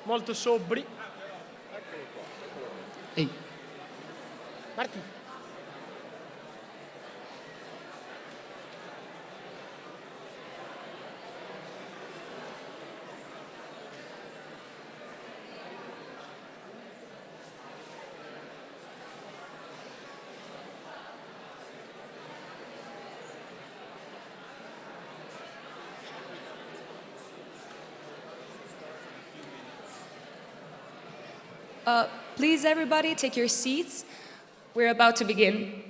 molto sobri. Ehi. Marti. Please, everybody, take your seats. We're about to begin.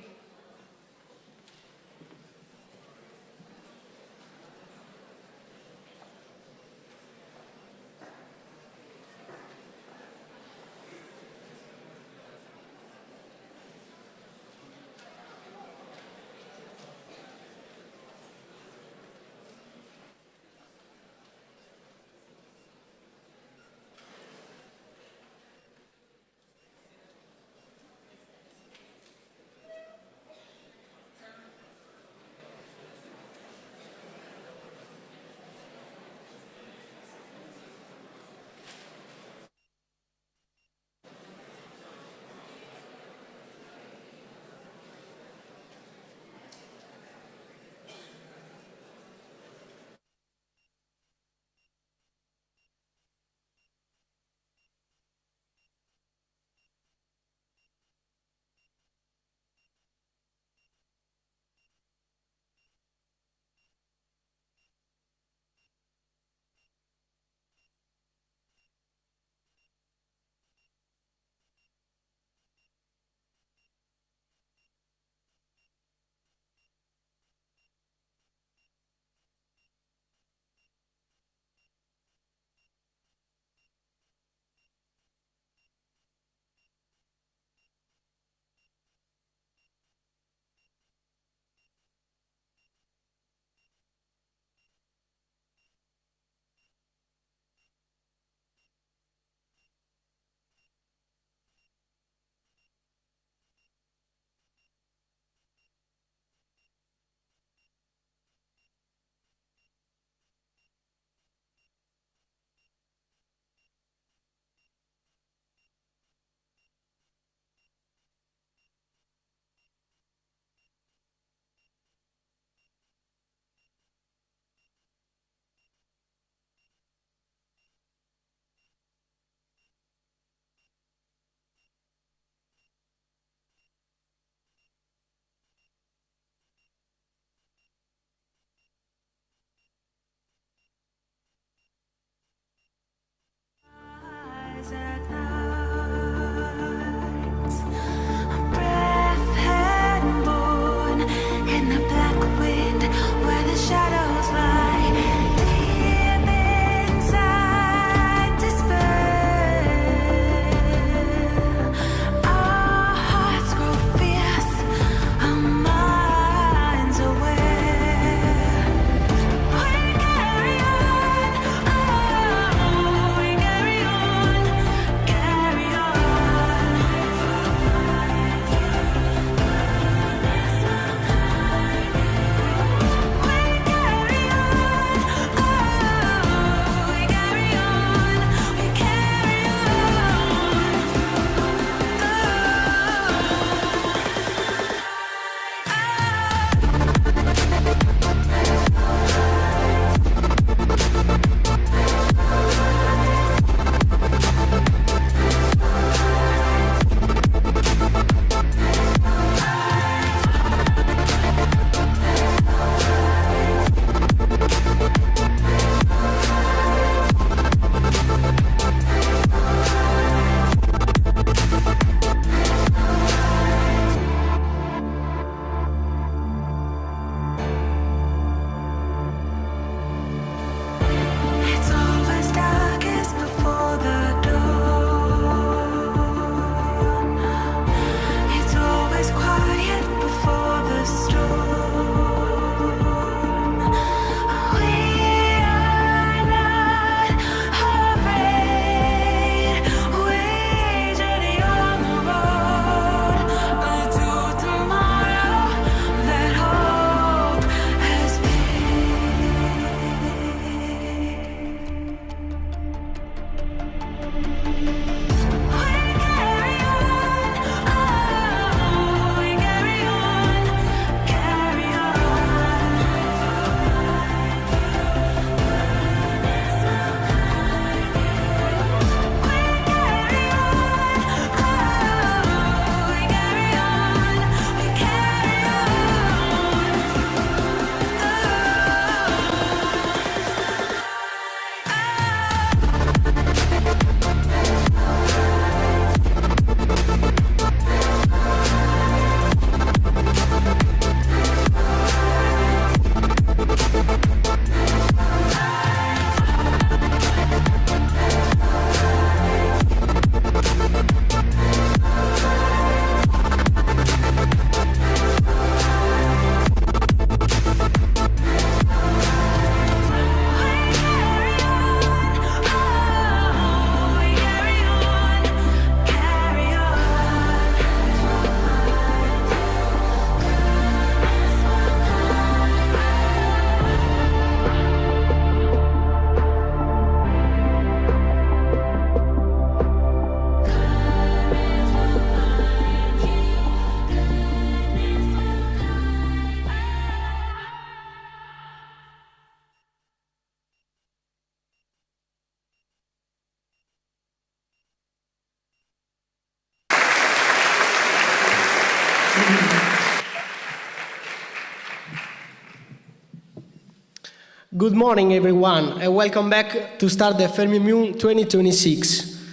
Good morning, everyone, and welcome back to start the Fermi MUN 2026.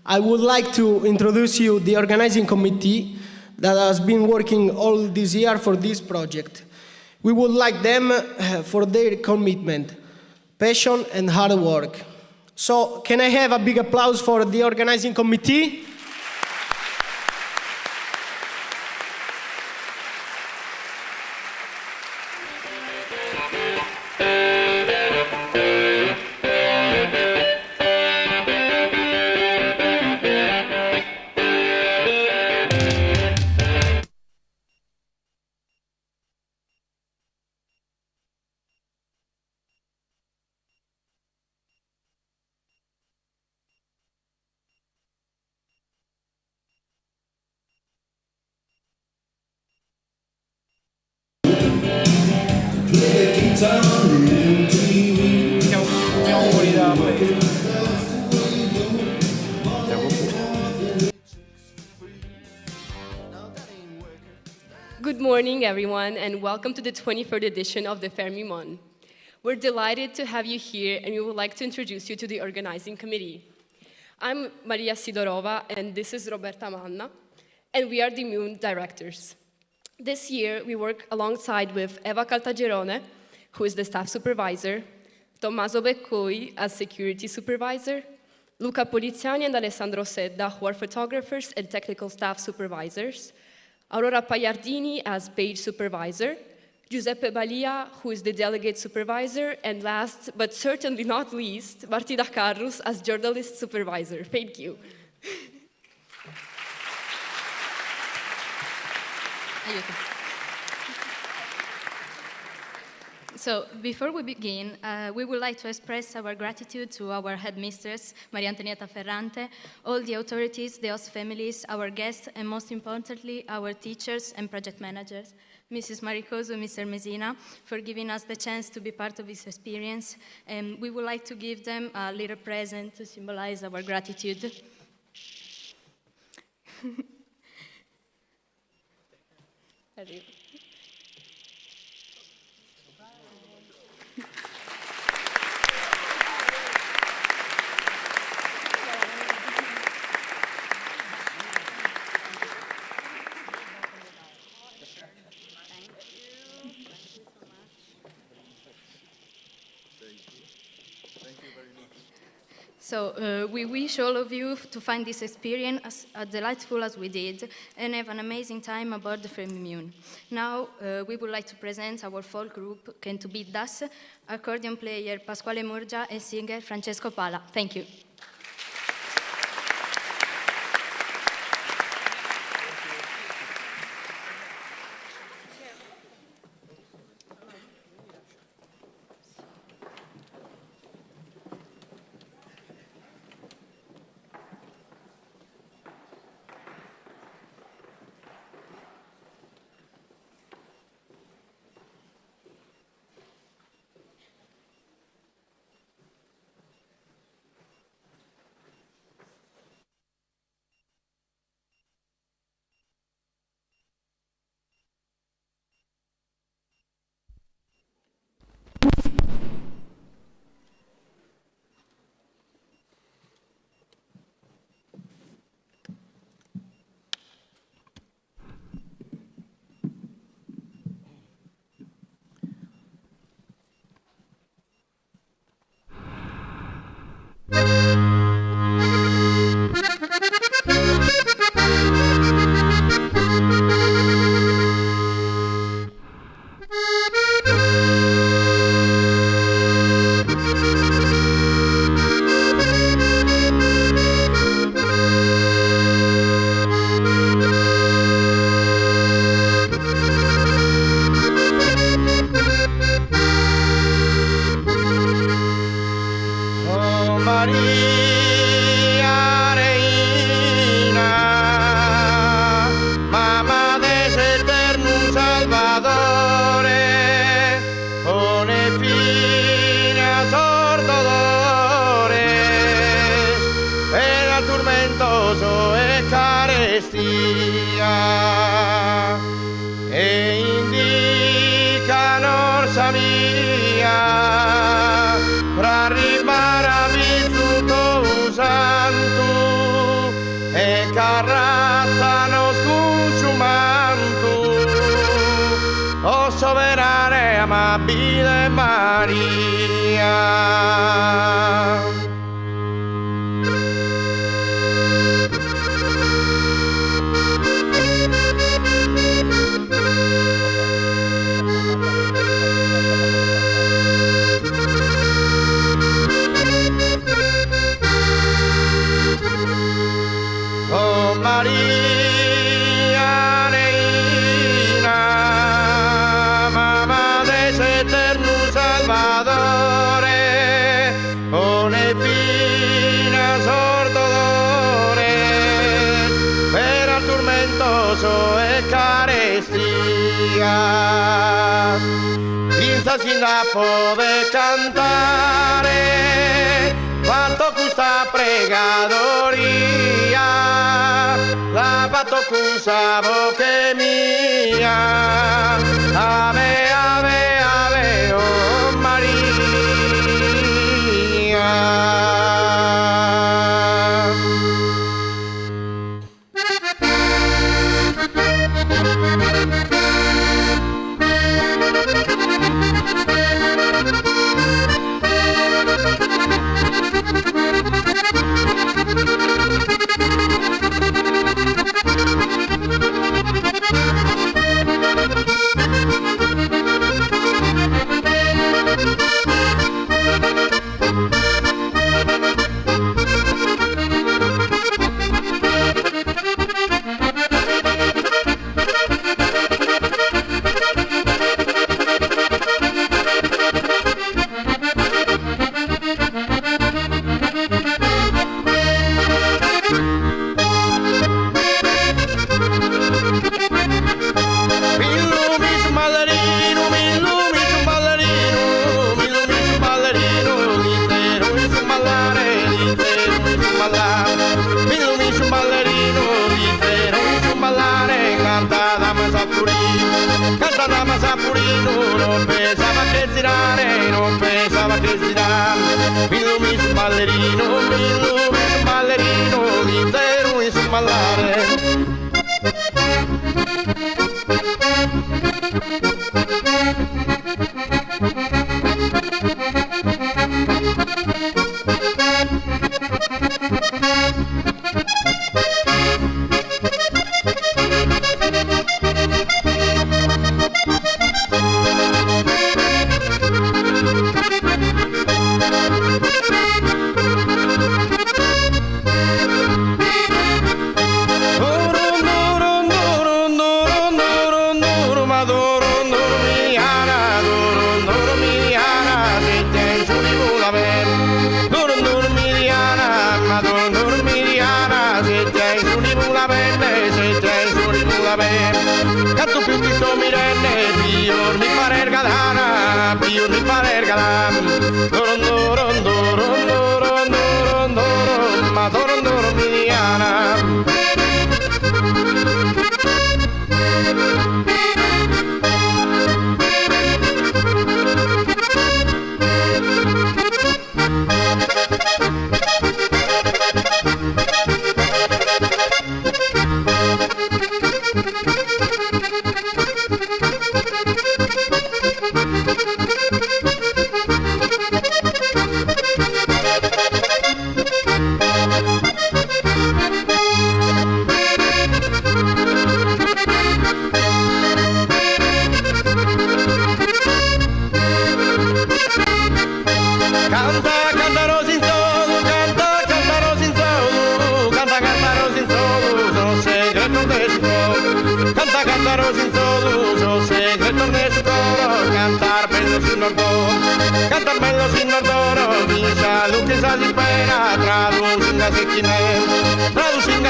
I would like to introduce you the organizing committee that has been working all this year for this project. We would like them for their commitment, passion, and hard work. So, can I have a big applause for the organizing committee? Siamo fuori da paese. Good morning, everyone, and welcome to the 23rd edition of the Fermi MUN. We're delighted to have you here, and we would like to introduce you to the organizing committee. I'm Maria Sidorova, and this is Roberta Manna, and we are the MUN directors. This year, we work alongside with Eva Caltagirone, who is the staff supervisor, Tommaso Beccoi as security supervisor, Luca Poliziani and Alessandro Sedda, who are photographers and technical staff supervisors, Aurora Pagliardini as page supervisor, Giuseppe Balia, who is the delegate supervisor, and last but certainly not least, Martina Carrus as journalist supervisor. Thank you. So, before we begin, we would like to express our gratitude to our headmistress, Maria Antonietta Ferrante, all the authorities, the host families, our guests, and most importantly, our teachers and project managers, Mrs. Maricoso, Mr. Messina, for giving us the chance to be part of this experience. And we would like to give them a little present to symbolize our gratitude. So we wish all of you to find this experience as delightful as we did and have an amazing time aboard the Fermi MUN. Now we would like to present our folk group Can to Beat Das, accordion player Pasquale Murgia and singer Francesco Pala. Thank you. sabia per arrivare a vissuto santo e carrazza non scuciumanto o soverane amabile Maria. Oh Maria Reina, mamma dell'eterno Salvatore, one fina sordolore, per al tormentoso e carestia, senza sin la pode cantare, fatto questa pregadoria, la fatto con sa boca mia, ave, ave, ave, oh Maria. Non pensava che girare, non pensava che girare, mi illumini un ballerino, l'intero in su ballare. Canto più di mirenne, più mi pare galana, più mi pare galana. Ma dorondoro miliana. Cantar bello sin ordoro, vinsa luce sa di pena, traducinga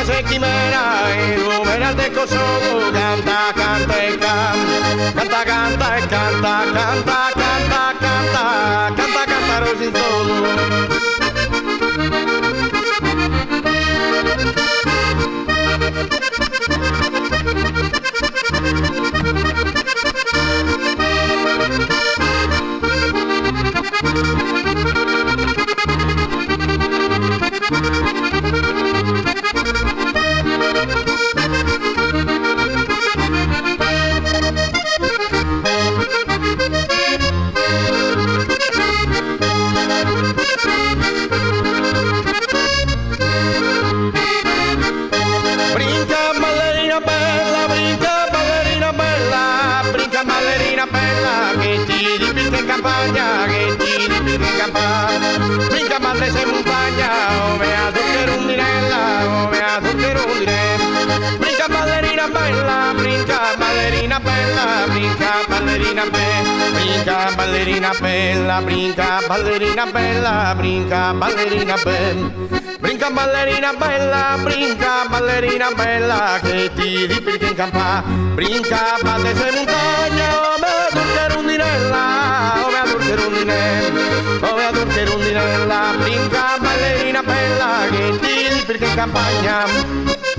se chimera, e numera de cosogo, canta, canta e canta, canta, canta e canta, canta, canta, canta, canta, canta rosin solo. ballerina bella che ti ripicca in campagna, che ti ripicca in campagna. Brinca balle se montagna, come a tutte rondinella, come a tutte rondinella. Brinca ballerina bella, brinca ballerina bella, brinca ballerina bella, brinca ballerina bella, brinca ballerina bella, brinca ballerina bella. Brinca ballerina bella, brinca ballerina bella che ti ripicca in campagna. Brinca balle se montagna, come a tutte rondinella, come a tutte rondinella, come a tutte rondinella. Brinca ballerina bella che ti ripicca in campagna.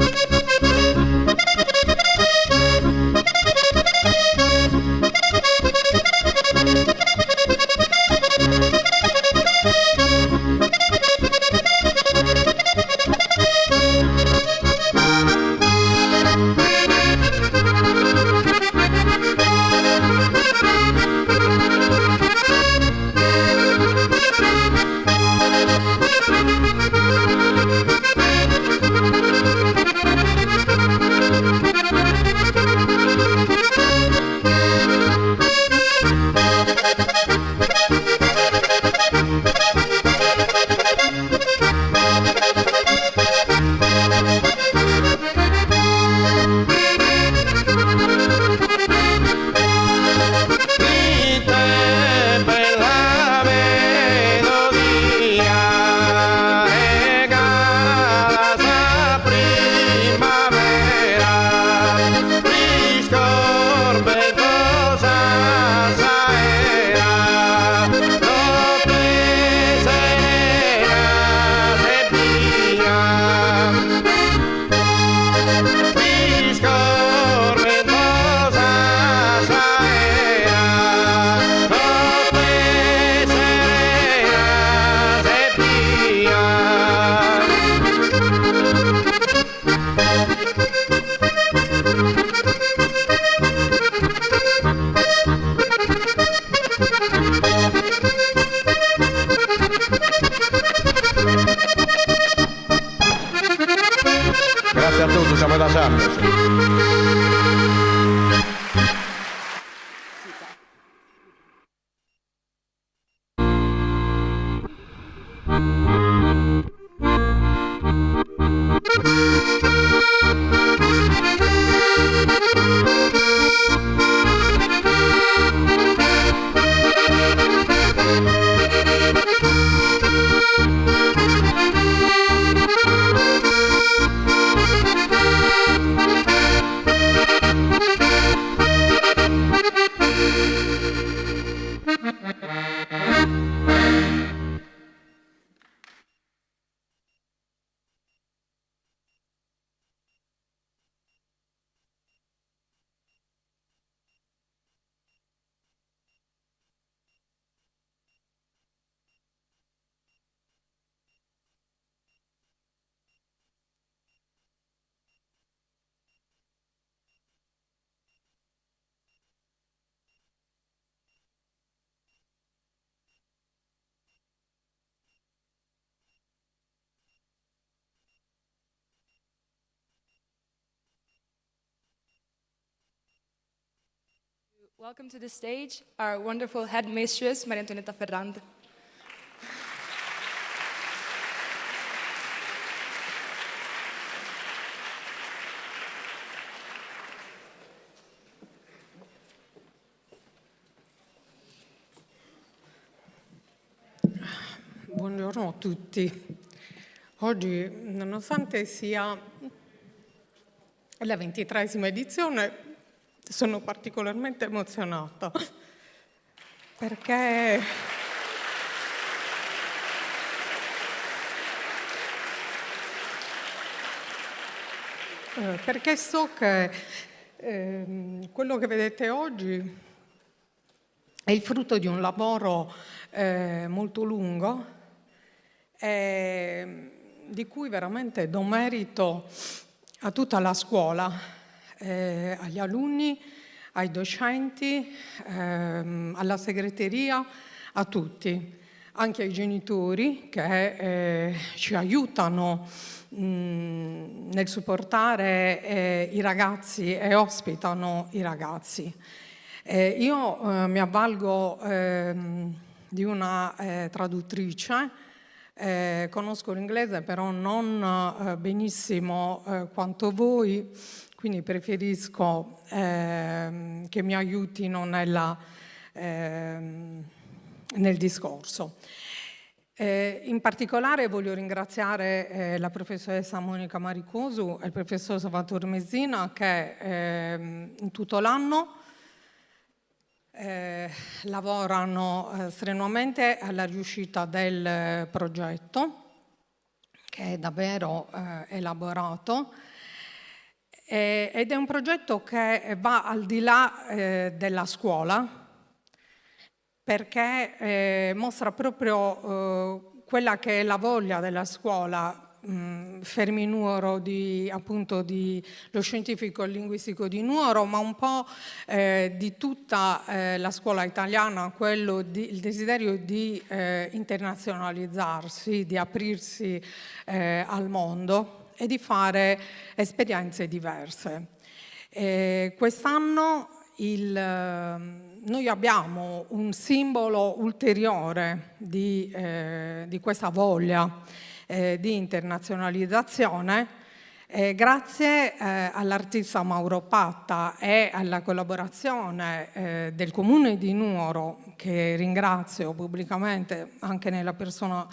Grazie a tutti, siamo da Sambo. Welcome to the stage, our wonderful headmistress, Maria Antonietta Ferrante. Buongiorno a tutti. Oggi, nonostante sia la 23esima edizione, sono particolarmente emozionata perché so che quello che vedete oggi è il frutto di un lavoro molto lungo di cui veramente do merito a tutta la scuola, agli alunni, ai docenti, alla segreteria, a tutti, anche ai genitori che ci aiutano nel supportare i ragazzi e ospitano i ragazzi. Io mi avvalgo di una traduttrice, conosco l'inglese però non benissimo quanto voi, quindi preferisco che mi aiutino nel discorso. In particolare voglio ringraziare la professoressa Monica Maricosu e il professor Salvatore Messina che in tutto l'anno lavorano strenuamente alla riuscita del progetto, che è davvero elaborato, ed è un progetto che va al di là della scuola, perché mostra proprio quella che è la voglia della scuola. Fermi Nuoro, appunto lo scientifico e linguistico di Nuoro, ma un po' di tutta la scuola italiana, il desiderio di internazionalizzarsi, di aprirsi al mondo e di fare esperienze diverse. Quest'anno noi abbiamo un simbolo ulteriore di questa voglia di internazionalizzazione, grazie all'artista Mauro Patta e alla collaborazione del Comune di Nuoro, che ringrazio pubblicamente anche nella persona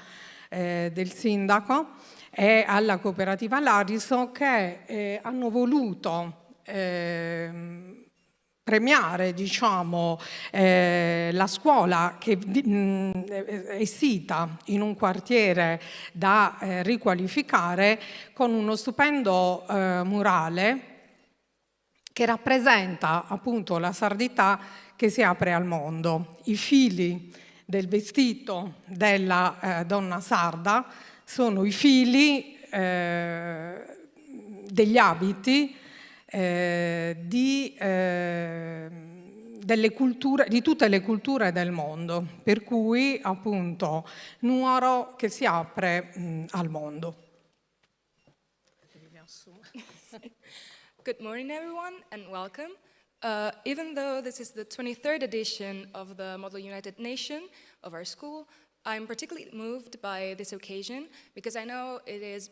del sindaco, e alla cooperativa Lariso, che hanno voluto premiare, diciamo, la scuola che è sita in un quartiere da riqualificare con uno stupendo murale che rappresenta appunto la sardità che si apre al mondo. I fili del vestito della donna sarda sono i fili degli abiti di tutte le culture del mondo, per cui appunto Nuoro che si apre al mondo. Good morning, everyone, and welcome. Even though this is the 23rd edition of the Model United Nation of our school, I'm particularly moved by this occasion because I know it is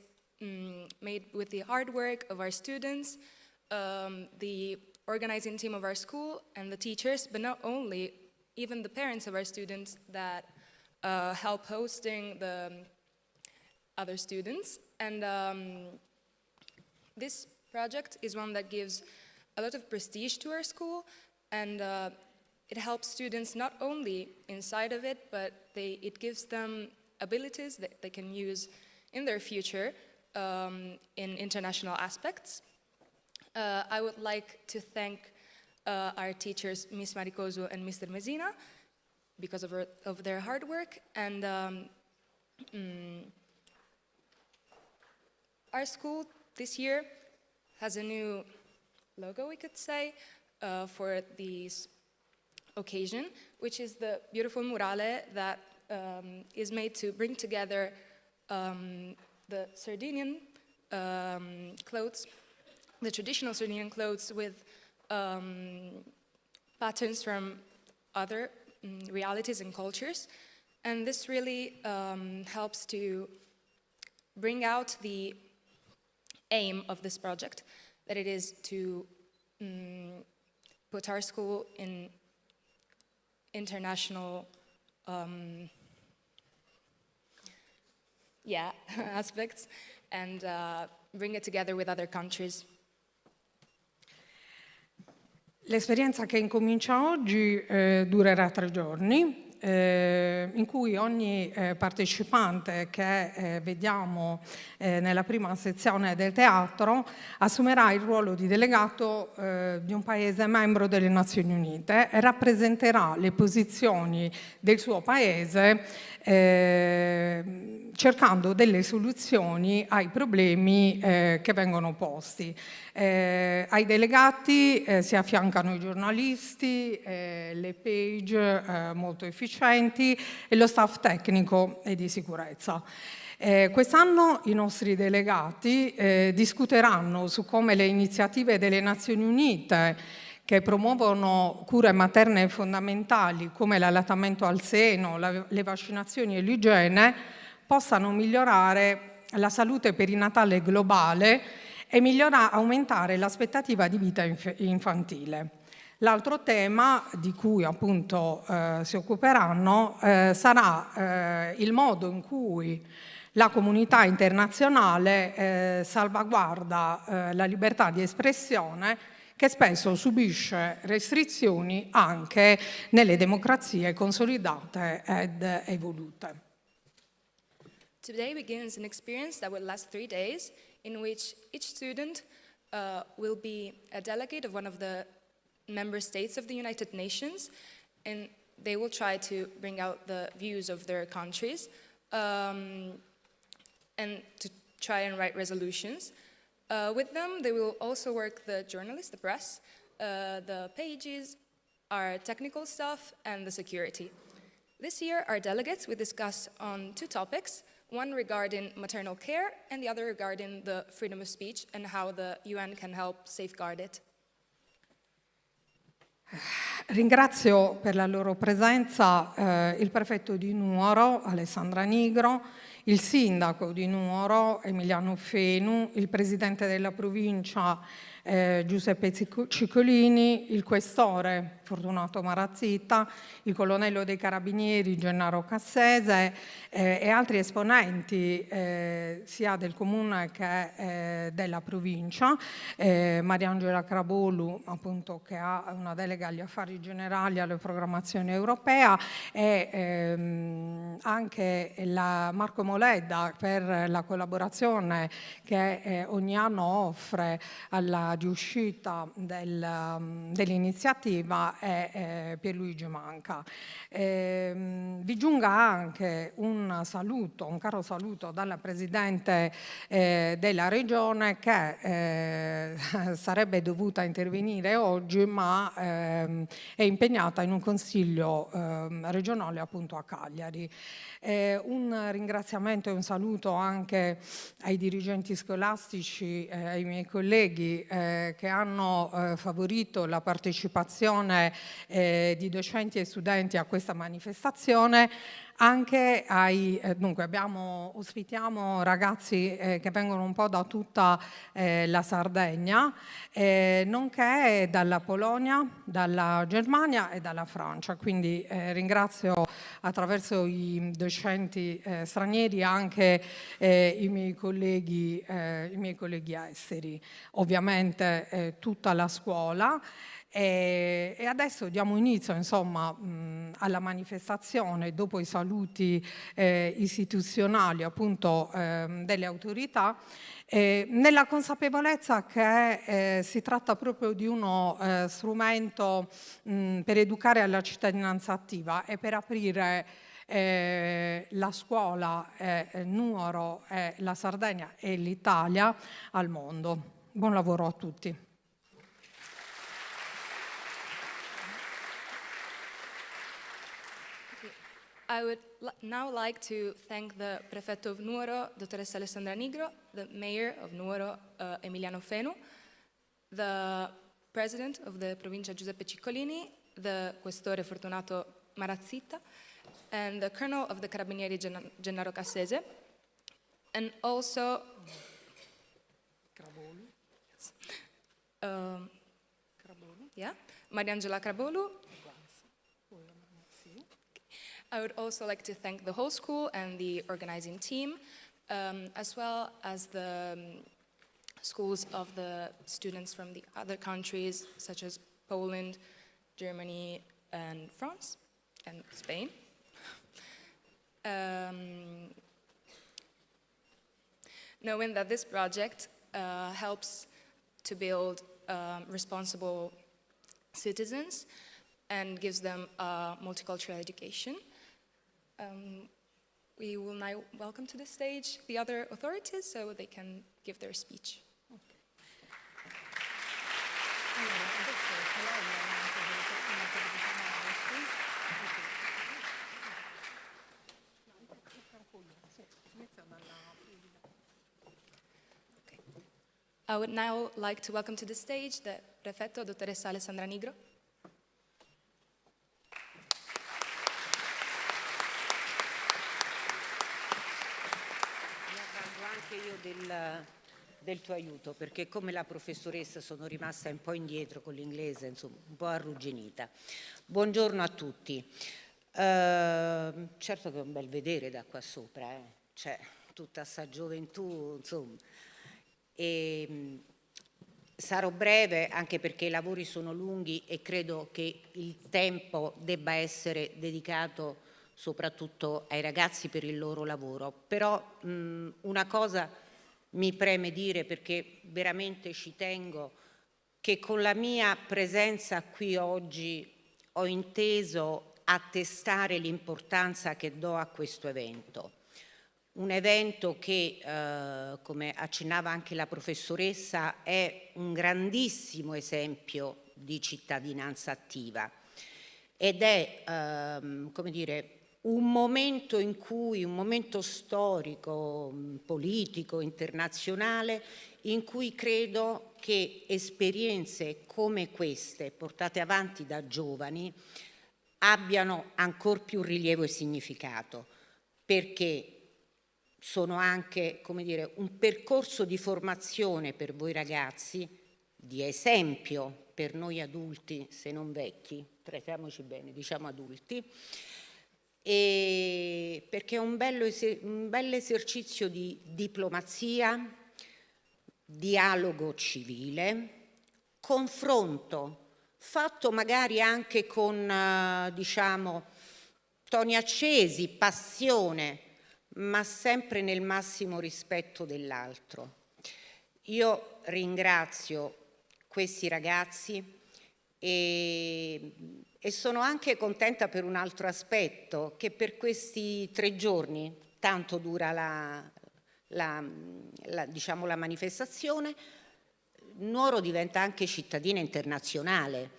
made with the hard work of our students, the organizing team of our school and the teachers, but not only, even the parents of our students that help hosting the other students. And this project is one that gives a lot of prestige to our school, and it helps students not only inside of it, but it gives them abilities that they can use in their future in international aspects. I would like to thank our teachers, Ms. Maricosu and Mr. Messina, because of their hard work. And our school this year has a new logo, we could say, for this occasion, which is the beautiful murale that is made to bring together the Sardinian clothes, the traditional Sardinian clothes, with patterns from other realities and cultures. And this really helps to bring out the aim of this project, that it is to put our school in international aspects and bring it together with other countries. L'esperienza che incomincia oggi durerà 3 giorni, in cui ogni partecipante che vediamo nella prima sezione del teatro assumerà il ruolo di delegato di un paese membro delle Nazioni Unite e rappresenterà le posizioni del suo paese cercando delle soluzioni ai problemi che vengono posti. Ai delegati si affiancano i giornalisti, le page molto efficienti e lo staff tecnico e di sicurezza. Quest'anno i nostri delegati discuteranno su come le iniziative delle Nazioni Unite che promuovono cure materne fondamentali come l'allattamento al seno, le vaccinazioni e l'igiene, possano migliorare la salute perinatale globale e aumentare l'aspettativa di vita infantile. L'altro tema di cui appunto si occuperanno sarà il modo in cui la comunità internazionale salvaguarda la libertà di espressione, che spesso subisce restrizioni anche nelle democrazie consolidate ed evolute. Today begins an experience that will last 3 days, in which each student will be a delegate of one of the member states of the United Nations, and they will try to bring out the views of their countries and to try and write resolutions. With them, they will also work the journalists, the press, the pages, our technical stuff, and the security. This year, our delegates will discuss on 2 topics, one regarding maternal care and the other regarding the freedom of speech and how the UN can help safeguard it. Ringrazio per la loro presenza il prefetto di Nuoro, Alessandra Nigro, il sindaco di Nuoro, Emiliano Fenu, il presidente della provincia, Giuseppe Ciccolini, il questore Fortunato Marazzita, il colonnello dei carabinieri Gennaro Cassese e altri esponenti sia del comune che della provincia, Mariangela Crabolu, appunto, che ha una delega agli affari generali, alle programmazioni europea, e anche Marco Moledda per la collaborazione che ogni anno offre alla riuscita dell'iniziativa, e Pierluigi Manca. Vi giunga anche un caro saluto dalla Presidente della Regione, che sarebbe dovuta intervenire oggi, ma è impegnata in un consiglio regionale appunto a Cagliari. Un ringraziamento e un saluto anche ai dirigenti scolastici, ai miei colleghi che hanno favorito la partecipazione di docenti e studenti a questa manifestazione, anche dunque ospitiamo ragazzi che vengono un po' da tutta la Sardegna, nonché dalla Polonia, dalla Germania e dalla Francia, quindi ringrazio attraverso i docenti stranieri anche i miei colleghi esteri, ovviamente tutta la scuola. E adesso diamo inizio, insomma, alla manifestazione dopo i saluti istituzionali appunto delle autorità, nella consapevolezza che si tratta proprio di uno strumento per educare alla cittadinanza attiva e per aprire la scuola, Nuoro, la Sardegna e l'Italia al mondo. Buon lavoro a tutti. I would now like to thank the Prefetto of Nuoro, Dottoressa Alessandra Nigro, the Mayor of Nuoro, Emiliano Fenu, the President of the Provincia, Giuseppe Ciccolini, the Questore Fortunato Marazzita, and the Colonel of the Carabinieri, Gennaro Cassese, and also Mariangela Crabolu. I would also like to thank the whole school and the organizing team, as well as the schools of the students from the other countries, such as Poland, Germany, and France, and Spain. Knowing that this project helps to build responsible citizens and gives them a multicultural education. We will now welcome to the stage the other authorities so they can give their speech. I would now like to welcome to the stage the prefetto, dottoressa Alessandra Nigro. Mi avvalgo anche io del tuo aiuto, perché come la professoressa sono rimasta un po' indietro con l'inglese, insomma, un po' arrugginita. Buongiorno a tutti. Certo che è un bel vedere da qua sopra, cioè tutta sta gioventù, insomma. E sarò breve anche perché i lavori sono lunghi e credo che il tempo debba essere dedicato soprattutto ai ragazzi per il loro lavoro. Però una cosa mi preme dire, perché veramente ci tengo, che con la mia presenza qui oggi ho inteso attestare l'importanza che do a questo evento. Un evento che, come accennava anche la professoressa, è un grandissimo esempio di cittadinanza attiva ed è, come dire, un momento in cui, un momento storico, politico, internazionale, in cui credo che esperienze come queste, portate avanti da giovani, abbiano ancor più rilievo e significato, perché sono anche, come dire, un percorso di formazione per voi ragazzi, di esempio per noi adulti, se non vecchi, trattiamoci bene, diciamo adulti, e perché è un bel esercizio di diplomazia, dialogo civile, confronto, fatto magari anche con, diciamo, toni accesi, passione, ma sempre nel massimo rispetto dell'altro. Io ringrazio questi ragazzi e sono anche contenta per un altro aspetto, che per questi 3 giorni, tanto dura diciamo, la manifestazione, Nuoro diventa anche cittadina internazionale,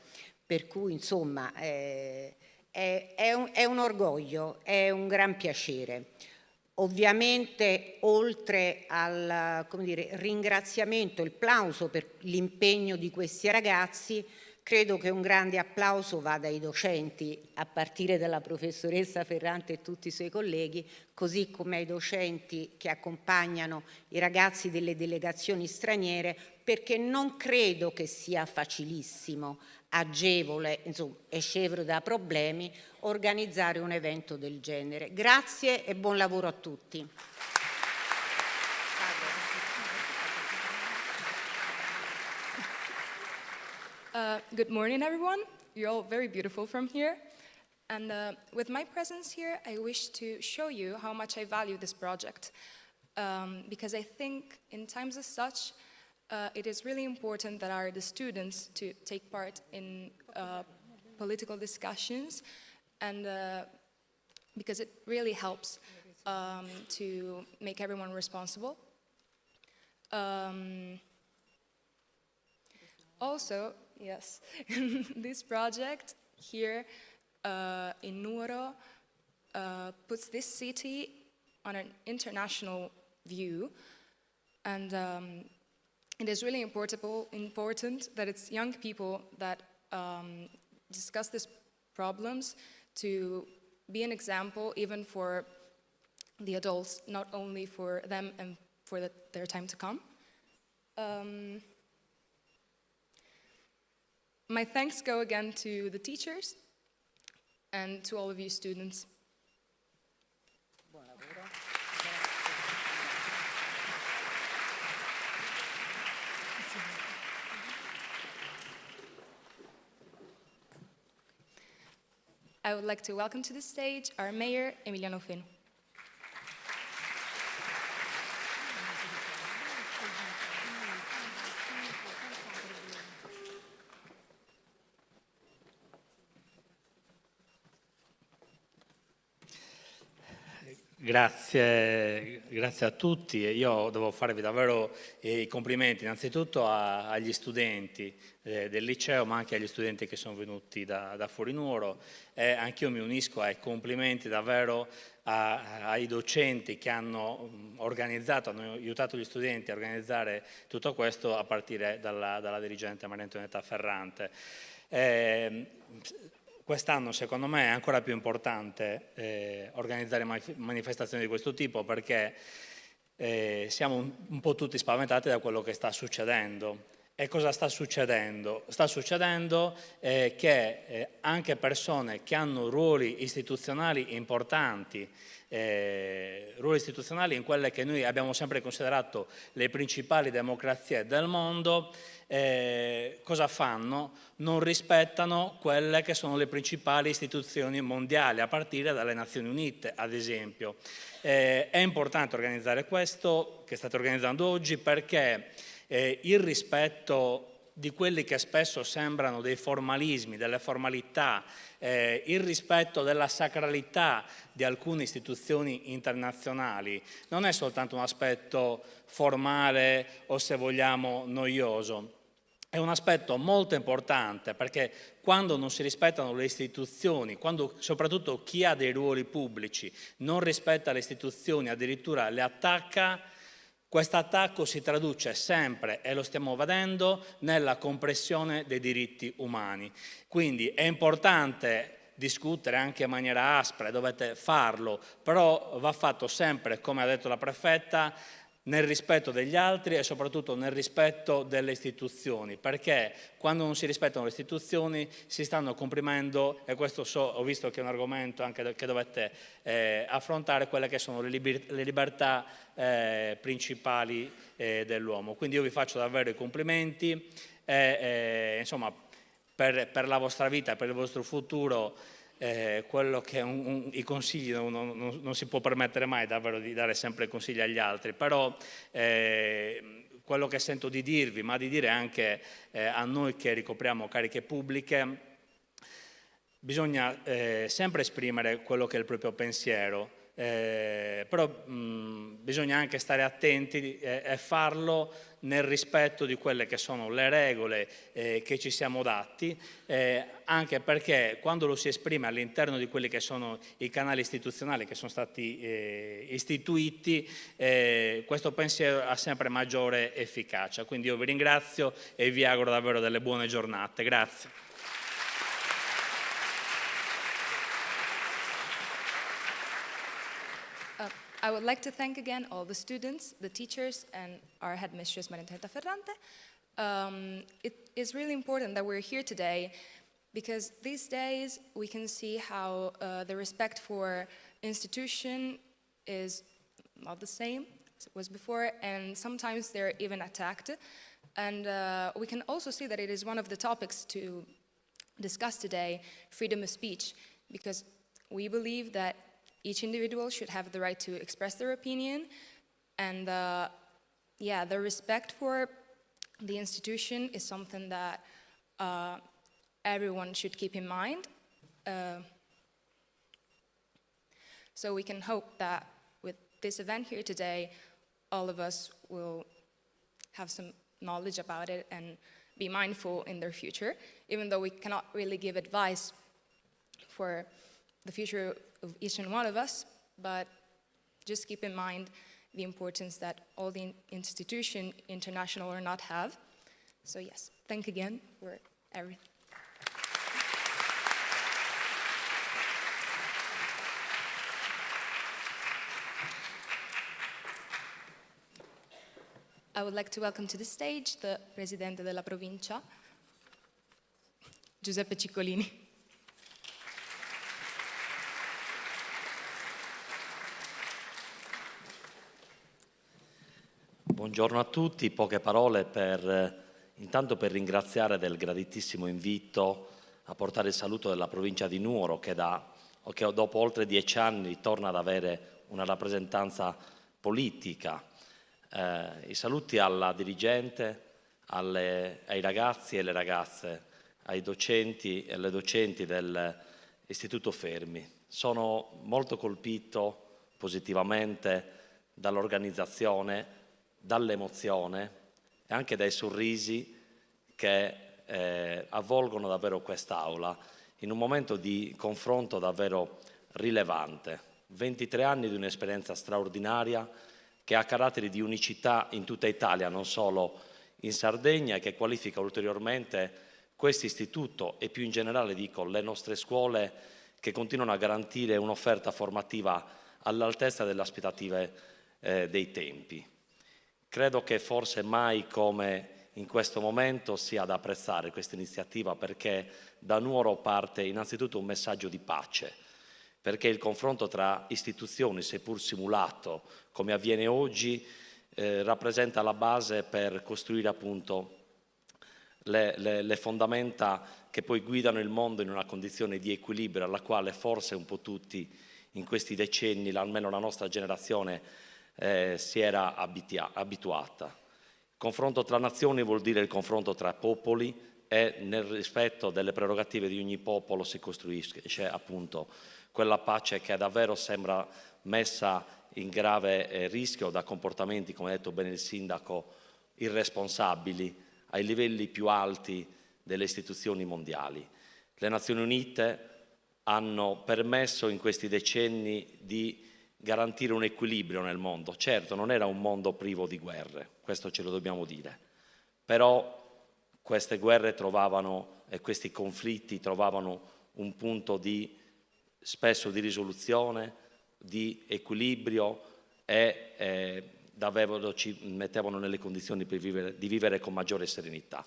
per cui insomma è un orgoglio, è un gran piacere. Ovviamente oltre al, come dire, ringraziamento, il plauso per l'impegno di questi ragazzi, credo che un grande applauso vada ai docenti, a partire dalla professoressa Ferrante e tutti i suoi colleghi, così come ai docenti che accompagnano i ragazzi delle delegazioni straniere, perché non credo che sia facilissimo, agevole, insomma, e scevro da problemi, organizzare un evento del genere. Grazie e buon lavoro a tutti. Good morning, everyone. You're all very beautiful from here. And with my presence here, I wish to show you how much I value this project. Because I think in times as such, it is really important that the students to take part in political discussions, and because it really helps to make everyone responsible. Also, yes, this project here in Nuoro puts this city on an international view, and it is really important that it's young people that discuss these problems to be an example even for the adults, not only for them and for their time to come. My thanks go again to the teachers and to all of you students. Buon lavoro. I would like to welcome to the stage our mayor, Emiliano Finu. Grazie a tutti. Io devo farvi davvero i complimenti innanzitutto agli studenti del liceo, ma anche agli studenti che sono venuti da fuori Nuoro, e anch'io mi unisco ai complimenti davvero ai docenti che hanno organizzato, hanno aiutato gli studenti a organizzare tutto questo, a partire dalla dirigente Maria Antonietta Ferrante. Quest'anno secondo me è ancora più importante organizzare manifestazioni di questo tipo, perché siamo un po' tutti spaventati da quello che sta succedendo. E cosa sta succedendo? Sta succedendo che anche persone che hanno ruoli istituzionali importanti, ruoli istituzionali in quelle che noi abbiamo sempre considerato le principali democrazie del mondo, cosa fanno? Non rispettano quelle che sono le principali istituzioni mondiali, a partire dalle Nazioni Unite, ad esempio. È importante organizzare questo, che state organizzando oggi, perché il rispetto di quelli che spesso sembrano dei formalismi, delle formalità, il rispetto della sacralità di alcune istituzioni internazionali non è soltanto un aspetto formale o, se vogliamo, noioso. È un aspetto molto importante, perché quando non si rispettano le istituzioni, quando soprattutto chi ha dei ruoli pubblici non rispetta le istituzioni, addirittura le attacca, questo attacco si traduce sempre, e lo stiamo vedendo, nella compressione dei diritti umani. Quindi è importante discutere anche in maniera aspra, dovete farlo, però va fatto sempre, come ha detto la prefetta, nel rispetto degli altri e soprattutto nel rispetto delle istituzioni, perché quando non si rispettano le istituzioni si stanno comprimendo, e questo ho visto che è un argomento anche che dovete affrontare, quelle che sono le libertà principali dell'uomo. Quindi io vi faccio davvero i complimenti insomma, per la vostra vita, per il vostro futuro. Quello che i consigli non si può permettere mai davvero di dare sempre consigli agli altri, però quello che sento di dirvi, ma di dire anche a noi che ricopriamo cariche pubbliche, bisogna sempre esprimere quello che è il proprio pensiero, però bisogna anche stare attenti e farlo nel rispetto di quelle che sono le regole che ci siamo dati, anche perché quando lo si esprime all'interno di quelli che sono i canali istituzionali che sono stati istituiti, questo pensiero ha sempre maggiore efficacia. Quindi io vi ringrazio e vi auguro davvero delle buone giornate. Grazie. I would like to thank again all the students, the teachers, and our headmistress, Maria Antonietta Ferrante. It is really important that we're here today, because these days we can see how the respect for institution is not the same as it was before, and sometimes they're even attacked. And we can also see that it is one of the topics to discuss today, freedom of speech, because we believe that each individual should have the right to express their opinion, and the respect for the institution is something that everyone should keep in mind. So we can hope that with this event here today, all of us will have some knowledge about it and be mindful in their future, even though we cannot really give advice for the future of each and one of us, but just keep in mind the importance that all the institutions, international or not, have. So yes, thank you again for everything. I would like to welcome to the stage the Presidente della Provincia, Giuseppe Ciccolini. Buongiorno a tutti, poche parole intanto per ringraziare del graditissimo invito a portare il saluto della provincia di Nuoro, che dopo oltre 10 anni torna ad avere una rappresentanza politica. I saluti alla dirigente, ai ragazzi e alle ragazze, ai docenti e alle docenti dell'Istituto Fermi. Sono molto colpito positivamente dall'organizzazione, dall'emozione e anche dai sorrisi che avvolgono davvero quest'Aula in un momento di confronto davvero rilevante. 23 anni di un'esperienza straordinaria che ha caratteri di unicità in tutta Italia, non solo in Sardegna, e che qualifica ulteriormente questo istituto e più in generale, dico, le nostre scuole che continuano a garantire un'offerta formativa all'altezza delle aspettative dei tempi. Credo che forse mai come in questo momento sia da apprezzare questa iniziativa, perché da Nuoro parte innanzitutto un messaggio di pace, perché il confronto tra istituzioni, seppur simulato come avviene oggi, rappresenta la base per costruire appunto le fondamenta che poi guidano il mondo in una condizione di equilibrio alla quale forse un po' tutti in questi decenni, almeno la nostra generazione, si era abituata. Il confronto tra nazioni vuol dire il confronto tra popoli e nel rispetto delle prerogative di ogni popolo si costruisce appunto quella pace che davvero sembra messa in grave rischio da comportamenti, come ha detto bene il sindaco, irresponsabili ai livelli più alti delle istituzioni mondiali. Le Nazioni Unite hanno permesso in questi decenni di garantire un equilibrio nel mondo. Certo, non era un mondo privo di guerre, questo ce lo dobbiamo dire, però queste guerre trovavano e questi conflitti trovavano un punto spesso di risoluzione, di equilibrio e davvero ci mettevano nelle condizioni di vivere con maggiore serenità.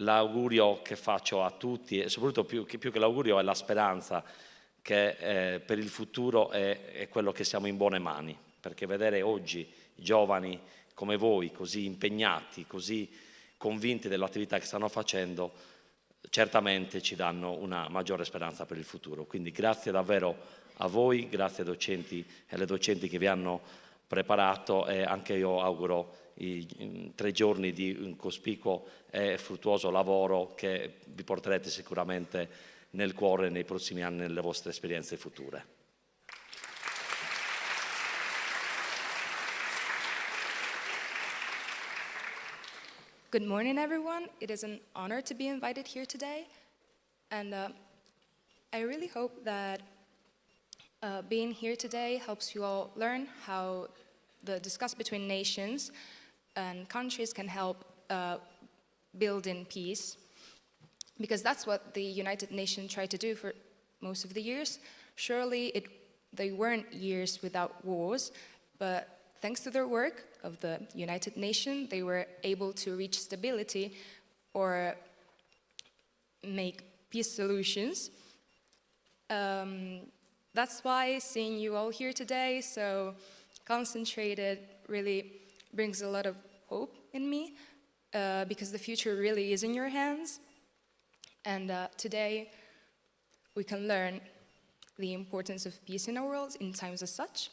L'augurio che faccio a tutti, e soprattutto più che l'augurio è la speranza che per il futuro è quello che siamo in buone mani, perché vedere oggi giovani come voi così impegnati, così convinti dell'attività che stanno facendo, certamente ci danno una maggiore speranza per il futuro. Quindi grazie davvero a voi, grazie ai docenti e alle docenti che vi hanno preparato, e anche io auguro i 3 giorni di un cospicuo e fruttuoso lavoro che vi porterete sicuramente nel cuore nei prossimi anni, nelle vostre esperienze future. Good morning, everyone. It is an honor to be invited here today. And I really hope that being here today helps you all learn how the discussion between nations and countries can help build in peace. Because that's what the United Nations tried to do for most of the years. Surely they weren't years without wars, but thanks to their work of the United Nations, they were able to reach stability or make peace solutions. That's why seeing you all here today, so concentrated, really brings a lot of hope in me, because the future really is in your hands. And today, we can learn the importance of peace in our world in times as such.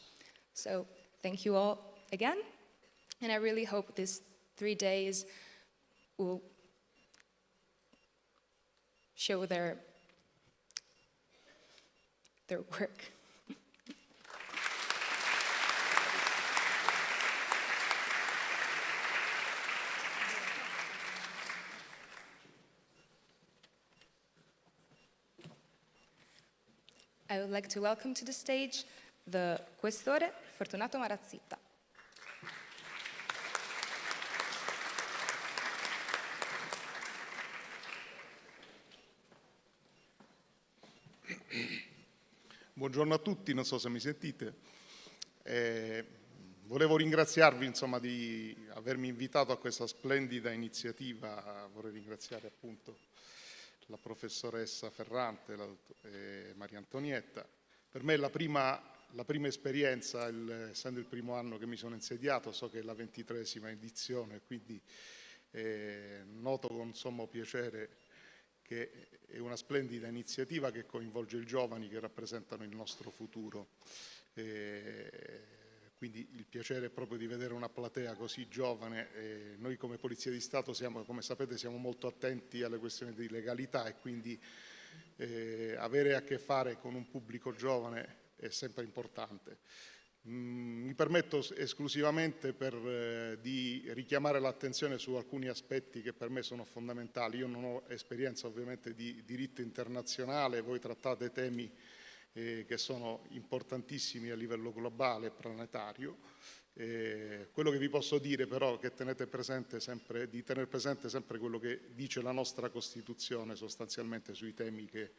So thank you all again. And I really hope these 3 days will show their work. I would like to welcome to the stage the Questore Fortunato Marazzita. Buongiorno a tutti, non so se mi sentite. Volevo ringraziarvi insomma, di avermi invitato a questa splendida iniziativa. Vorrei ringraziare appunto la professoressa Ferrante e Maria Antonietta. Per me è la prima esperienza, essendo il primo anno che mi sono insediato, so che è la 23esima edizione, quindi noto con sommo piacere che è una splendida iniziativa che coinvolge i giovani che rappresentano il nostro futuro. Quindi il piacere è proprio di vedere una platea così giovane. Noi come Polizia di Stato come sapete, siamo molto attenti alle questioni di legalità e quindi avere a che fare con un pubblico giovane è sempre importante. Mi permetto esclusivamente di richiamare l'attenzione su alcuni aspetti che per me sono fondamentali. Io non ho esperienza ovviamente di diritto internazionale, voi trattate temi che sono importantissimi a livello globale e planetario. Quello che vi posso dire però è che tenete presente sempre quello che dice la nostra Costituzione sostanzialmente sui temi che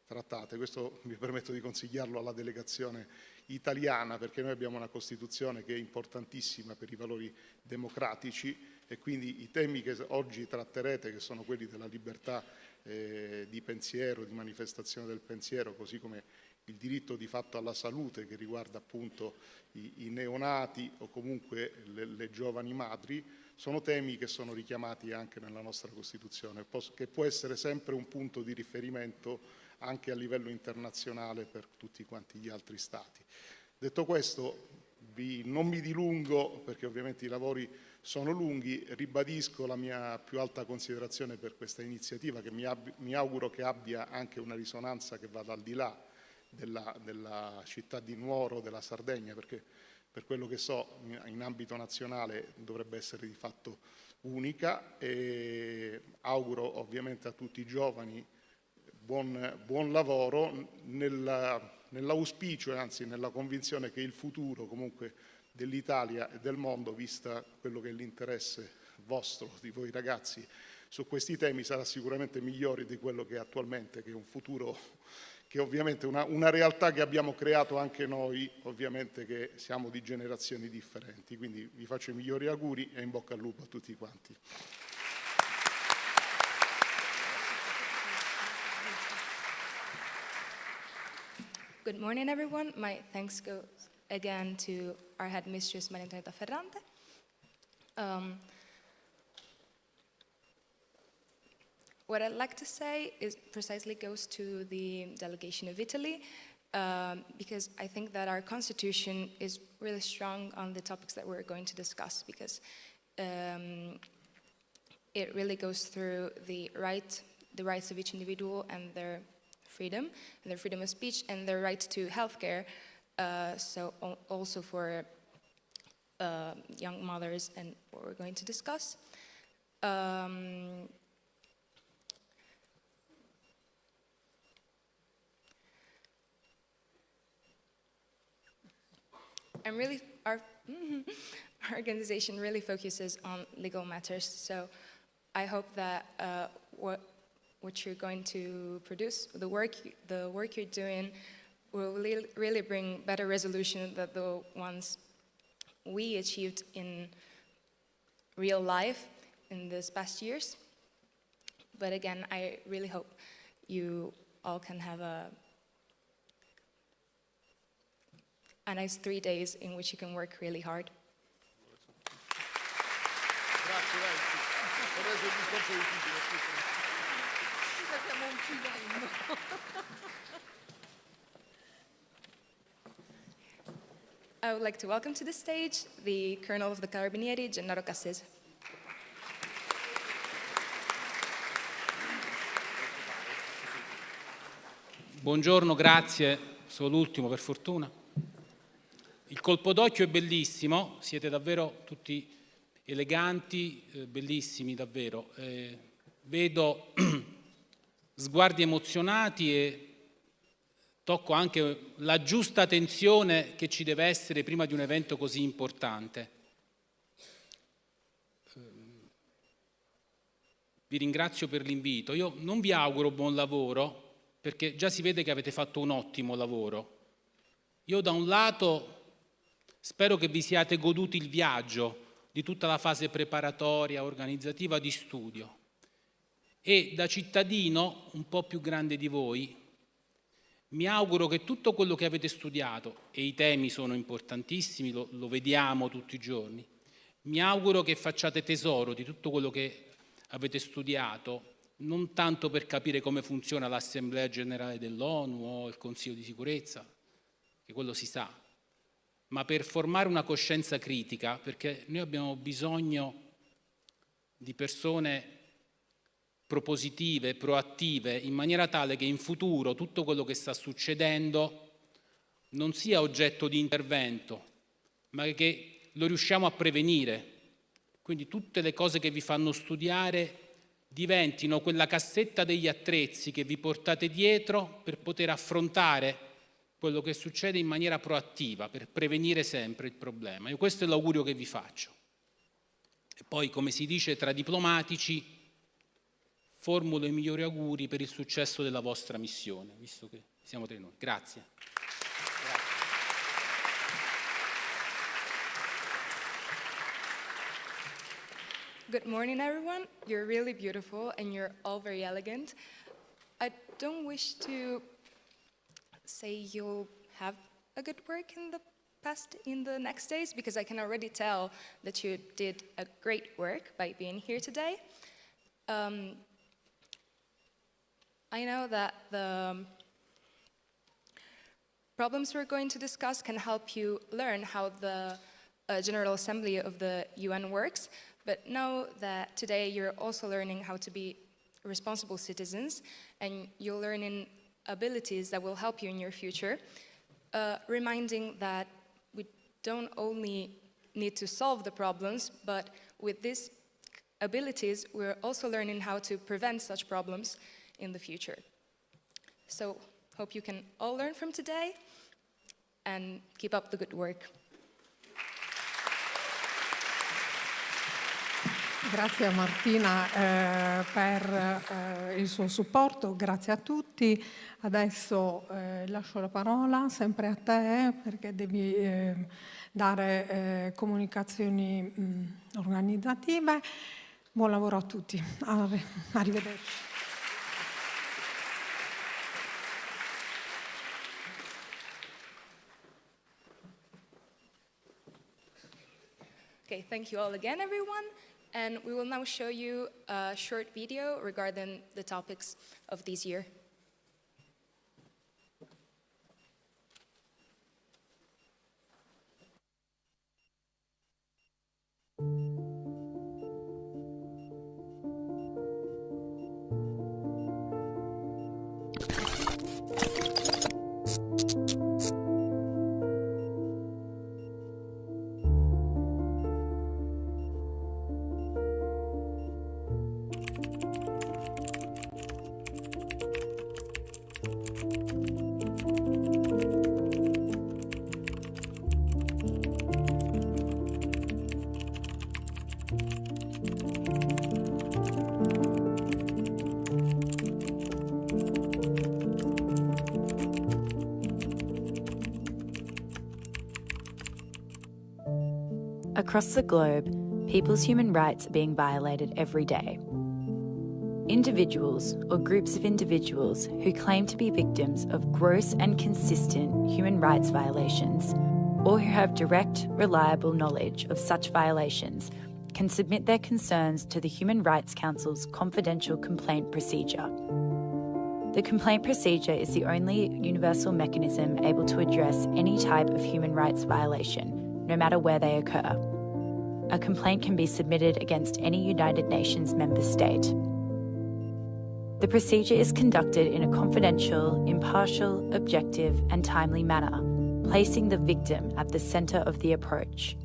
trattate. Questo mi permetto di consigliarlo alla delegazione italiana, perché noi abbiamo una Costituzione che è importantissima per i valori democratici e quindi i temi che oggi tratterete, che sono quelli della libertà di pensiero, di manifestazione del pensiero, così come il diritto di fatto alla salute che riguarda appunto i neonati o comunque le giovani madri, sono temi che sono richiamati anche nella nostra Costituzione, che può essere sempre un punto di riferimento anche a livello internazionale per tutti quanti gli altri Stati. Detto questo, non mi dilungo perché ovviamente i lavori sono lunghi, ribadisco la mia più alta considerazione per questa iniziativa che mi auguro che abbia anche una risonanza che vada al di là della città di Nuoro, della Sardegna, perché per quello che so in ambito nazionale dovrebbe essere di fatto unica, e auguro ovviamente a tutti i giovani buon lavoro nell'auspicio e anzi nella convinzione che il futuro comunque dell'Italia e del mondo, vista quello che è l'interesse vostro, di voi ragazzi, su questi temi sarà sicuramente migliore di quello che è attualmente, che è un futuro che ovviamente è una realtà che abbiamo creato anche noi, ovviamente che siamo di generazioni differenti. Quindi vi faccio i migliori auguri e in bocca al lupo a tutti quanti. Good morning, everyone. My thanks go again to our headmistress, Maria Antonietta Ferrante. What I'd like to say is precisely goes to the delegation of Italy, because I think that our constitution is really strong on the topics that we're going to discuss, because it really goes through the rights of each individual and their freedom of speech, and their right to healthcare, so also for young mothers, and what we're going to discuss. Our organization really focuses on legal matters, so I hope that what you're going to produce, the work you're doing, will really bring better resolution than the ones we achieved in real life in these past years. But again, I really hope you all can have a nice 3 days in which you can work really hard. I would like to welcome to the stage the Colonel of the Carabinieri, Gennaro Cassese. Buongiorno, grazie, sono l'ultimo per fortuna. Il colpo d'occhio è bellissimo, siete davvero tutti eleganti, bellissimi davvero. Vedo sguardi emozionati e tocco anche la giusta tensione che ci deve essere prima di un evento così importante. Vi ringrazio per l'invito. Io non vi auguro buon lavoro, perché già si vede che avete fatto un ottimo lavoro. Io da un lato spero che vi siate goduti il viaggio di tutta la fase preparatoria, organizzativa, di studio. E da cittadino un po' più grande di voi, mi auguro che tutto quello che avete studiato, e i temi sono importantissimi, lo vediamo tutti i giorni, mi auguro che facciate tesoro di tutto quello che avete studiato, non tanto per capire come funziona l'Assemblea Generale dell'ONU o il Consiglio di Sicurezza, che quello si sa, ma per formare una coscienza critica, perché noi abbiamo bisogno di persone propositive, proattive, in maniera tale che in futuro tutto quello che sta succedendo non sia oggetto di intervento, ma che lo riusciamo a prevenire. Quindi tutte le cose che vi fanno studiare diventino quella cassetta degli attrezzi che vi portate dietro per poter affrontare quello che succede in maniera proattiva, per prevenire sempre il problema. E questo è l'augurio che vi faccio. E poi, come si dice tra diplomatici, formulo i migliori auguri per il successo della vostra missione, visto che siamo tra noi. Grazie. Good morning, everyone. You're really beautiful and you're all very elegant. I don't wish to say you'll have a good work in the next days, because I can already tell that you did a great work by being here today. I know that the problems we're going to discuss can help you learn how the General Assembly of the UN works, but know that today you're also learning how to be responsible citizens, and you're learning abilities that will help you in your future, reminding that we don't only need to solve the problems, but with these abilities, we're also learning how to prevent such problems in the future. So, hope you can all learn from today and keep up the good work. Grazie a Martina per il suo supporto, grazie a tutti. Adesso lascio la parola sempre a te perché devi dare comunicazioni organizzative. Buon lavoro a tutti, arrivederci. Okay, thank you all again, everyone. And we will now show you a short video regarding the topics of this year. Across the globe, people's human rights are being violated every day. Individuals or groups of individuals who claim to be victims of gross and consistent human rights violations, or who have direct, reliable knowledge of such violations, can submit their concerns to the Human Rights Council's confidential complaint procedure. The complaint procedure is the only universal mechanism able to address any type of human rights violation, no matter where they occur. A complaint can be submitted against any United Nations member state. The procedure is conducted in a confidential, impartial, objective, and timely manner, placing the victim at the centre of the approach.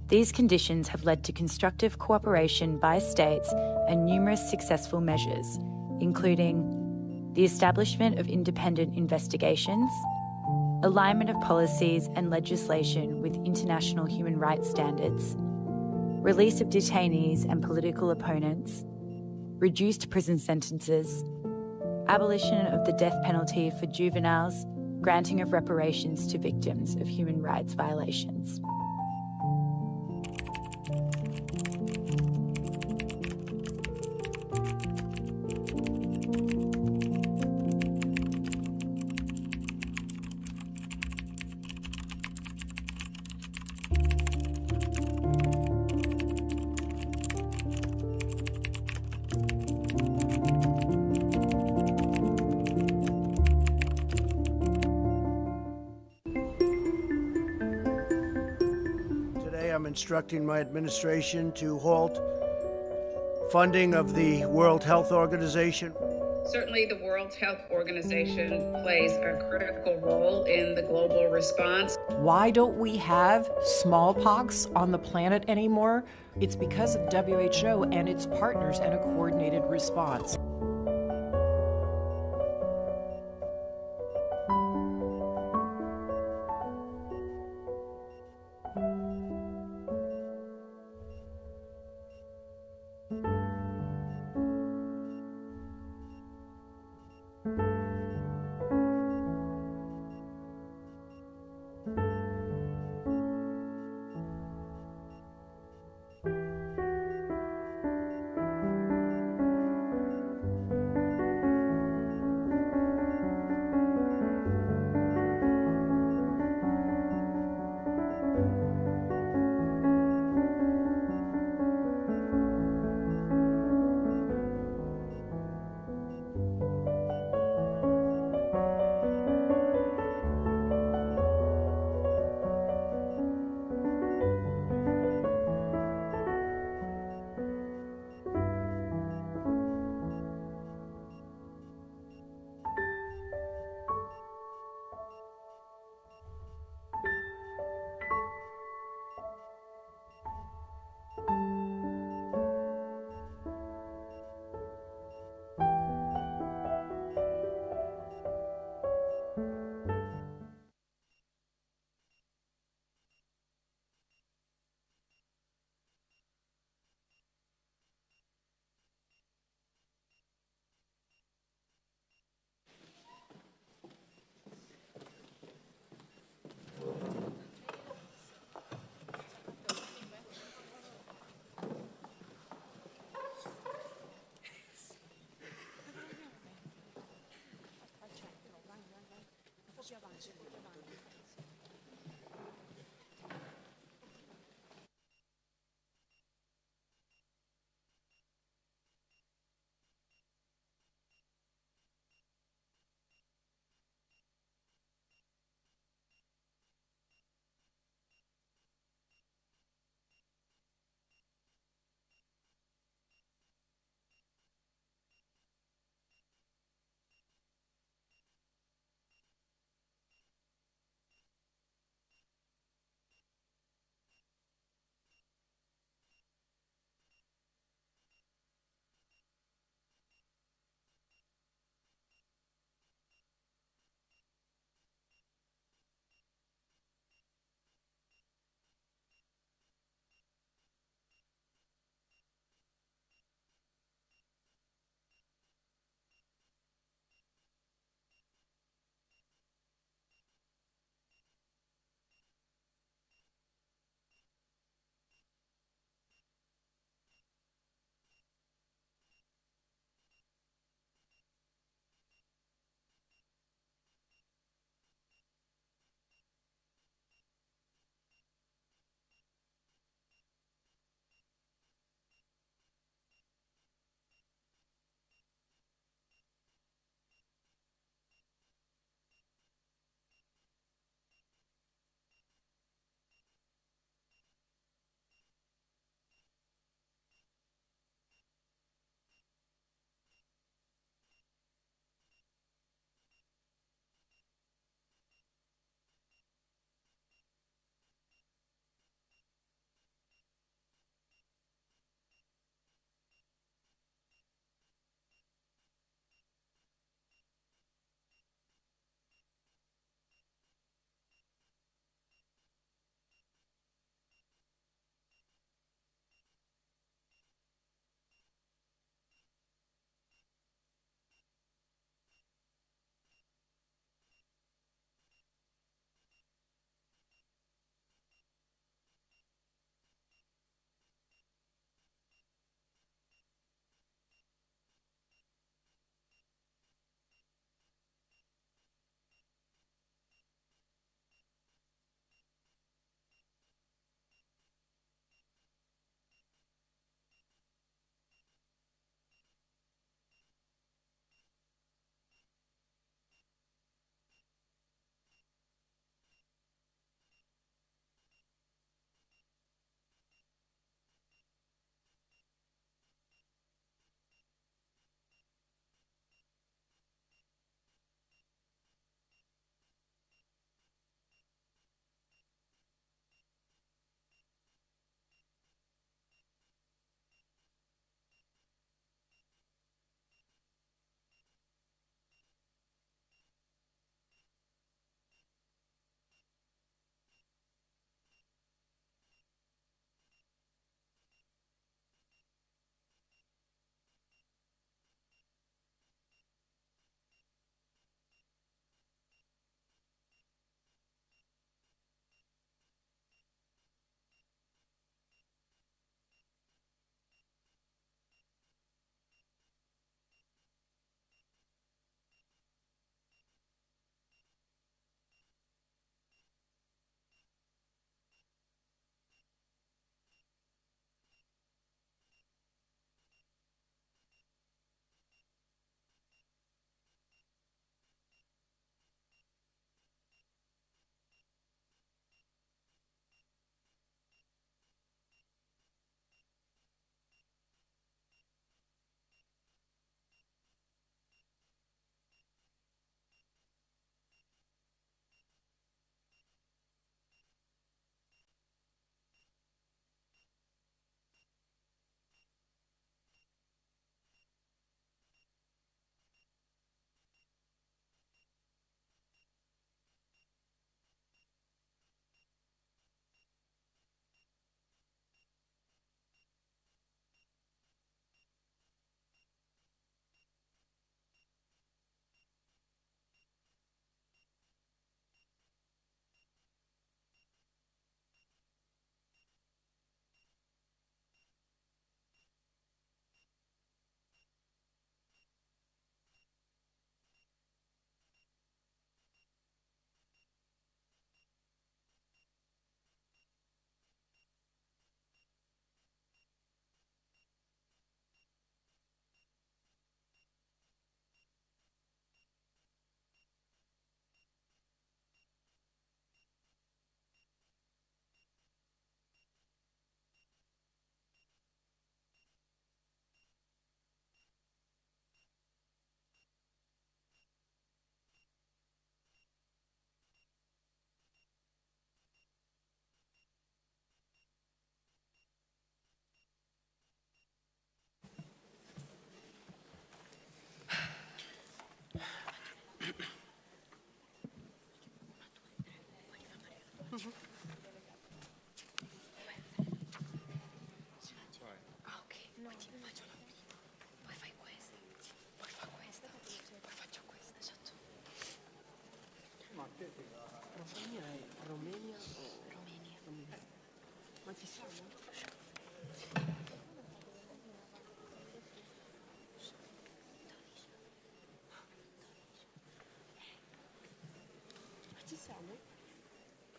These conditions have led to constructive cooperation by states and numerous successful measures, including the establishment of independent investigations, alignment of policies and legislation with international human rights standards, release of detainees and political opponents, reduced prison sentences, abolition of the death penalty for juveniles, granting of reparations to victims of human rights violations. Instructing my administration to halt funding of the World Health Organization. Certainly the world World Health Organization plays a critical role in the global response. Why don't we have smallpox on the planet anymore? It's because of WHO and its partners and a coordinated response.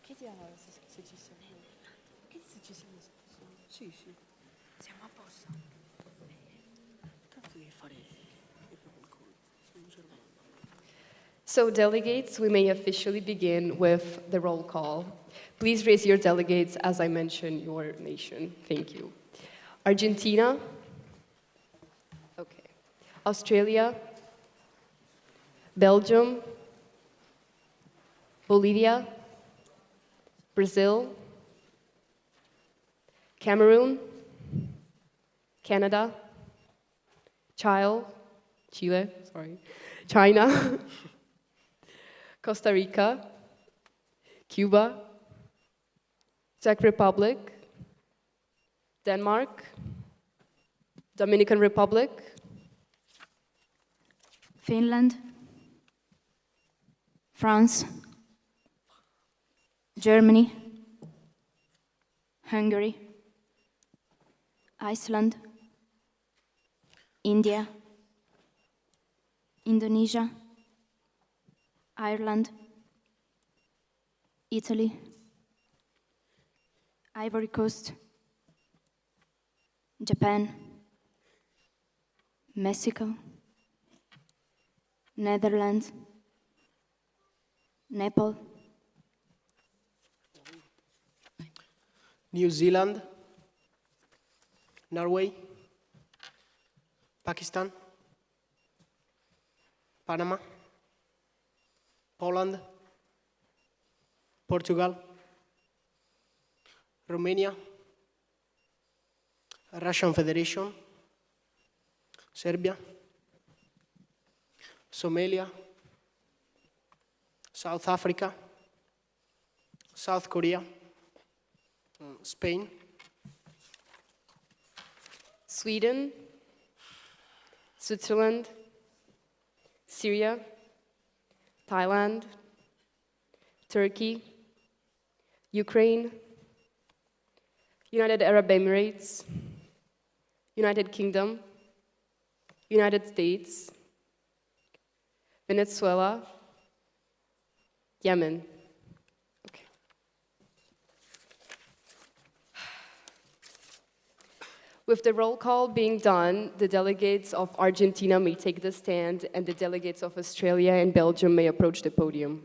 Chiediamo se ci siamo. Che se ci siamo? Sì, sì. Siamo a posto. Tanto devi fare qualcosa. So delegates, we may officially begin with the roll call. Please raise your delegates as I mention your nation. Thank you. Argentina. Okay. Australia. Belgium. Bolivia. Brazil. Cameroon. Canada. Chile, China. Costa Rica. Cuba. Czech Republic. Denmark. Dominican Republic. Finland, France, Germany, Hungary, Iceland, India, Indonesia, Ireland, Italy, Ivory Coast, Japan, Mexico, Netherlands, Nepal, New Zealand, Norway, Pakistan, Panama, Poland, Portugal, Romania, Russian Federation, Serbia, Somalia, South Africa, South Korea, Spain, Sweden, Switzerland, Syria, Thailand, Turkey, Ukraine, United Arab Emirates, United Kingdom, United States, Venezuela, Yemen. Okay. With the roll call being done, the delegates of Argentina may take the stand, and the delegates of Australia and Belgium may approach the podium.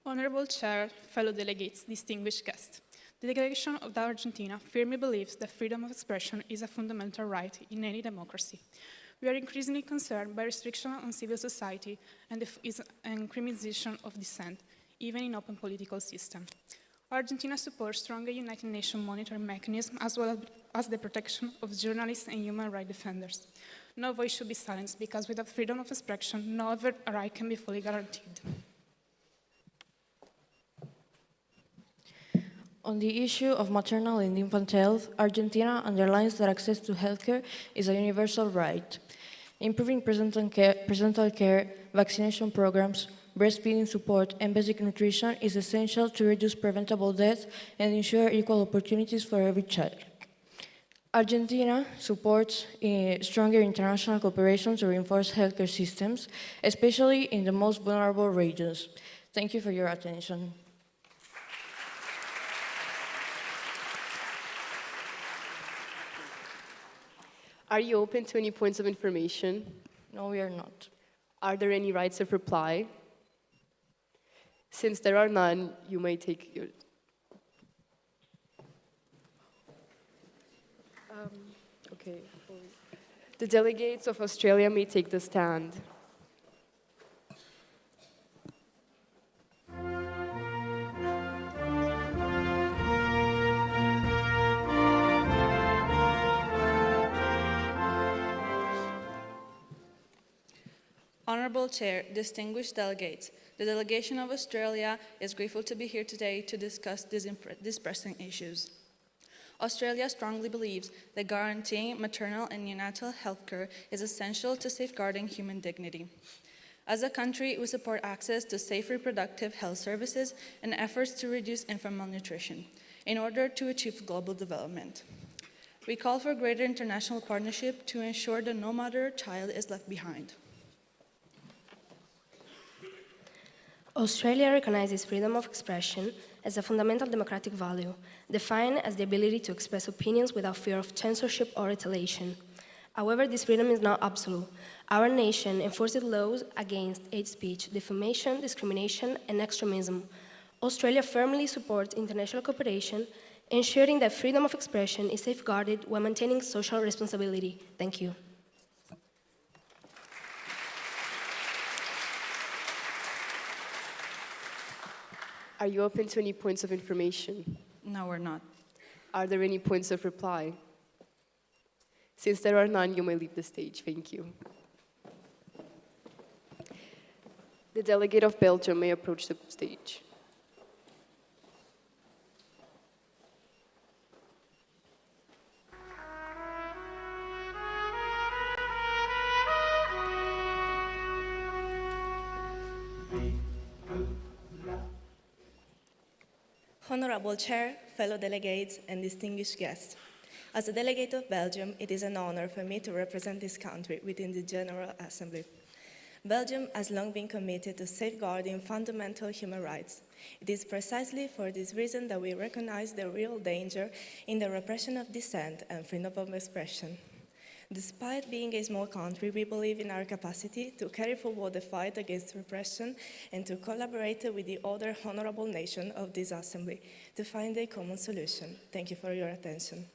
Honorable Chair, fellow delegates, distinguished guests. The Delegation of Argentina firmly believes that freedom of expression is a fundamental right in any democracy. We are increasingly concerned by restrictions on civil society and the criminalization of dissent, even in open political systems. Argentina supports stronger United Nations monitoring mechanisms as well as the protection of journalists and human rights defenders. No voice should be silenced because without freedom of expression, no other right can be fully guaranteed. On the issue of maternal and infant health, Argentina underlines that access to healthcare is a universal right. Improving prenatal care, vaccination programs, breastfeeding support, and basic nutrition is essential to reduce preventable death and ensure equal opportunities for every child. Argentina supports stronger international cooperation to reinforce healthcare systems, especially in the most vulnerable regions. Thank you for your attention. Are you open to any points of information? No, we are not. Are there any rights of reply? Since there are none, you may take your... Okay. The delegates of Australia may take the stand. Honourable Chair, distinguished delegates, the delegation of Australia is grateful to be here today to discuss these pressing issues. Australia strongly believes that guaranteeing maternal and neonatal health care is essential to safeguarding human dignity. As a country, we support access to safe reproductive health services and efforts to reduce infant malnutrition in order to achieve global development. We call for greater international partnership to ensure that no mother or child is left behind. Australia recognizes freedom of expression as a fundamental democratic value, defined as the ability to express opinions without fear of censorship or retaliation. However, this freedom is not absolute. Our nation enforces laws against hate speech, defamation, discrimination, and extremism. Australia firmly supports international cooperation, ensuring that freedom of expression is safeguarded while maintaining social responsibility. Thank you. Are you open to any points of information? No, we're not. Are there any points of reply? Since there are none, you may leave the stage. Thank you. The delegate of Belgium may approach the stage. Honorable Chair, fellow delegates, and distinguished guests. As a delegate of Belgium, it is an honor for me to represent this country within the General Assembly. Belgium has long been committed to safeguarding fundamental human rights. It is precisely for this reason that we recognize the real danger in the repression of dissent and freedom of expression. Despite being a small country, we believe in our capacity to carry forward the fight against repression and to collaborate with the other honorable nations of this Assembly to find a common solution. Thank you for your attention.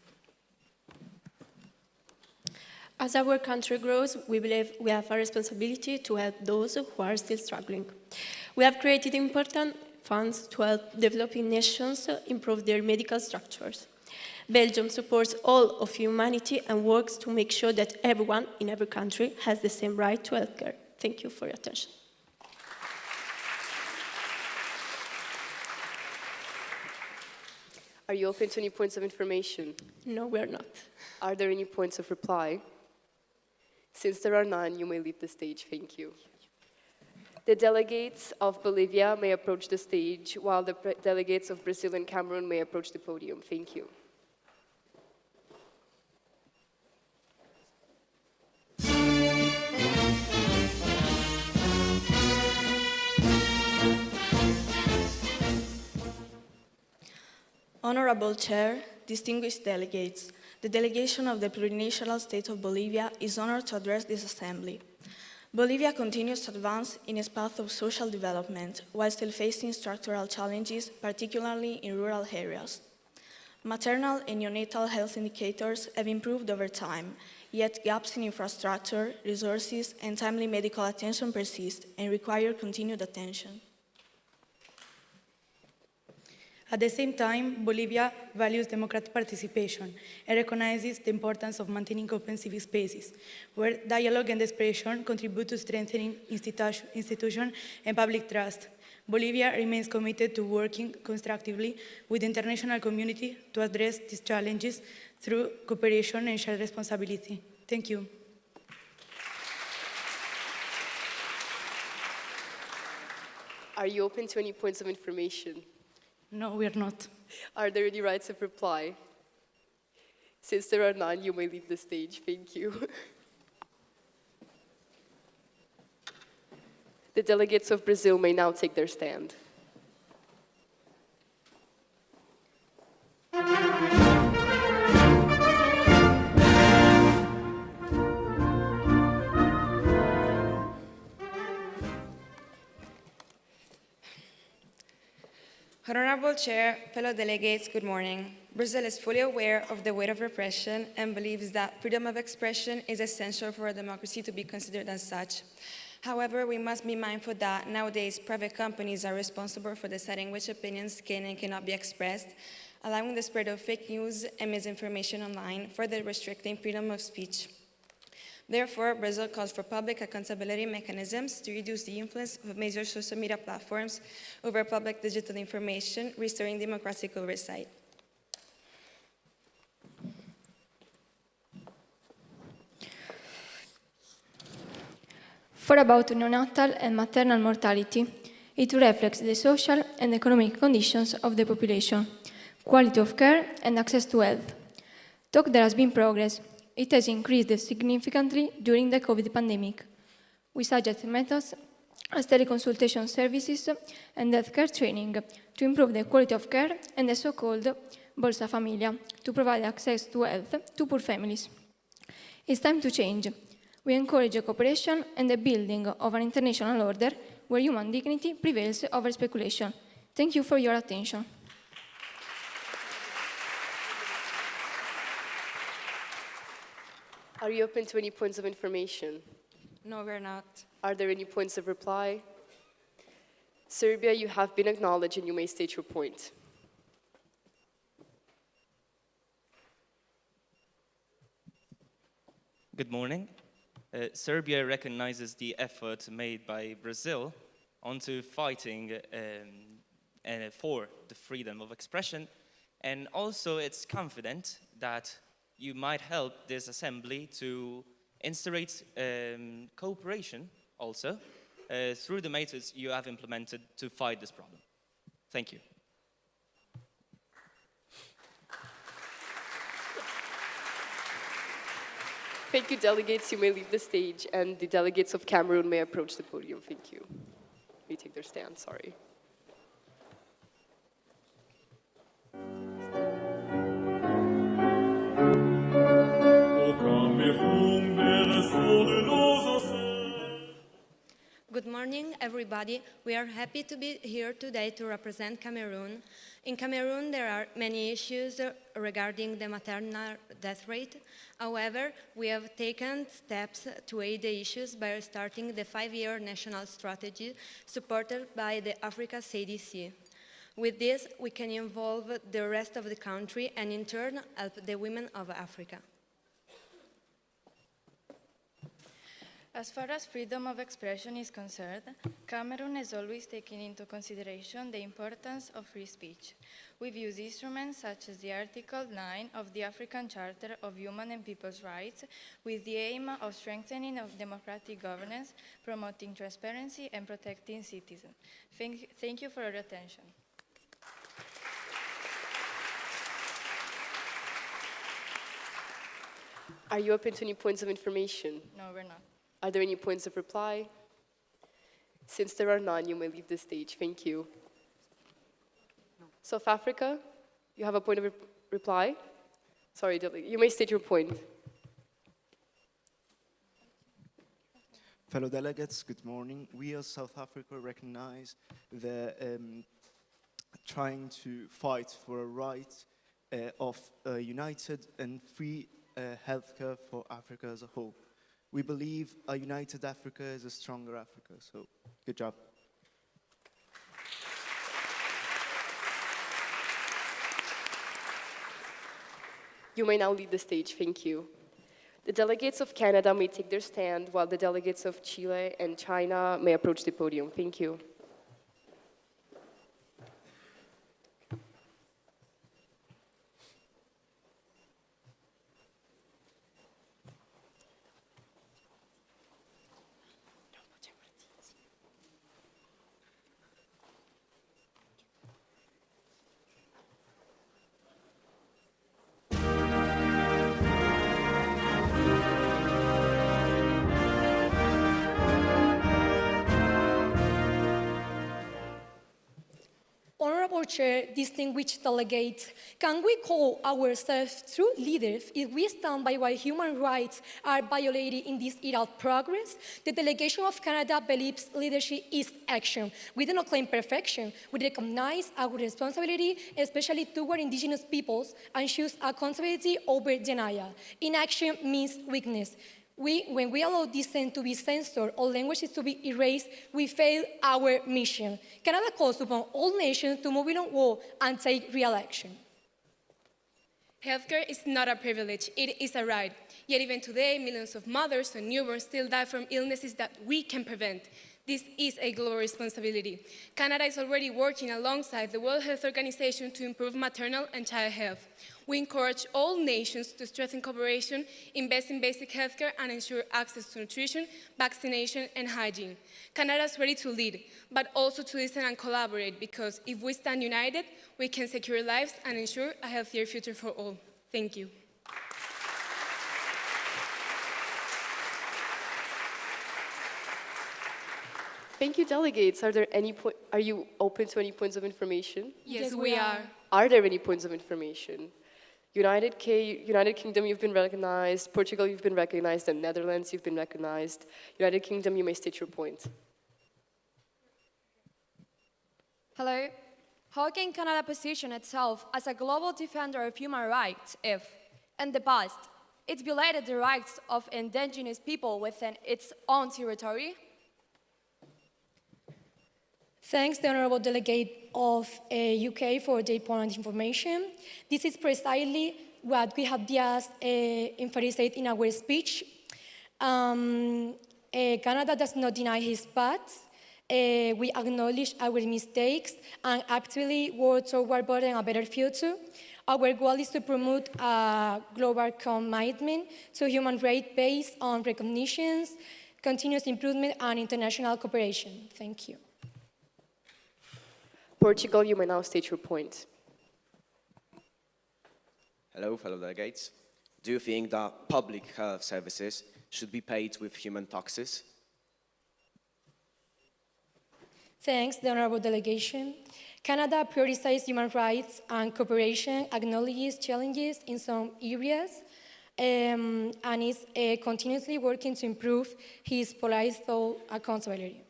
As our country grows, we believe we have a responsibility to help those who are still struggling. We have created important funds to help developing nations improve their medical structures. Belgium supports all of humanity and works to make sure that everyone in every country has the same right to healthcare. Thank you for your attention. Are you open to any points of information? No, we are not. Are there any points of reply? Since there are none, you may leave the stage. Thank you. The delegates of Bolivia may approach the stage, while the delegates of Brazil and Cameroon may approach the podium. Thank you. Honorable Chair, distinguished delegates, the delegation of the plurinational state of Bolivia is honored to address this Assembly. Bolivia continues to advance in its path of social development while still facing structural challenges, particularly in rural areas. Maternal and neonatal health indicators have improved over time, yet gaps in infrastructure, resources, and timely medical attention persist and require continued attention. At the same time, Bolivia values democratic participation and recognizes the importance of maintaining open civic spaces, where dialogue and expression contribute to strengthening institutions and public trust. Bolivia remains committed to working constructively with the international community to address these challenges through cooperation and shared responsibility. Thank you. Are you open to any points of information? No, we are not. Are there any rights of reply? Since there are none, you may leave the stage. Thank you. The delegates of Brazil may now take their stand. Honorable Chair, fellow delegates, good morning. Brazil is fully aware of the weight of repression and believes that freedom of expression is essential for a democracy to be considered as such. However, we must be mindful that nowadays private companies are responsible for deciding which opinions can and cannot be expressed, allowing the spread of fake news and misinformation online, further restricting freedom of speech. Therefore, Brazil calls for public accountability mechanisms to reduce the influence of major social media platforms over public digital information, restoring democratic oversight. For about neonatal and maternal mortality, it reflects the social and economic conditions of the population, quality of care and access to health. Though there has been progress, it has increased significantly during the COVID pandemic. We suggest methods as teleconsultation services and healthcare training to improve the quality of care and the so-called Bolsa Familia to provide access to health to poor families. It's time to change. We encourage cooperation and the building of an international order where human dignity prevails over speculation. Thank you for your attention. Are you open to any points of information? No, we're not. Are there any points of reply? Serbia, you have been acknowledged and you may state your point. Good morning. Serbia recognizes the effort made by Brazil onto fighting for the freedom of expression, and also it's confident that you might help this assembly to instaurate cooperation also through the methods you have implemented to fight this problem. Thank you. Thank you, delegates. You may leave the stage, and the delegates of Cameroon may approach the podium. Thank you. May take their stand, sorry. Good morning, everybody. We are happy to be here today to represent Cameroon. In Cameroon, there are many issues regarding the maternal death rate. However, we have taken steps to aid the issues by starting the 5-year national strategy supported by the Africa CDC. With this, we can involve the rest of the country and in turn help the women of Africa. As far as freedom of expression is concerned, Cameroon has always taken into consideration the importance of free speech. We've used instruments such as the Article 9 of the African Charter of Human and People's Rights with the aim of strengthening of democratic governance, promoting transparency and protecting citizens. Thank you for your attention. Are you open to any points of information? No, we're not. Are there any points of reply? Since there are none, you may leave the stage. Thank you. South Africa, you have a point of reply? Sorry, you may state your point. Fellow delegates, good morning. We as South Africa recognize the trying to fight for a right of united and free healthcare for Africa as a whole. We believe a united Africa is a stronger Africa, so good job. You may now leave the stage, thank you. The delegates of Canada may take their stand, while the delegates of Chile and China may approach the podium. Thank you. Chair, distinguished delegates, can we call ourselves true leaders if we stand by why human rights are violated in this era of progress? The delegation of Canada believes leadership is action. We do not claim perfection. We recognize our responsibility, especially toward Indigenous peoples, and choose accountability over denial. Inaction means weakness. When we allow dissent to be censored or languages to be erased, we fail our mission. Canada calls upon all nations to move on war and take real action. Healthcare is not a privilege, it is a right. Yet even today, millions of mothers and newborns still die from illnesses that we can prevent. This is a global responsibility. Canada is already working alongside the World Health Organization to improve maternal and child health. We encourage all nations to strengthen cooperation, invest in basic healthcare, and ensure access to nutrition, vaccination, and hygiene. Canada is ready to lead, but also to listen and collaborate, because if we stand united, we can secure lives and ensure a healthier future for all. Thank you. Thank you, delegates. Are you open to any points of information? Yes, we are. Are there any points of information? United Kingdom, you've been recognized. Portugal, you've been recognized. And Netherlands, you've been recognized. United Kingdom, you may state your point. Hello. How can Canada position itself as a global defender of human rights if, in the past, it's violated the rights of indigenous people within its own territory? Thanks, the Honourable Delegate of UK for the important information. This is precisely what we have just emphasized in our speech. Canada does not deny his path. We acknowledge our mistakes and actively work toward building a better future. Our goal is to promote a global commitment to human rights based on recognitions, continuous improvement, and international cooperation. Thank you. Portugal, you may now state your point. Hello, fellow delegates. Do you think that public health services should be paid with human taxes? Thanks, the Honourable Delegation. Canada prioritizes human rights and cooperation, acknowledges challenges in some areas, and is continuously working to improve his political accountability.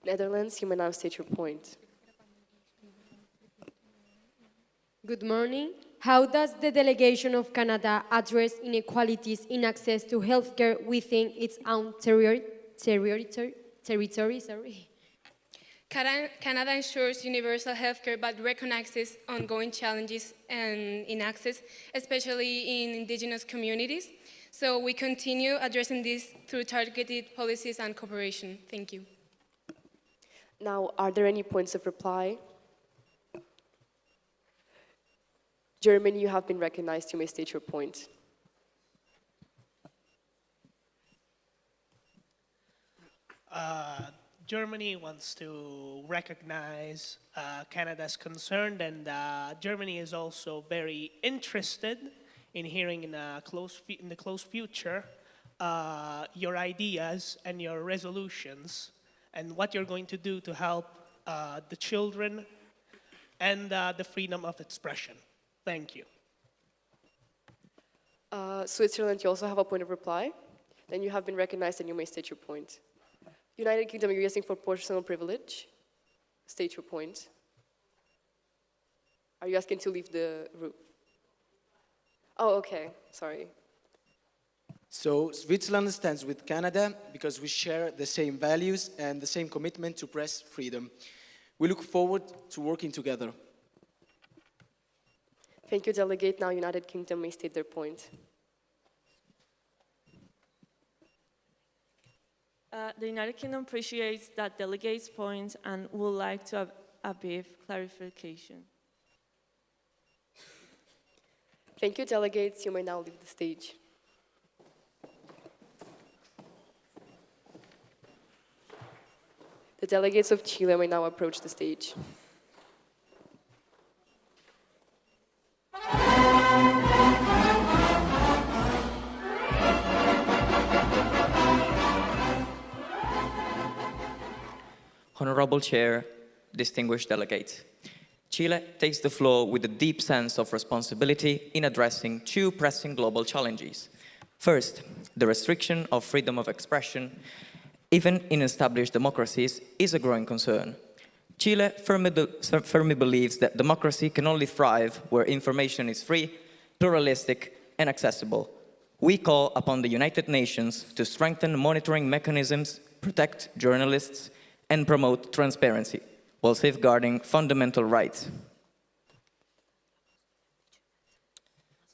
Netherlands, you may now state your point. Good morning. How does the delegation of Canada address inequalities in access to healthcare within its own territory? Canada ensures universal healthcare but recognizes ongoing challenges in access, especially in Indigenous communities. So we continue addressing this through targeted policies and cooperation. Thank you. Now, are there any points of reply? Germany, you have been recognized. You may state your point. Germany wants to recognize Canada's concern, and Germany is also very interested in hearing in the close future your ideas and your resolutions and what you're going to do to help the children and the freedom of expression. Thank you. Switzerland, you also have a point of reply. Then you have been recognized and you may state your point. United Kingdom, you're asking for personal privilege. State your point. Are you asking to leave the room? Oh, okay, sorry. So Switzerland stands with Canada because we share the same values and the same commitment to press freedom. We look forward to working together. Thank you, Delegate. Now United Kingdom may state their point. The United Kingdom appreciates that delegate's point and would like to have a brief clarification. Thank you, delegates. You may now leave the stage. The delegates of Chile may now approach the stage. Honorable Chair, distinguished delegates. Chile takes the floor with a deep sense of responsibility in addressing two pressing global challenges. First, the restriction of freedom of expression, even in established democracies, is a growing concern. Chile firmly believes that democracy can only thrive where information is free, pluralistic, and accessible. We call upon the United Nations to strengthen monitoring mechanisms, protect journalists, and promote transparency, while safeguarding fundamental rights.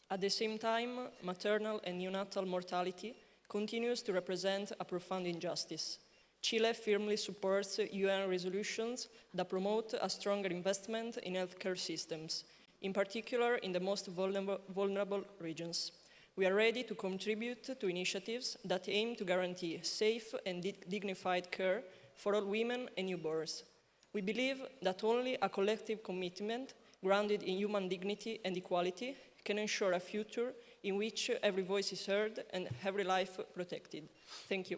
At the same time, maternal and neonatal mortality continues to represent a profound injustice. Chile firmly supports UN resolutions that promote a stronger investment in healthcare systems, in particular in the most vulnerable regions. We are ready to contribute to initiatives that aim to guarantee safe and dignified care for all women and newborns. We believe that only a collective commitment grounded in human dignity and equality can ensure a future in which every voice is heard and every life protected. Thank you.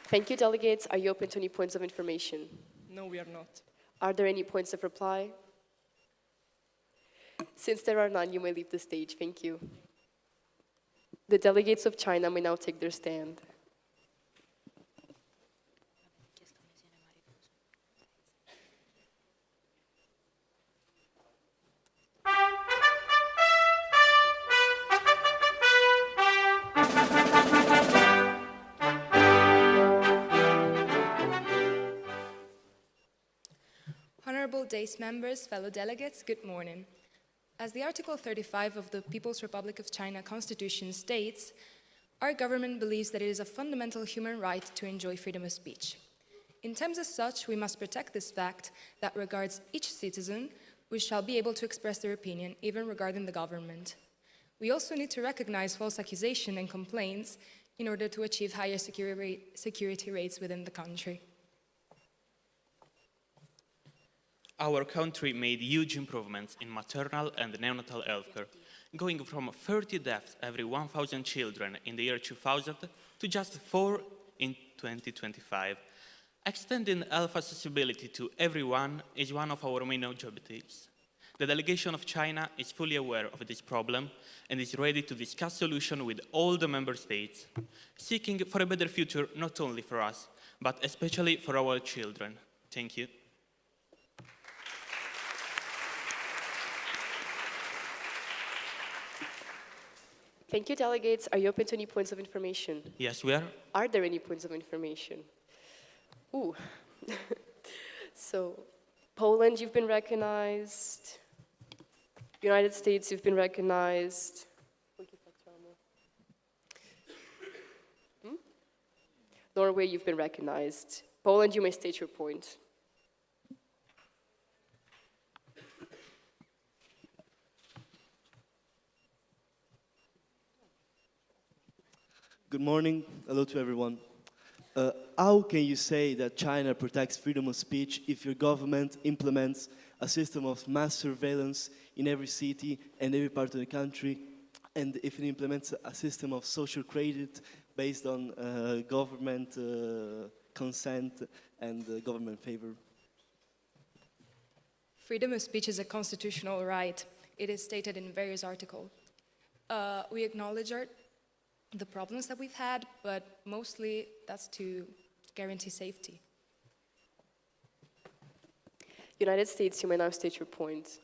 Thank you, delegates. Are you open to any points of information? No, we are not. Are there any points of reply? Since there are none, you may leave the stage. Thank you. The delegates of China may now take their stand. Honorable Days members, fellow delegates, good morning. As the Article 35 of the People's Republic of China Constitution states, our government believes that it is a fundamental human right to enjoy freedom of speech. In terms as such, we must protect this fact that regards each citizen, who shall be able to express their opinion, even regarding the government. We also need to recognize false accusation and complaints in order to achieve higher security rates within the country. Our country made huge improvements in maternal and neonatal healthcare, going from 30 deaths every 1,000 children in the year 2000 to just 4 in 2025. Extending health accessibility to everyone is one of our main objectives. The delegation of China is fully aware of this problem and is ready to discuss solutions with all the member states, seeking for a better future not only for us, but especially for our children. Thank you. Thank you, delegates. Are you open to any points of information? Yes, we are. Are there any points of information? Ooh. So, Poland, you've been recognized. United States, you've been recognized. Norway, you've been recognized. Poland, you may state your point. Good morning. Hello to everyone. How can you say that China protects freedom of speech if your government implements a system of mass surveillance in every city and every part of the country, and if it implements a system of social credit based on government consent and government favor? Freedom of speech is a constitutional right. It is stated in various articles. We acknowledge the problems that we've had, but mostly that's to guarantee safety. United States, you may now state your point.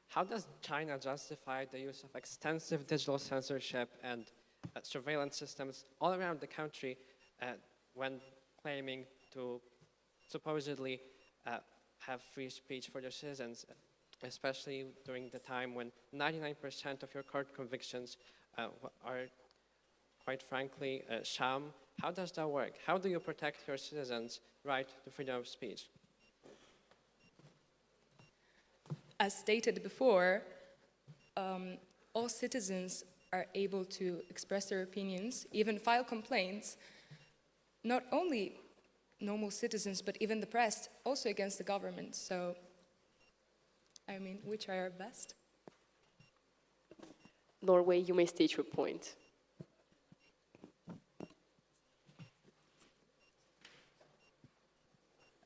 How does China justify the use of extensive digital censorship and surveillance systems all around the country when claiming to supposedly have free speech for their citizens, especially during the time when 99% of your court convictions are, quite frankly, sham? How does that work? How do you protect your citizens' right to freedom of speech? As stated before, all citizens are able to express their opinions, even file complaints, not only normal citizens, but even the press, also against the government. So I mean, we try our best. Norway, you may state your point.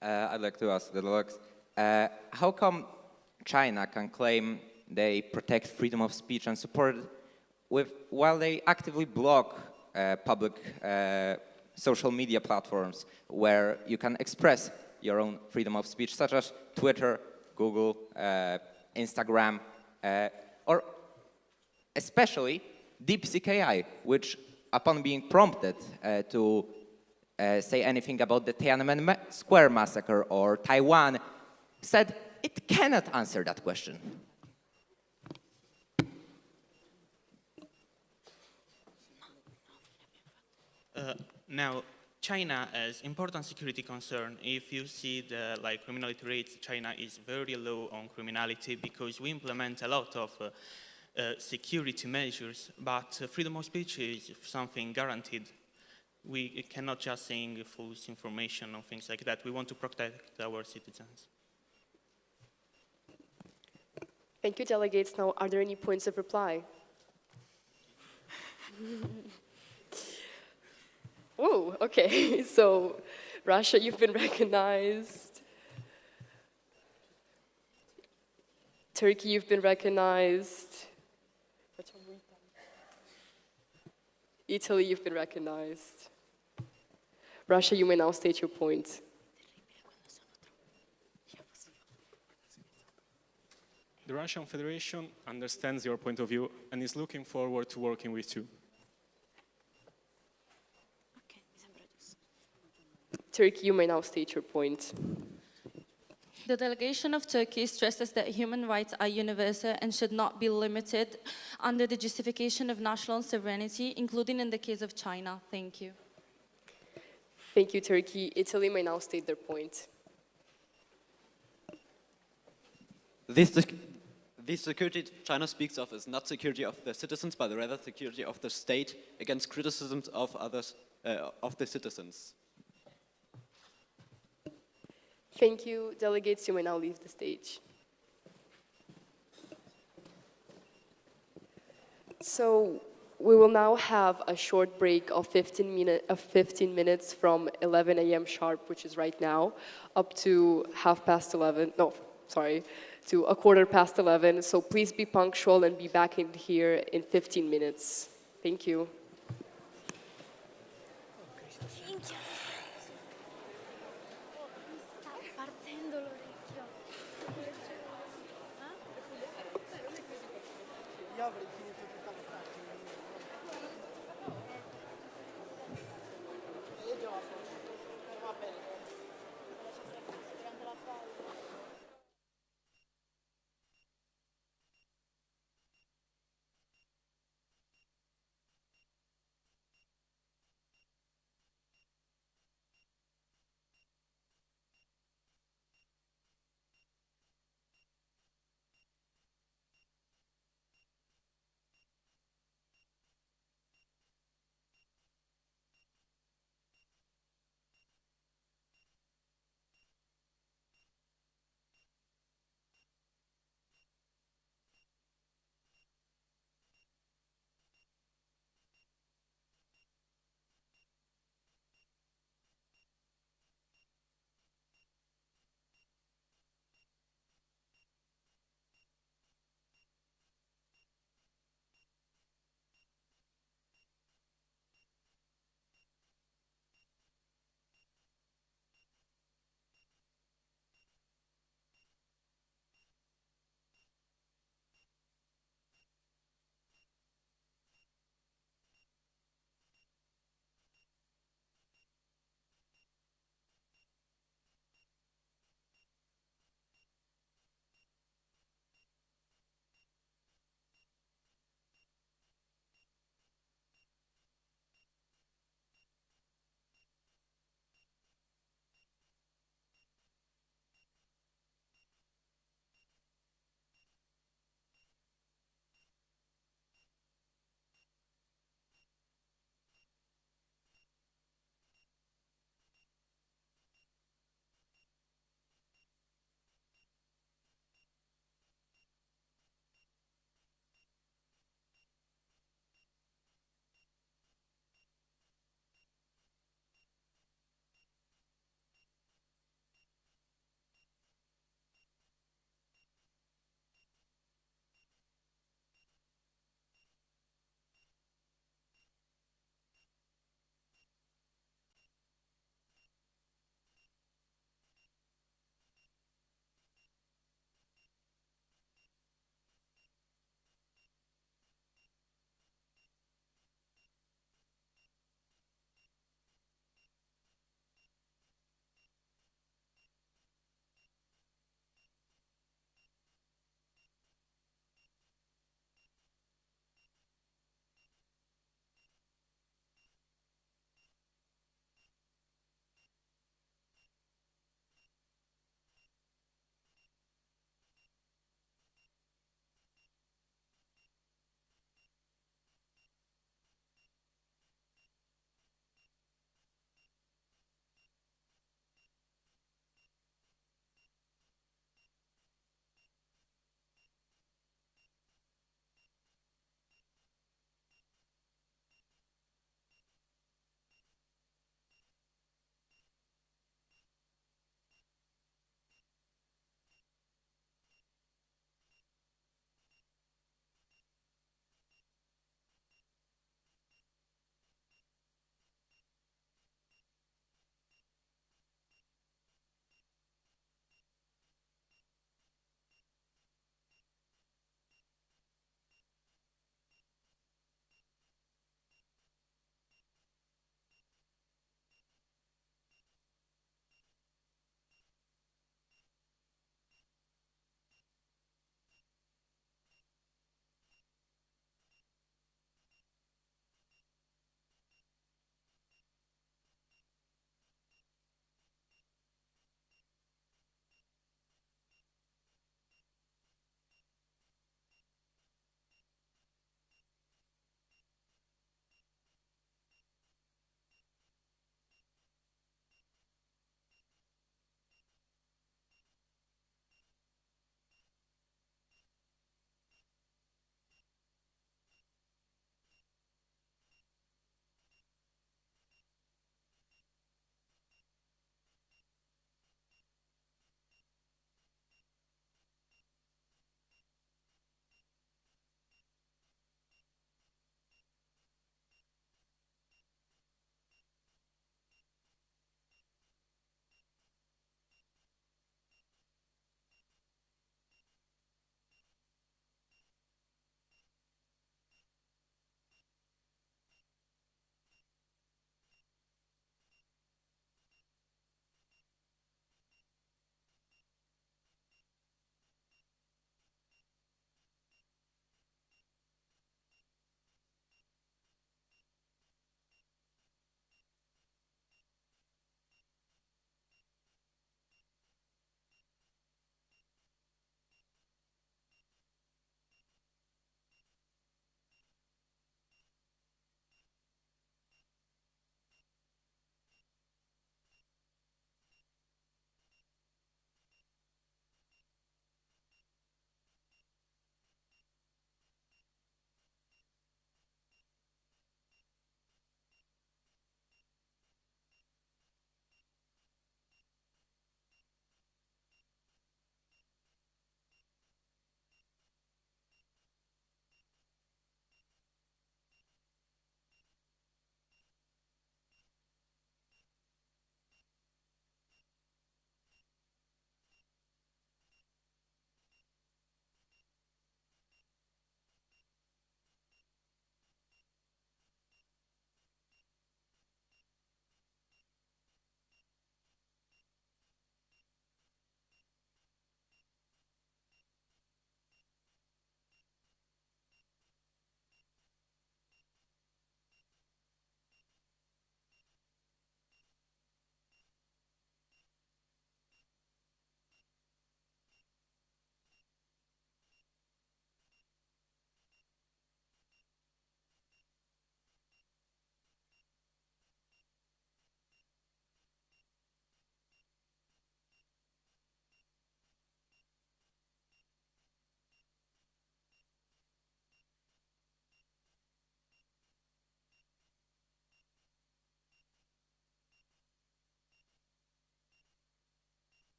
I'd like to ask the Lux, how come China can claim they protect freedom of speech and support while they actively block public social media platforms where you can express your own freedom of speech, such as Twitter, Google, Instagram, or especially DeepSeek AI, which, upon being prompted to say anything about the Tiananmen Square massacre or Taiwan, said it cannot answer that question. Now, China has important security concern. If you see the criminality rates, China is very low on criminality because we implement a lot of security measures, but freedom of speech is something guaranteed. We cannot just sing false information or things like that. We want to protect our citizens. Thank you, delegates. Now, are there any points of reply? Oh, okay. So, Russia, you've been recognized. Turkey, you've been recognized. Italy, you've been recognized. Russia, you may now state your point. The Russian Federation understands your point of view and is looking forward to working with you. Turkey, you may now state your point. The delegation of Turkey stresses that human rights are universal and should not be limited under the justification of national sovereignty, including in the case of China. Thank you. Thank you, Turkey. Italy may now state their point. This security China speaks of is not security of the citizens, but rather security of the state against criticisms of others, of the citizens. Thank you. Delegates, you may now leave the stage. So we will now have a short break of 15 minutes from 11 a.m. sharp, which is right now, up to to 11:15. So please be punctual and be back in here in 15 minutes. Thank you. Thank you. Partendo l'orecchio. Io avrei finito tutta la pratica. Io già va bene.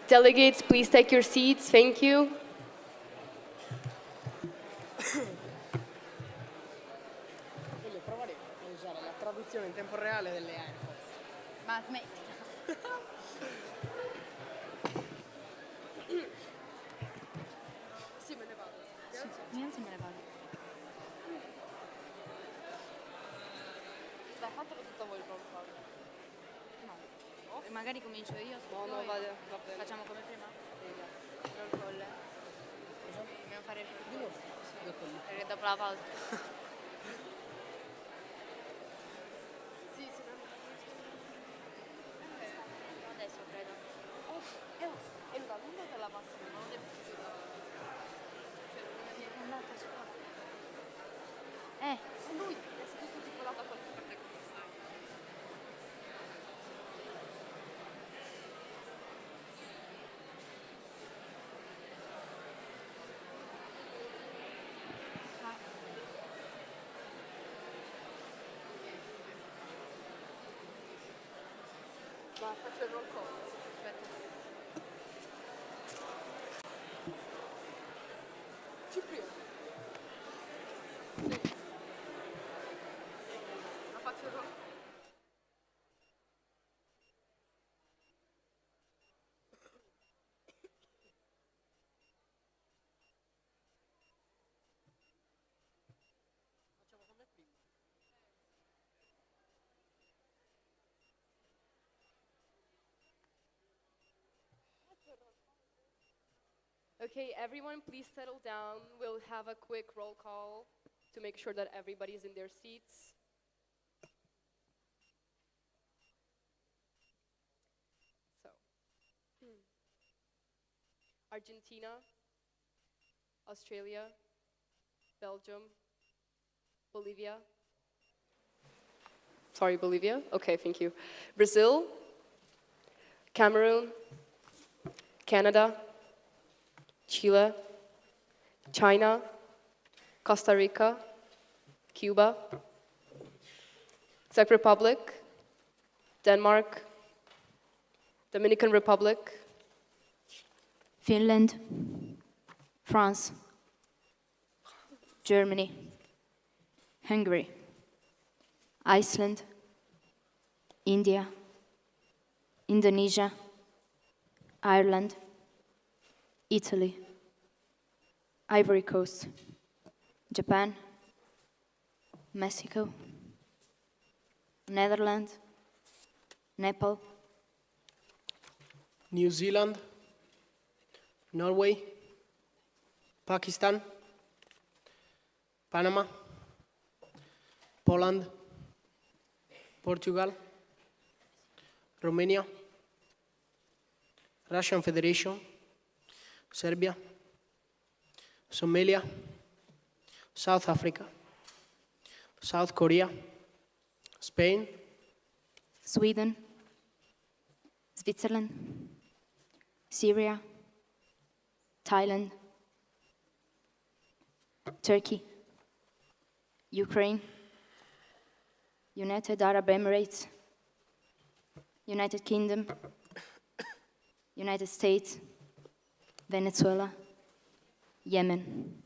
Delegates, please take your seats. Thank you. Voglio provare a usare la traduzione in tempo reale delle AirPods. Ma smettila. Sì, me ne vado. Io non se me ne vado. Dai, fatelo tutto voi il roll call. No. E magari comincio io. No, vado. Facciamo come prima? Roll call. Dobbiamo fare il roll call. Perché dopo la pausa. Sì, Adesso credo. è una lunga della massima, non è più È andata a scuola. lui è seduto tipo là da qualche parte come stai. Ma faccio il roll call. Aspetta. Cipriano. Sì. Ma faccio il roll call. Okay, everyone, please settle down. We'll have a quick roll call to make sure that everybody's in their seats. So, Argentina, Australia, Belgium, Bolivia. Sorry, Bolivia? Okay, thank you. Brazil, Cameroon, Canada, Chile, China, Costa Rica, Cuba, Czech Republic, Denmark, Dominican Republic, Finland, France, Germany, Hungary, Iceland, India, Indonesia, Ireland, Italy, Ivory Coast, Japan, Mexico, Netherlands, Nepal, New Zealand, Norway, Pakistan, Panama, Poland, Portugal, Romania, Russian Federation, Serbia, Somalia, South Africa, South Korea, Spain, Sweden, Switzerland, Syria, Thailand, Turkey, Ukraine, United Arab Emirates, United Kingdom, United States, Venezuela, Yemen.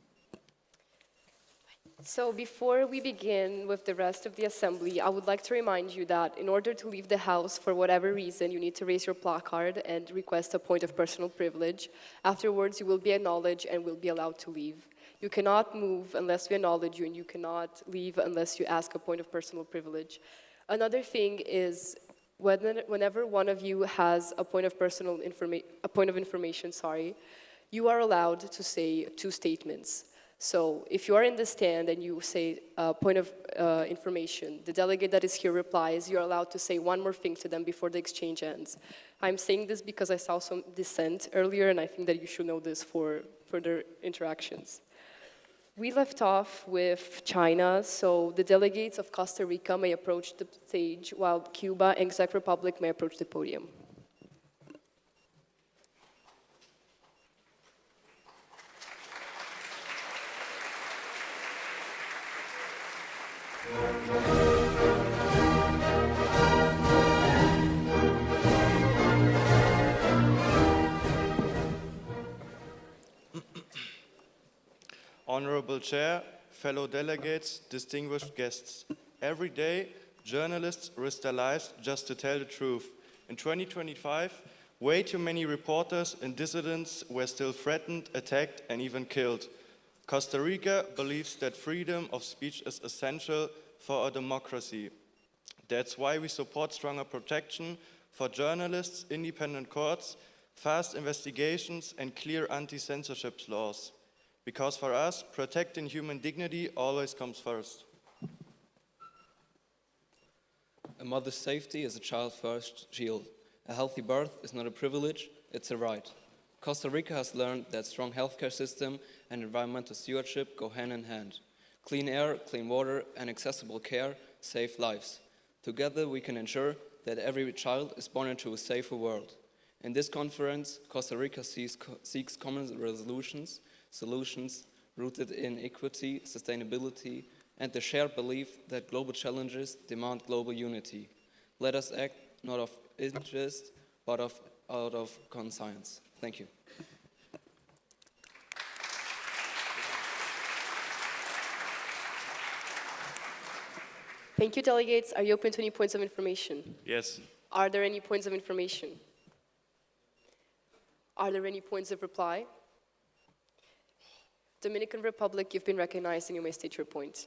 So before we begin with the rest of the assembly, I would like to remind you that in order to leave the House for whatever reason, you need to raise your placard and request a point of personal privilege. Afterwards, you will be acknowledged and will be allowed to leave. You cannot move unless we acknowledge you, and you cannot leave unless you ask a point of personal privilege. Another thing is, whenever one of you has a point of information, you are allowed to say two statements. So if you are in the stand and you say a point of information, the delegate that is here replies, you're allowed to say one more thing to them before the exchange ends. I'm saying this because I saw some dissent earlier, and I think that you should know this for further interactions. We left off with China, so the delegates of Costa Rica may approach the stage, while Cuba and Czech Republic may approach the podium. Thank you. Honorable Chair, fellow delegates, distinguished guests. Every day, journalists risk their lives just to tell the truth. In 2025, way too many reporters and dissidents were still threatened, attacked, and even killed. Costa Rica believes that freedom of speech is essential for a democracy. That's why we support stronger protection for journalists, independent courts, fast investigations, and clear anti-censorship laws. Because for us, protecting human dignity always comes first. A mother's safety is a child's first shield. A healthy birth is not a privilege, it's a right. Costa Rica has learned that strong healthcare system and environmental stewardship go hand in hand. Clean air, clean water, and accessible care save lives. Together we can ensure that every child is born into a safer world. In this conference, Costa Rica seeks common solutions rooted in equity, sustainability, and the shared belief that global challenges demand global unity. Let us act not of interest, but out of conscience. Thank you. Thank you, delegates. Are you open to any points of information? Yes. Are there any points of information? Are there any points of reply? Dominican Republic, you've been recognized and you may state your point.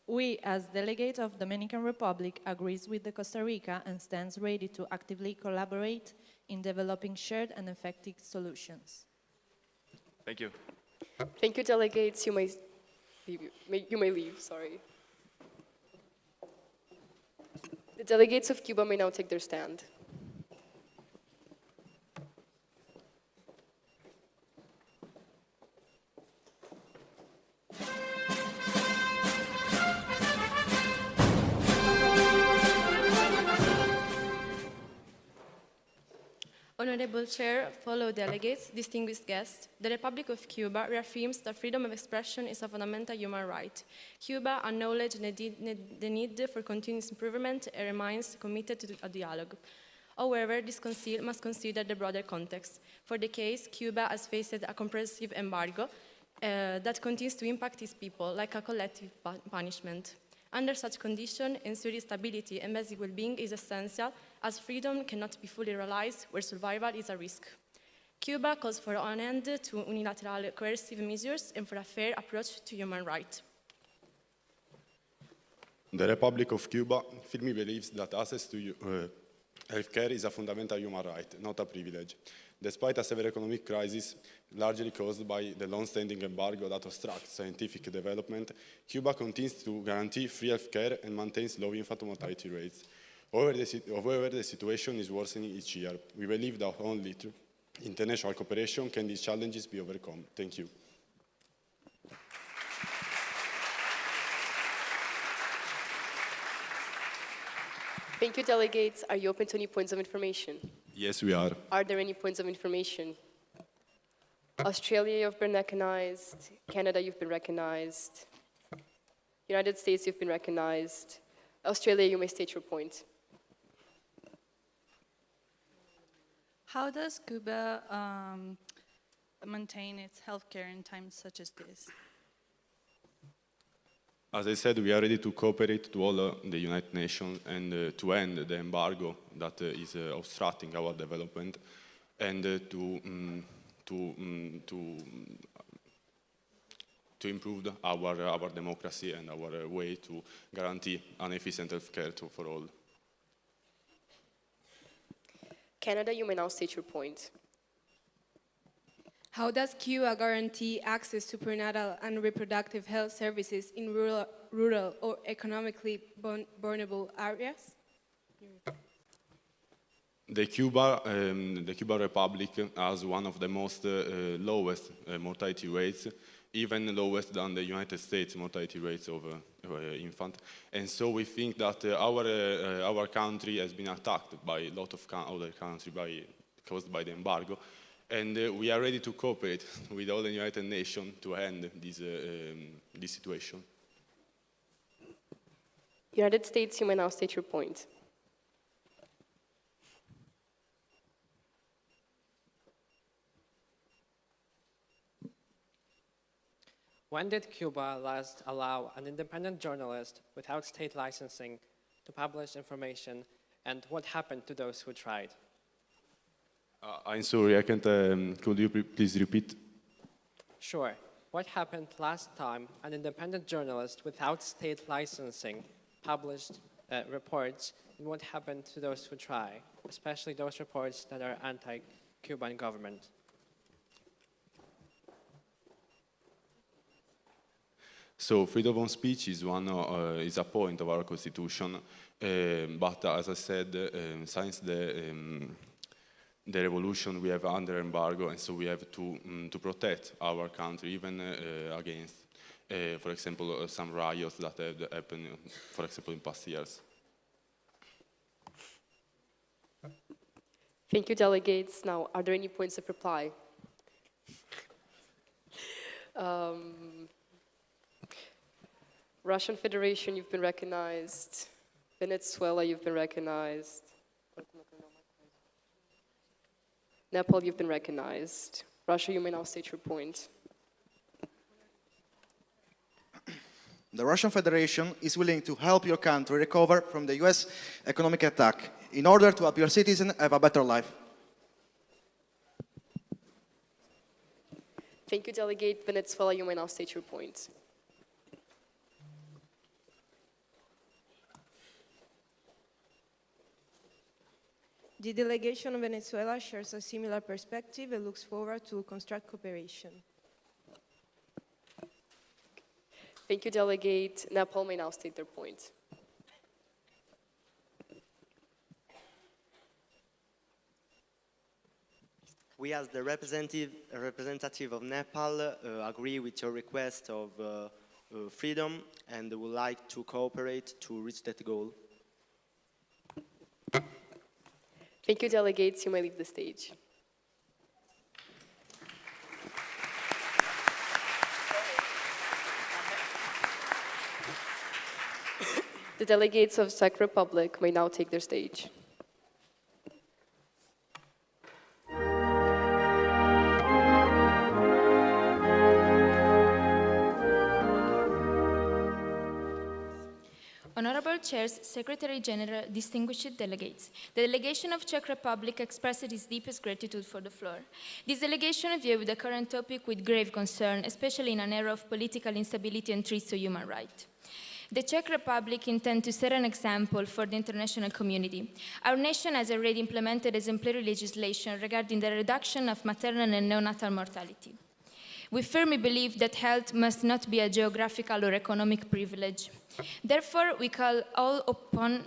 We, as delegates of Dominican Republic, agrees with the Costa Rica and stands ready to actively collaborate in developing shared and effective solutions. Thank you. Thank you, delegates. You may leave, sorry. The delegates of Cuba may now take their stand. Honorable Chair, fellow delegates, distinguished guests, the Republic of Cuba reaffirms that freedom of expression is a fundamental human right. Cuba acknowledges the need for continuous improvement and remains committed to a dialogue. However, this Council must consider the broader context. For the case, Cuba has faced a comprehensive embargo that continues to impact its people like a collective punishment. Under such conditions, ensuring stability and basic well-being is essential, as freedom cannot be fully realized where survival is a risk. Cuba calls for an end to unilateral coercive measures and for a fair approach to human rights. The Republic of Cuba firmly believes that access to healthcare is a fundamental human right, not a privilege. Despite a severe economic crisis, largely caused by the long-standing embargo that obstructs scientific development, Cuba continues to guarantee free healthcare and maintains low infant mortality rates. However, the situation is worsening each year. We believe that only through international cooperation can these challenges be overcome. Thank you. Thank you, delegates. Are you open to any points of information? Yes, we are. Are there any points of information? Australia, you've been recognized. Canada, you've been recognized. United States, you've been recognized. Australia, you may state your point. How does Cuba maintain its healthcare in times such as this? As I said, we are ready to cooperate to all the United Nations and to end the embargo that is obstructing our development and to improve our democracy and our way to guarantee an efficient healthcare for all. Canada, you may now state your point. How does Cuba guarantee access to prenatal and reproductive health services in rural or economically vulnerable areas? The Cuban Republic has one of the most lowest mortality rates, even lowest than the United States mortality rates of infant. And so we think that our country has been attacked by a lot of other countries caused by the embargo. And we are ready to cooperate with all the United Nations to end this situation. United States, you may now state your point. When did Cuba last allow an independent journalist without state licensing to publish information, and what happened to those who tried? I'm sorry, I can't. Could you please repeat? Sure. What happened last time an independent journalist without state licensing published reports, and what happened to those who try, especially those reports that are anti-Cuban government? So freedom of speech is is a point of our constitution, but as I said, since the revolution we have under embargo, and so we have to protect our country even against, for example, some riots that have happened, for example, in past years. Thank you, delegates. Now, are there any points of reply? Russian Federation, you've been recognized. Venezuela, you've been recognized. Nepal, you've been recognized. Russia, you may now state your point. The Russian Federation is willing to help your country recover from the US economic attack in order to help your citizens have a better life. Thank you, Delegate. Venezuela, you may now state your point. The delegation of Venezuela shares a similar perspective and looks forward to construct cooperation. Thank you, Delegate. Nepal may now state their point. We, as the representative of Nepal, agree with your request of freedom and would like to cooperate to reach that goal. Thank you, delegates. You may leave the stage. The delegates of Czech Republic may now take their stage. Honorable Chairs, Secretary General, distinguished delegates, the delegation of Czech Republic expresses its deepest gratitude for the floor. This delegation viewed the current topic with grave concern, especially in an era of political instability and threats to human rights. The Czech Republic intends to set an example for the international community. Our nation has already implemented exemplary legislation regarding the reduction of maternal and neonatal mortality. We firmly believe that health must not be a geographical or economic privilege. Therefore, we call upon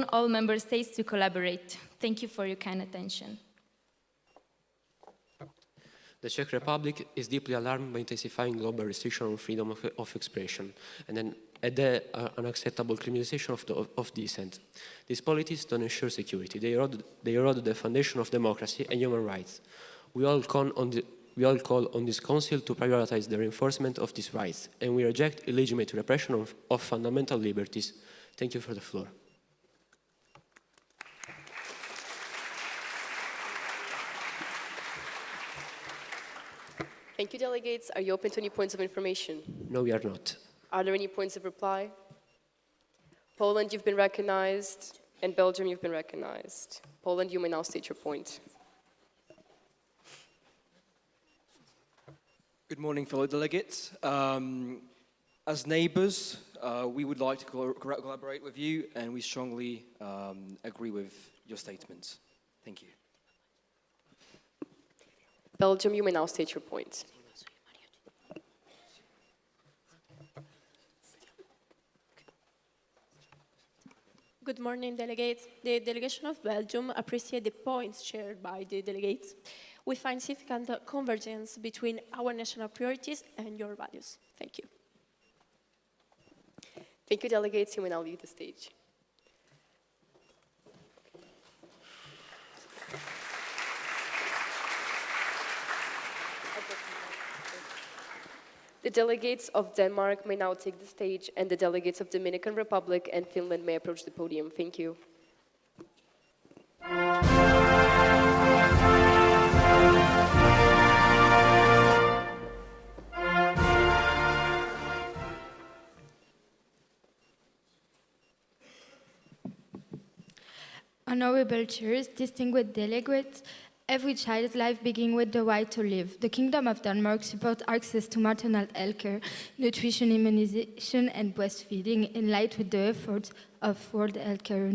all member states to collaborate. Thank you for your kind attention. The Czech Republic is deeply alarmed by intensifying global restriction on freedom of expression and the unacceptable criminalization of dissent. These policies don't ensure security. They erode the foundation of democracy and human rights. We all call on this Council to prioritize the reinforcement of these rights, and we reject illegitimate repression of fundamental liberties. Thank you for the floor. Thank you, delegates. Are you open to any points of information? No, we are not. Are there any points of reply? Poland, you've been recognized, and Belgium, you've been recognized. Poland, you may now state your point. Good morning, fellow delegates. As neighbours, we would like to collaborate with you, and we strongly agree with your statements. Thank you. Belgium, you may now state your point. Good morning, delegates. The delegation of Belgium appreciates the points shared by the delegates. We find significant convergence between our national priorities and your values. Thank you. Thank you, delegates. You may now leave the stage. The delegates of Denmark may now take the stage, and the delegates of Dominican Republic and Finland may approach the podium. Thank you. Honorable chairs, distinguished delegates, every child's life begins with the right to live. The Kingdom of Denmark supports access to maternal health care, nutrition, immunization, and breastfeeding in line with the efforts of World Health Care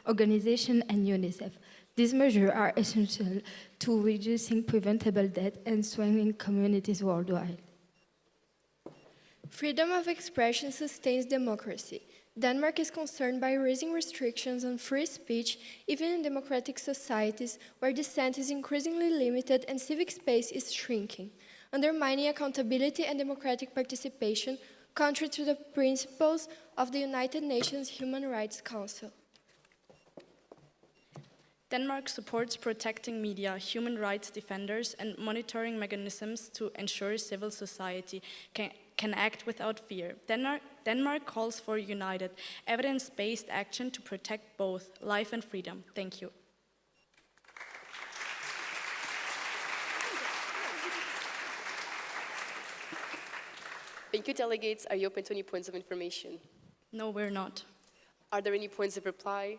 Organization and UNICEF. These measures are essential to reducing preventable death and strengthening communities worldwide. Freedom of expression sustains democracy. Denmark is concerned by raising restrictions on free speech, even in democratic societies where dissent is increasingly limited and civic space is shrinking, undermining accountability and democratic participation, contrary to the principles of the United Nations Human Rights Council. Denmark supports protecting media, human rights defenders, and monitoring mechanisms to ensure civil society can act without fear. Denmark calls for united, evidence-based action to protect both life and freedom. Thank you. Thank you, delegates. Are you open to any points of information? No, we're not. Are there any points of reply?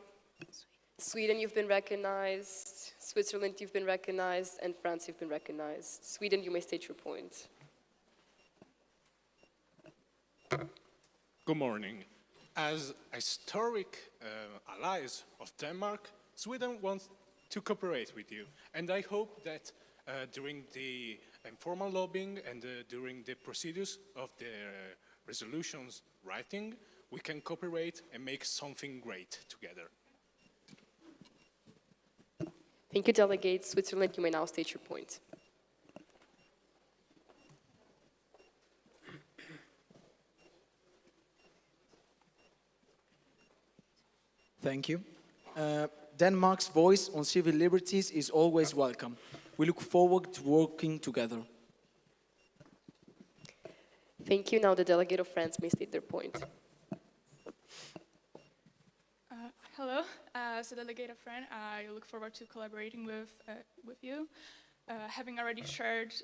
Sweden, you've been recognized. Switzerland, you've been recognized. And France, you've been recognized. Sweden, you may state your point. Good morning. As historic allies of Denmark, Sweden wants to cooperate with you. And I hope that during the informal lobbying and during the procedures of the resolutions writing, we can cooperate and make something great together. Thank you, delegates. Switzerland, you may now state your point. Thank you. Denmark's voice on civil liberties is always welcome. We look forward to working together. Thank you. Now the delegate of France may state their point. Hello. As a delegate of France, I look forward to collaborating with you. Having already shared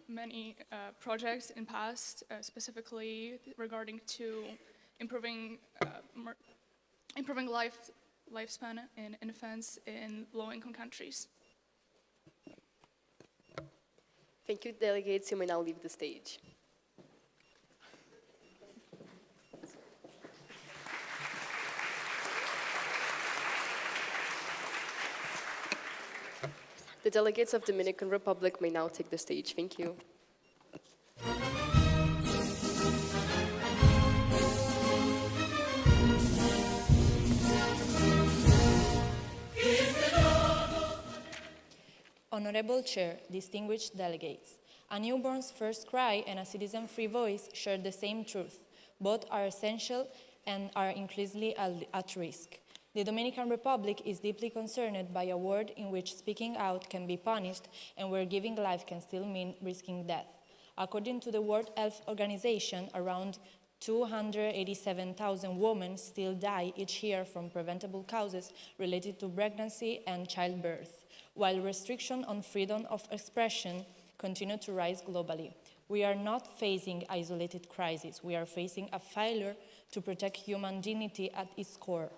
many projects in past, specifically regarding to improving lifespan in infants in low-income countries. Thank you, delegates. You may now leave the stage. The delegates of Dominican Republic may now take the stage. Thank you. Honorable Chair, distinguished delegates, a newborn's first cry and a citizen-free voice share the same truth. Both are essential and are increasingly at risk. The Dominican Republic is deeply concerned by a world in which speaking out can be punished and where giving life can still mean risking death. According to the World Health Organization, around 287,000 women still die each year from preventable causes related to pregnancy and childbirth, while restrictions on freedom of expression continue to rise globally. We are not facing isolated crises. We are facing a failure to protect human dignity at its core.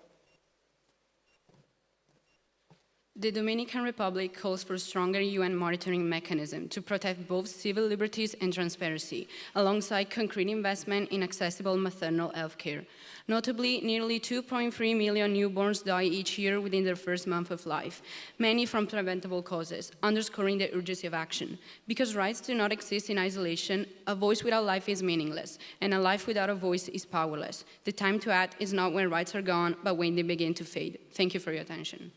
The Dominican Republic calls for a stronger UN monitoring mechanism to protect both civil liberties and transparency, alongside concrete investment in accessible maternal health care. Notably, nearly 2.3 million newborns die each year within their first month of life, many from preventable causes, underscoring the urgency of action. Because rights do not exist in isolation, a voice without life is meaningless, and a life without a voice is powerless. The time to act is not when rights are gone, but when they begin to fade. Thank you for your attention.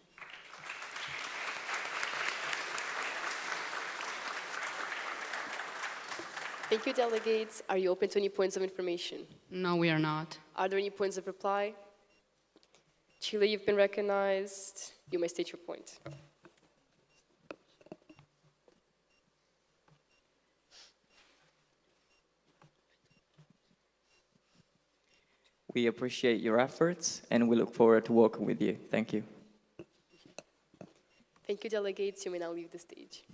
Thank you, delegates. Are you open to any points of information? No, we are not. Are there any points of reply? Chile, you've been recognized. You may state your point. We appreciate your efforts, and we look forward to working with you. Thank you. Thank you, delegates. You may now leave the stage.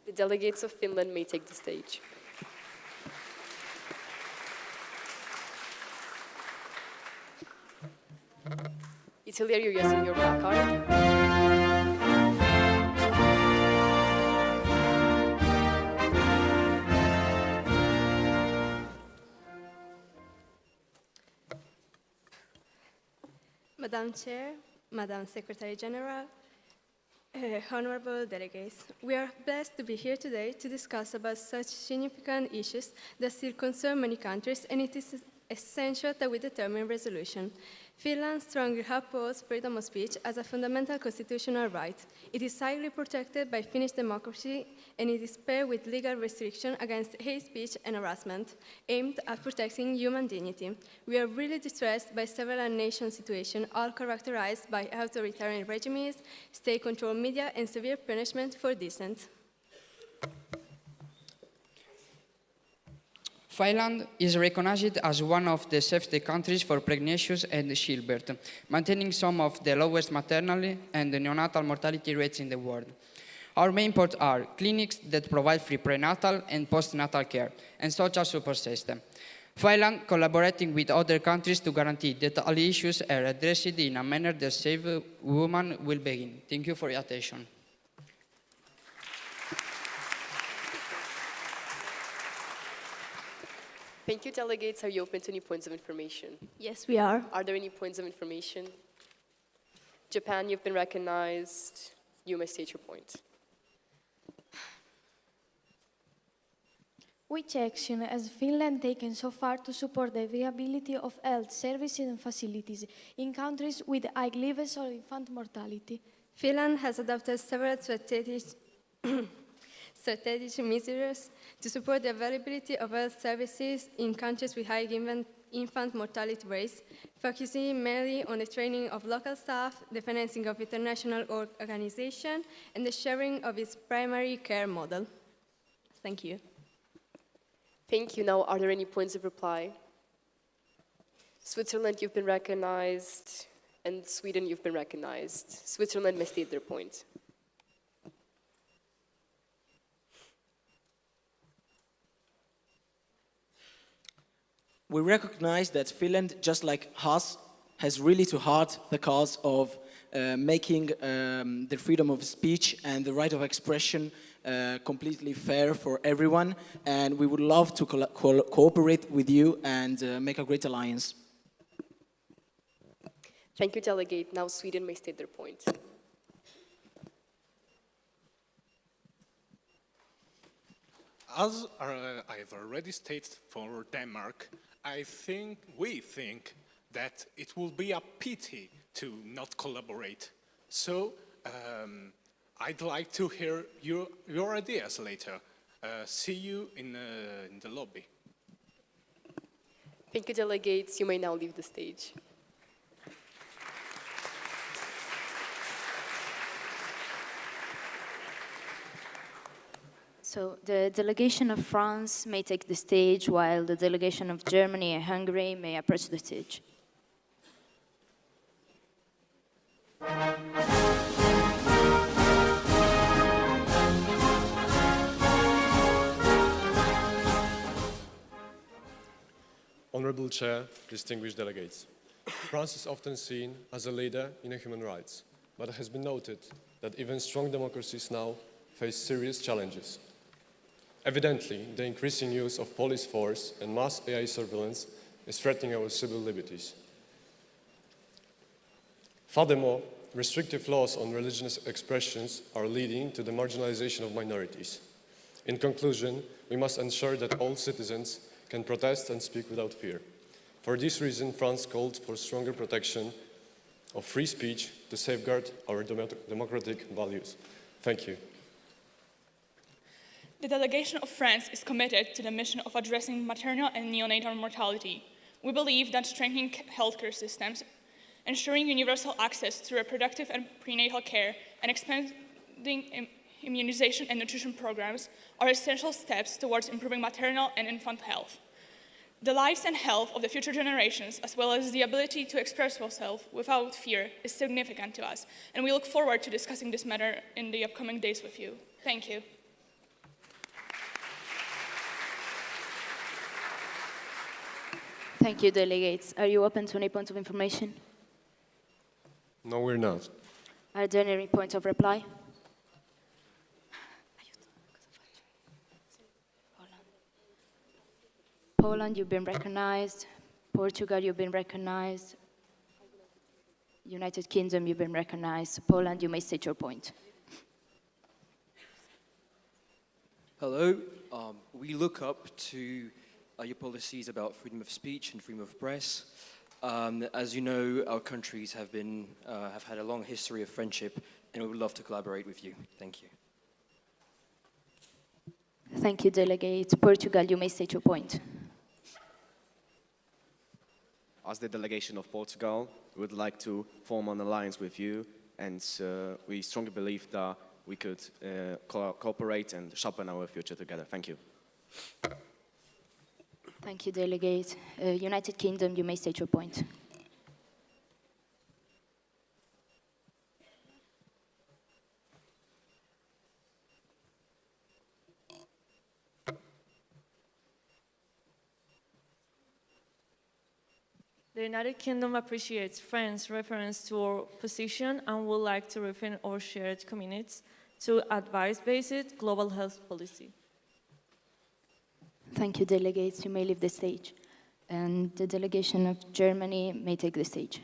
The delegates of Finland may take the stage. Italy, are you using your black card? Madam Chair, Madam Secretary General, honorable delegates, we are blessed to be here today to discuss about such significant issues that still concern many countries, and it is essential that we determine resolution. Finland strongly upholds freedom of speech as a fundamental constitutional right. It is highly protected by Finnish democracy, and it is paired with legal restriction against hate speech and harassment, aimed at protecting human dignity. We are really distressed by several nation situations, all characterized by authoritarian regimes, state-controlled media, and severe punishment for dissent. Finland is recognized as one of the safety countries for pregnancies and childbirth, maintaining some of the lowest maternal and neonatal mortality rates in the world. Our main ports are clinics that provide free prenatal and postnatal care, and social support system. Finland collaborating with other countries to guarantee that all issues are addressed in a manner that saves women will begin. Thank you for your attention. Thank you, delegates. Are you open to any points of information? Yes, we are. Are there any points of information? Japan, you've been recognized. You may state your point. Which action has Finland taken so far to support the viability of health services and facilities in countries with high levels of infant mortality? Finland has adopted several strategic measures to support the availability of health services in countries with high infant mortality rates, focusing mainly on the training of local staff, the financing of international organizations, and the sharing of its primary care model. Thank you. Thank you. Now, are there any points of reply? Switzerland, you've been recognized, and Sweden, you've been recognized. Switzerland may state their point. We recognize that Finland, just like us, has really to heart the cause of making the freedom of speech and the right of expression completely fair for everyone, and we would love to cooperate with you and make a great alliance. Thank you, delegate. Now Sweden may state their point. As I've already stated for Denmark, we think that it will be a pity to not collaborate. So I'd like to hear your ideas later. See you in the lobby. Thank you, delegates. You may now leave the stage. So the delegation of France may take the stage, while the delegation of Germany and Hungary may approach the stage. Honorable Chair, distinguished delegates. France is often seen as a leader in human rights, but it has been noted that even strong democracies now face serious challenges. Evidently, the increasing use of police force and mass AI surveillance is threatening our civil liberties. Furthermore, restrictive laws on religious expressions are leading to the marginalization of minorities. In conclusion, we must ensure that all citizens can protest and speak without fear. For this reason, France called for stronger protection of free speech to safeguard our democratic values. Thank you. The delegation of France is committed to the mission of addressing maternal and neonatal mortality. We believe that strengthening healthcare systems, ensuring universal access to reproductive and prenatal care, and expanding immunization and nutrition programs are essential steps towards improving maternal and infant health. The lives and health of the future generations, as well as the ability to express oneself without fear, is significant to us, and we look forward to discussing this matter in the upcoming days with you. Thank you. Thank you, delegates. Are you open to any points of information? No, we're not. Are there any points of reply? Poland, you've been recognized. Portugal, you've been recognized. United Kingdom, you've been recognized. Poland, you may state your point. Hello. We look up to your policies about freedom of speech and freedom of press. As you know, our countries have had a long history of friendship, and we would love to collaborate with you. Thank you. Thank you, delegate. Portugal, you may state your point. As the delegation of Portugal, we would like to form an alliance with you, and we strongly believe that we could cooperate and sharpen our future together. Thank you. Thank you, delegate. United Kingdom, you may state your point. The United Kingdom appreciates France's reference to our position and would like to refine our shared commitments to advice-based global health policy. Thank you, delegates. You may leave the stage. And the delegation of Germany may take the stage.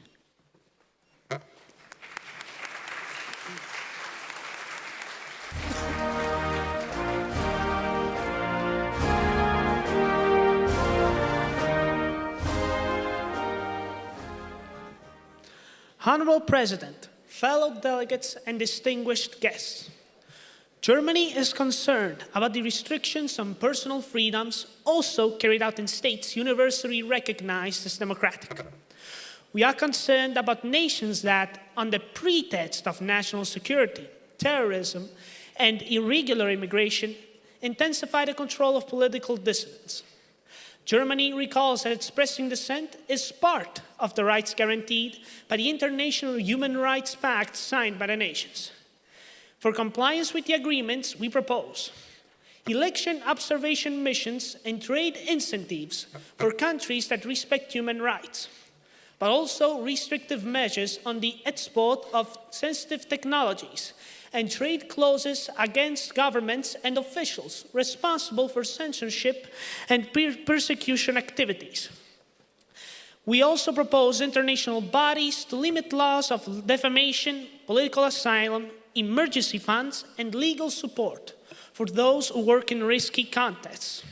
Honorable President, fellow delegates and distinguished guests, Germany is concerned about the restrictions on personal freedoms also carried out in states universally recognized as democratic. We are concerned about nations that, on the pretext of national security, terrorism, and irregular immigration, intensify the control of political dissidents. Germany recalls that expressing dissent is part of the rights guaranteed by the International Human Rights Pact signed by the nations. For compliance with the agreements, we propose election observation missions and trade incentives for countries that respect human rights, but also restrictive measures on the export of sensitive technologies and trade clauses against governments and officials responsible for censorship and persecution activities. We also propose international bodies to limit laws of defamation, political asylum, emergency funds, and legal support for those who work in risky contests,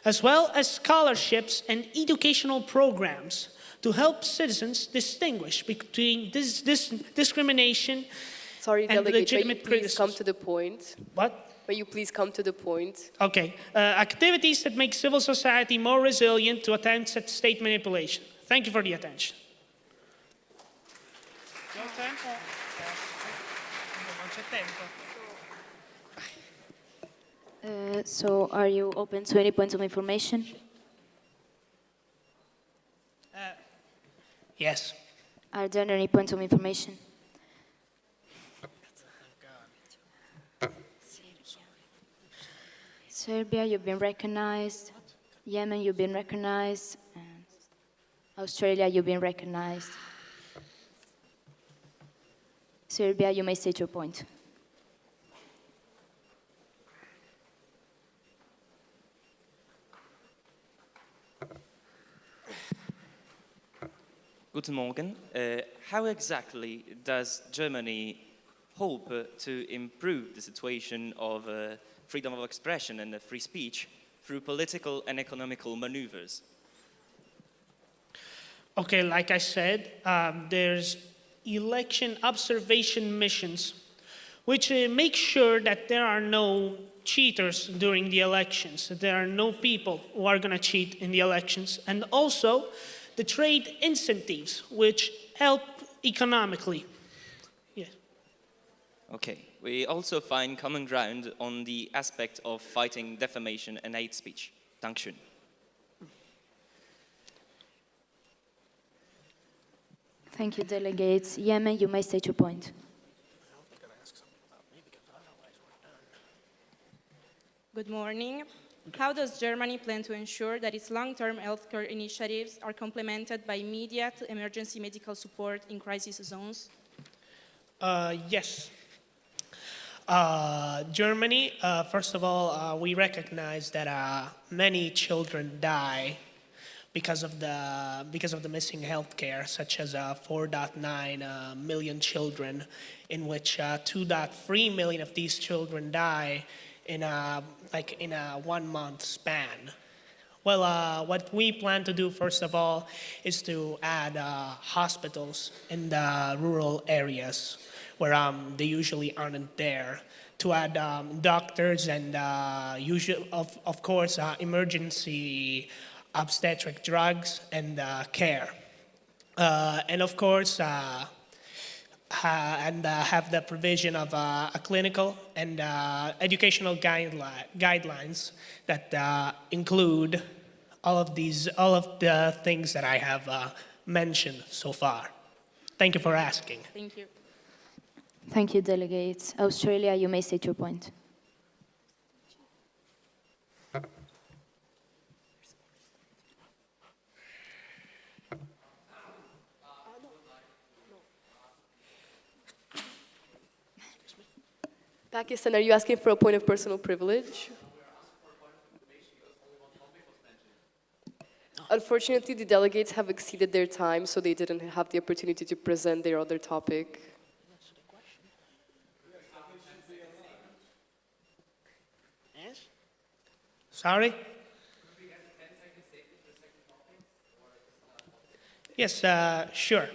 as well as scholarships and educational programs to help citizens distinguish between discrimination Sorry, and delegate, legitimate may you please criticism. come to the point? What? May you please come to the point? Okay. Activities that make civil society more resilient to attempts at state manipulation. Thank you for the attention. So are you open to any points of information? Yes. Are there any points of information? Serbia, you've been recognized. Yemen, you've been recognized. And Australia, you've been recognized. Serbia, you may state your point. Guten Morgen. How exactly does Germany hope to improve the situation of freedom of expression and free speech through political and economical maneuvers? Okay, like I said, there's election observation missions, which make sure that there are no cheaters during the elections, that there are no people who are going to cheat in the elections, and also the trade incentives, which help economically. Yes. Okay. We also find common ground on the aspect of fighting defamation and hate speech. Dankeschön. Thank you, delegates. Yemen, you may state your point. Good morning. How does Germany plan to ensure that its long-term healthcare initiatives are complemented by immediate emergency medical support in crisis zones? Yes. Germany, first of all, we recognize that many children die because of the missing health care, such as 4.9 million children, in which 2.3 million of these children die in a 1 month span. Well, what we plan to do, first of all, is to add hospitals in the rural areas where they usually aren't there, to add doctors and, of course, emergency obstetric drugs and care. And of course, have the provision of a clinical and educational guidelines that include all of the things that I have mentioned so far. Thank you for asking. Thank you. Thank you, delegates. Australia, you may state your point. Pakistan, are you asking for a point of personal privilege? Unfortunately, the delegates have exceeded their time, so they didn't have the opportunity to present their other topic. Sorry? Yes, sure.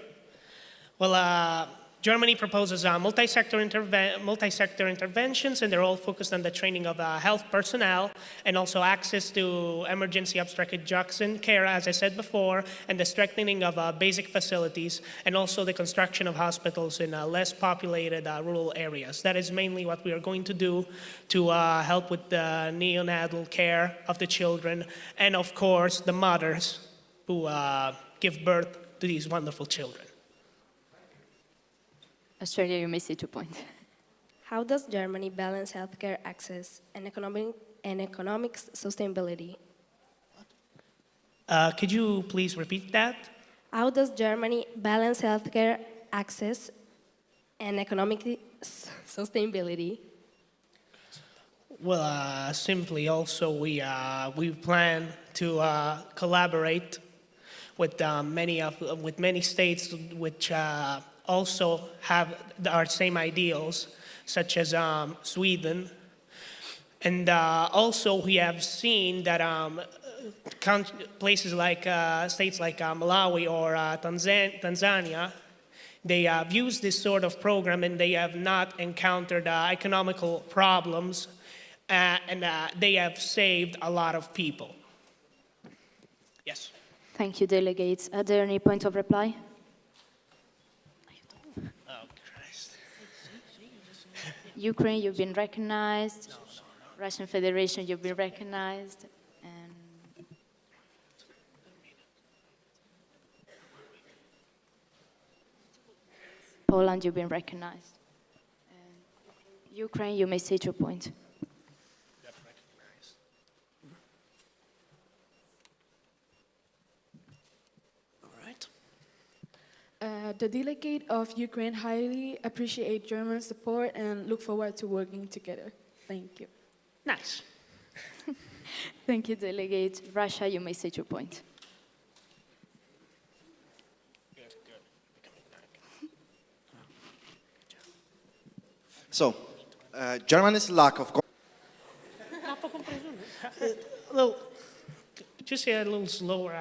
Well, Germany proposes multi-sector interventions, and they're all focused on the training of health personnel and also access to emergency obstetric drugs and care, as I said before, and the strengthening of basic facilities, and also the construction of hospitals in less populated rural areas. That is mainly what we are going to do to help with the neonatal care of the children, and of course, the mothers who give birth to these wonderful children. Australia, you may state your point. How does Germany balance healthcare access and economic sustainability? Could you please repeat that? How does Germany balance healthcare access and economic sustainability? Well, simply also we plan to collaborate with many states which also have our same ideals, such as Sweden. And also we have seen that places like, states like Malawi or Tanzania, they have used this sort of program and they have not encountered economical problems, and they have saved a lot of people. Yes. Thank you, delegates. Are there any points of reply? Ukraine, you've been recognized. Russian Federation, you've been recognized. And Poland, you've been recognized. And Ukraine, you may state your point. The delegate of Ukraine highly appreciate German support and look forward to working together. Thank you. Nice. Thank you, delegate. Russia, you may state your point. So, Germany's lack of Just say it a little slower.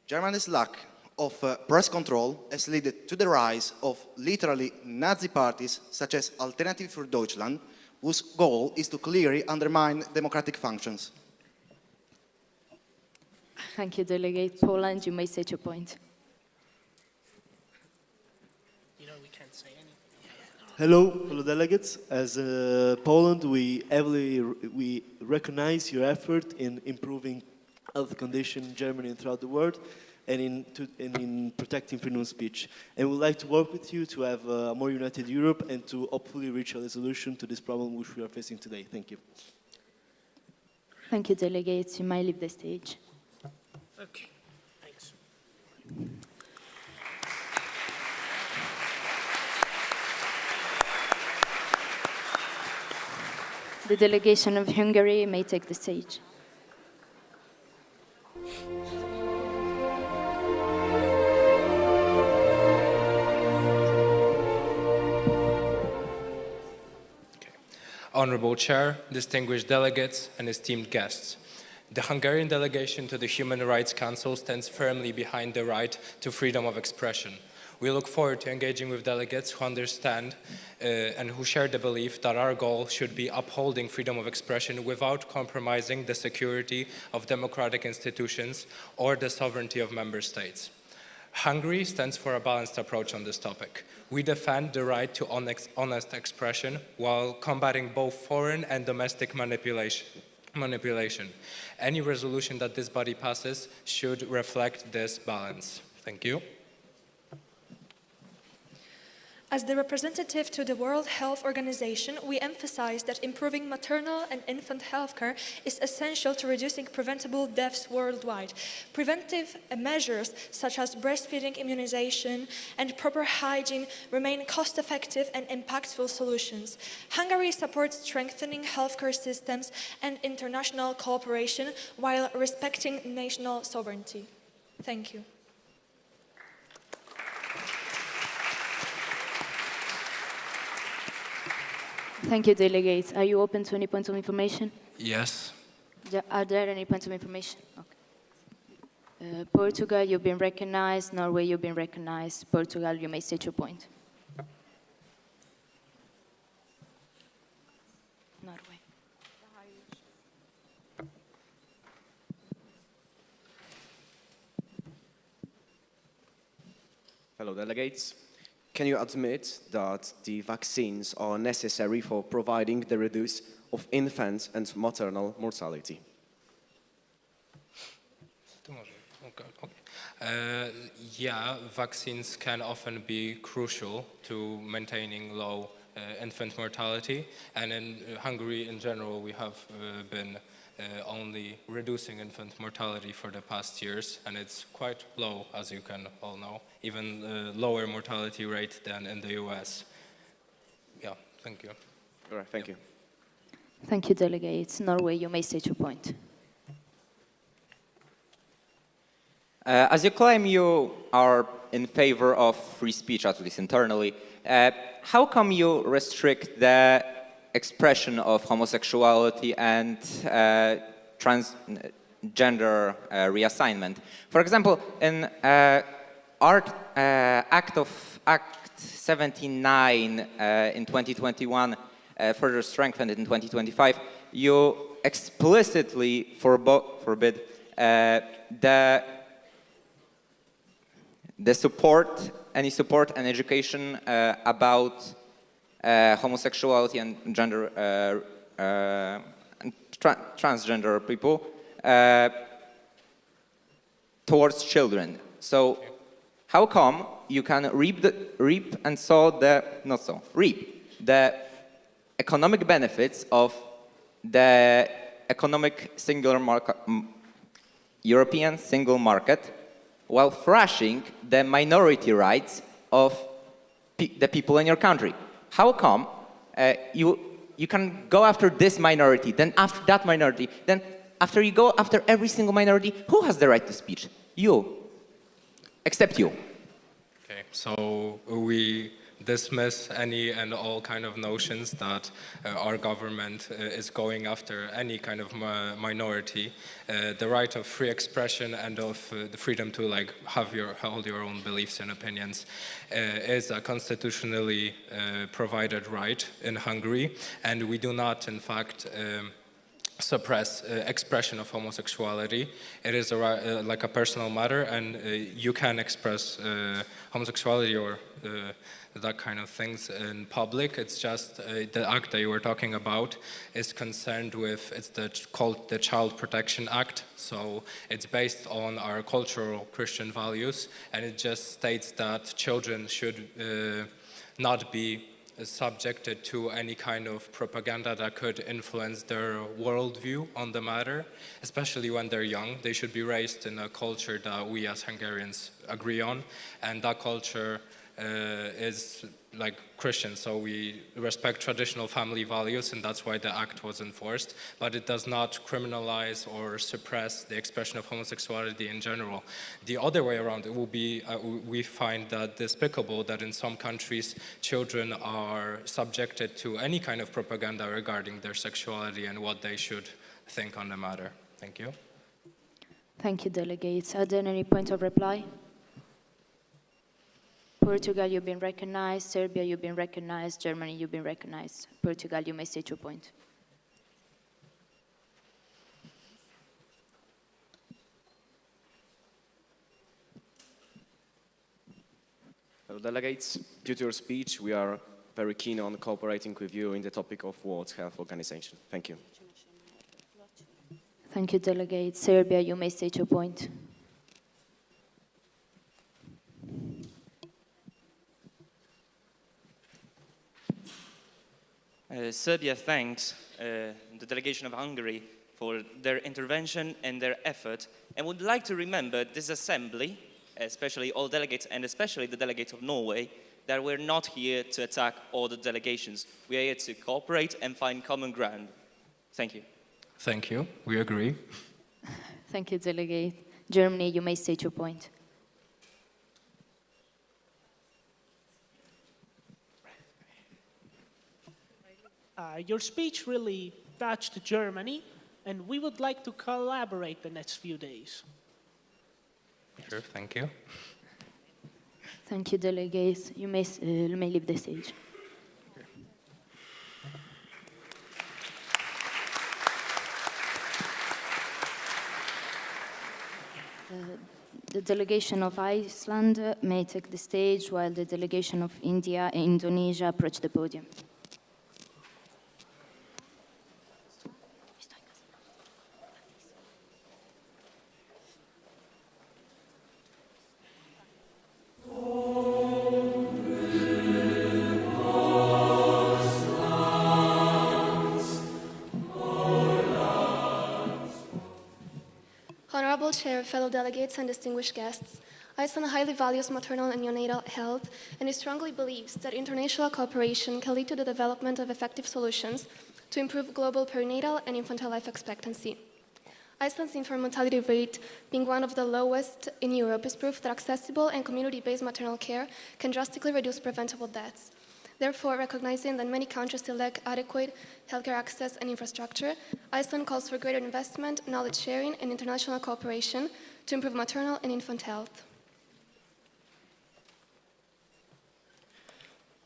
Germany's lack of press control has led to the rise of literally Nazi parties such as Alternative für Deutschland, whose goal is to clearly undermine democratic functions. Thank you, delegate. Poland, you may state your point. Hello, fellow delegates. As Poland, we recognize your effort in improving health conditions in Germany and throughout the world, and in protecting freedom of speech. And we would like to work with you to have a more united Europe and to hopefully reach a solution to this problem which we are facing today. Thank you. Thank you, delegates. You may leave the stage. Okay, thanks. The delegation of Hungary may take the stage. Honorable Chair, distinguished delegates, and esteemed guests. The Hungarian delegation to the Human Rights Council stands firmly behind the right to freedom of expression. We look forward to engaging with delegates who understand and who share the belief that our goal should be upholding freedom of expression without compromising the security of democratic institutions or the sovereignty of member states. Hungary stands for a balanced approach on this topic. We defend the right to honest expression while combating both foreign and domestic manipulation. Any resolution that this body passes should reflect this balance. Thank you. As the representative to the World Health Organization, we emphasize that improving maternal and infant health care is essential to reducing preventable deaths worldwide. Preventive measures such as breastfeeding, immunization, and proper hygiene remain cost-effective and impactful solutions. Hungary supports strengthening healthcare systems and international cooperation while respecting national sovereignty. Thank you. Thank you, delegates. Are you open to any points of information? Yes. Are there any points of information? Okay. Portugal, you've been recognized. Norway, you've been recognized. Portugal, you may state your point. Norway. Fellow delegates, can you admit that the vaccines are necessary for providing the reduce of infant and maternal mortality? Yeah, vaccines can often be crucial to maintaining low infant mortality, and in Hungary in general we have been only reducing infant mortality for the past years, and it's quite low, as you can all know, even lower mortality rate than in the US. Yeah, thank you. All right, thank you. Thank you, delegates. Norway, you may state your point. As you claim you are in favor of free speech, at least internally, how come you restrict the expression of homosexuality and transgender reassignment? For example, in Act 79 in 2021, further strengthened in 2025, you explicitly forbid the support, any support and education about homosexuality and gender transgender people towards children. So, how come you can reap the economic benefits of the economic singular market, European single market, while thrashing the minority rights of the people in your country. How come you can go after this minority, then after that minority, then after you go after every single minority, who has the right to speech? You. Except you. Okay, so we dismiss any and all kind of notions that our government is going after any kind of minority. The right of free expression and of the freedom to hold your own beliefs and opinions is a constitutionally provided right in Hungary, and we do not, in fact, suppress expression of homosexuality. It is like a personal matter, and you can express homosexuality or that kind of things in public. It's just the act that you were talking about is concerned with, it's called the Child Protection Act. So it's based on our cultural Christian values, and it just states that children should not be subjected to any kind of propaganda that could influence their worldview on the matter, especially when they're young. They should be raised in a culture that we as Hungarians agree on, and that culture is like Christian, so we respect traditional family values, and that's why the act was enforced. But it does not criminalize or suppress the expression of homosexuality in general. The other way around, it will be, we find that despicable that in some countries children are subjected to any kind of propaganda regarding their sexuality and what they should think on the matter. Thank you. Thank you, delegates. Are there any points of reply? Portugal, you've been recognized. Serbia, you've been recognized. Germany, you've been recognized. Portugal, you may state your point. Hello, delegates. Due to your speech, we are very keen on cooperating with you in the topic of World Health Organization. Thank you. Thank you, delegates. Serbia, you may state your point. Serbia thanks the delegation of Hungary for their intervention and their effort, and would like to remember this assembly, especially all delegates and especially the delegates of Norway, that we're not here to attack all the delegations. We are here to cooperate and find common ground. Thank you. Thank you. We agree. Thank you, delegate. Germany, you may state your point. Your speech really touched Germany, and we would like to collaborate the next few days. Sure, thank you. Thank you, delegates. You may leave the stage. The delegation of Iceland may take the stage while the delegation of India and Indonesia approach the podium. Honorable Chair, fellow delegates, and distinguished guests, Iceland highly values maternal and neonatal health, and it strongly believes that international cooperation can lead to the development of effective solutions to improve global perinatal and infantile life expectancy. Iceland's infant mortality rate, being one of the lowest in Europe, is proof that accessible and community-based maternal care can drastically reduce preventable deaths. Therefore, recognizing that many countries still lack adequate healthcare access and infrastructure, Iceland calls for greater investment, knowledge sharing, and international cooperation to improve maternal and infant health.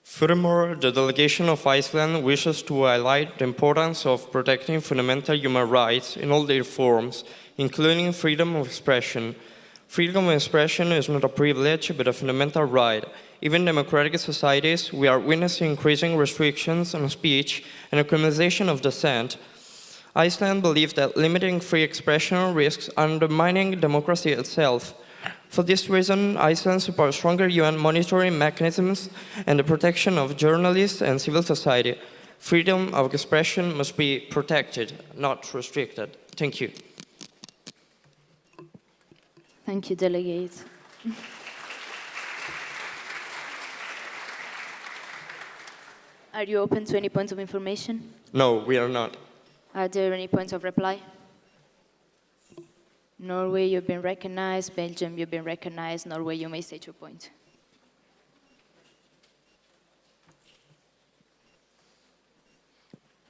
Furthermore, the delegation of Iceland wishes to highlight the importance of protecting fundamental human rights in all their forms, including freedom of expression. Freedom of expression is not a privilege, but a fundamental right. Even in democratic societies, we are witnessing increasing restrictions on speech and a criminalization of dissent. Iceland believes that limiting free expression risks undermining democracy itself. For this reason, Iceland supports stronger UN monitoring mechanisms and the protection of journalists and civil society. Freedom of expression must be protected, not restricted. Thank you. Thank you, delegates. Are you open to any points of information? No, we are not. Are there any points of reply? Norway, you've been recognized. Belgium, you've been recognized. Norway, you may state your point.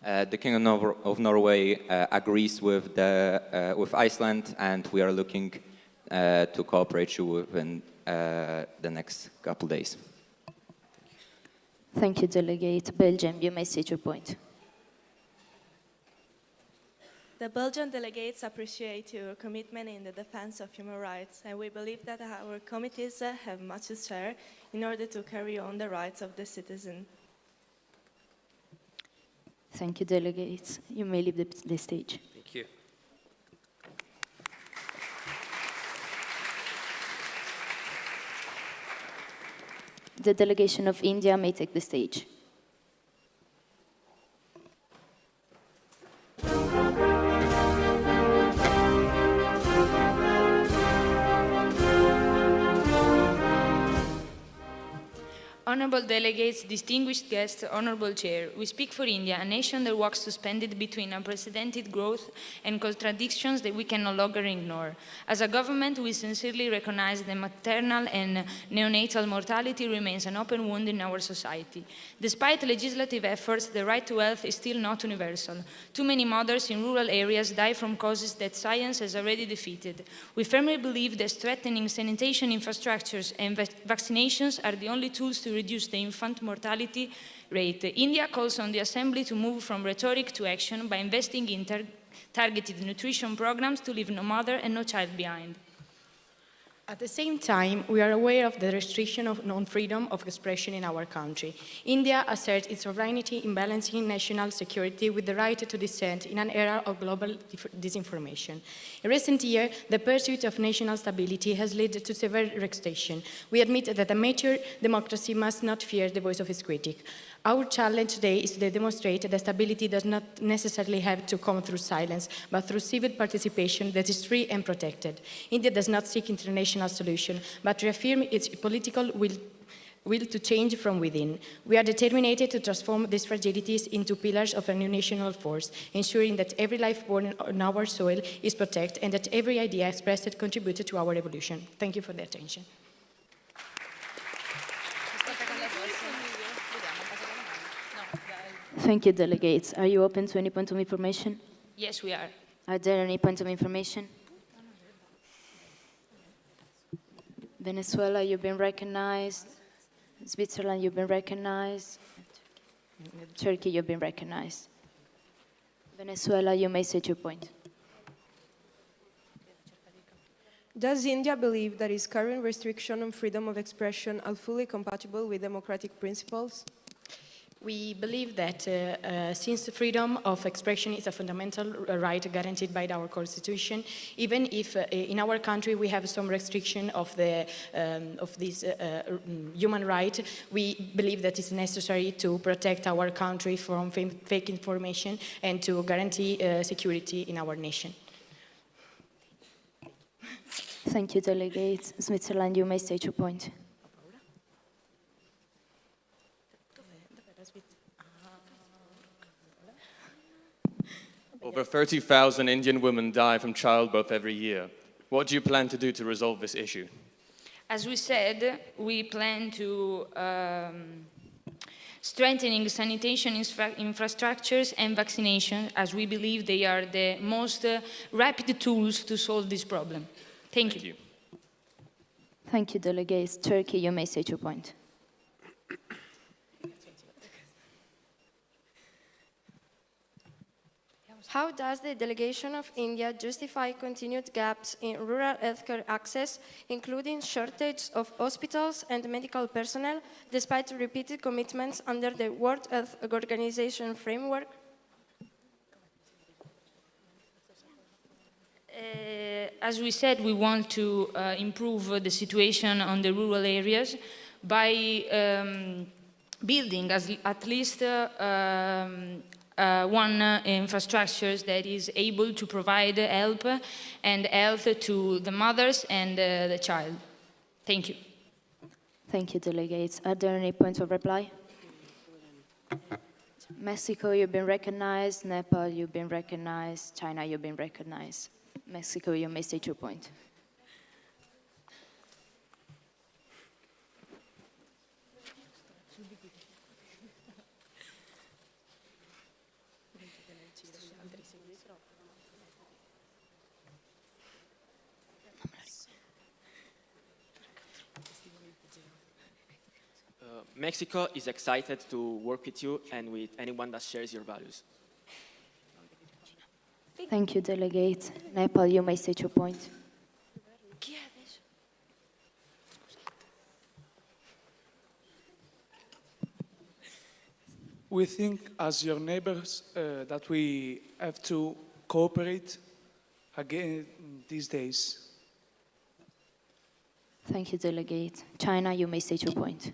The Kingdom of Norway agrees with Iceland, and we are looking to cooperate within the next couple days. Thank you, Delegate. Belgium, you may state your point. The Belgian delegates appreciate your commitment in the defense of human rights, and we believe that our committees have much to share in order to carry on the rights of the citizen. Thank you, delegates. You may leave the stage. Thank you. The delegation of India may take the stage. Honorable delegates, distinguished guests, honorable chair, we speak for India, a nation that walks suspended between unprecedented growth and contradictions that we can no longer ignore. As a government, we sincerely recognize that maternal and neonatal mortality remains an open wound in our society. Despite legislative efforts, the right to health is still not universal. Too many mothers in rural areas die from causes that science has already defeated. We firmly believe that strengthening sanitation infrastructures and vaccinations are the only tools to reduce the infant mortality rate. India calls on the Assembly to move from rhetoric to action by investing in targeted nutrition programs to leave no mother and no child behind. At the same time, we are aware of the restriction of non-freedom of expression in our country. India asserts its sovereignty in balancing national security with the right to dissent in an era of global disinformation. In recent years, the pursuit of national stability has led to severe restriction. We admit that a mature democracy must not fear the voice of its critic. Our challenge today is to demonstrate that stability does not necessarily have to come through silence, but through civil participation that is free and protected. India does not seek international solution, but reaffirm its political will to change from within. We are determined to transform these fragilities into pillars of a new national force, ensuring that every life born on our soil is protected and that every idea expressed contributes to our evolution. Thank you for the attention. Thank you, delegates. Are you open to any point of information? Yes, we are. Are there any points of information? Venezuela, you've been recognized. Switzerland, you've been recognized. Turkey, you've been recognized. Venezuela, you may state your point. Does India believe that its current restriction on freedom of expression are fully compatible with democratic principles? We believe that since freedom of expression is a fundamental right guaranteed by our Constitution, even if in our country we have some restriction of this human right, we believe that it's necessary to protect our country from fake information and to guarantee security in our nation. Thank you, delegates. Switzerland, you may state your point. Over 30,000 Indian women die from childbirth every year. What do you plan to do to resolve this issue? As we said, we plan to strengthening sanitation infrastructures and vaccination, as we believe they are the most rapid tools to solve this problem. Thank you. Thank you, delegates. Turkey, you may state your point. How does the delegation of India justify continued gaps in rural healthcare access, including shortage of hospitals and medical personnel, despite repeated commitments under the World Health Organization framework? As we said, we want to improve the situation on the rural areas by building at least one infrastructure that is able to provide help and health to the mothers and the child. Thank you. Thank you, delegates. Are there any points of reply? Mexico, you've been recognized. Nepal, you've been recognized. China, you've been recognized. Mexico, you may state your point. Mexico is excited to work with you and with anyone that shares your values. Thank you, delegate. Nepal, you may state your point. We think, as your neighbors, that we have to cooperate again these days. Thank you, delegate. China, you may state your point.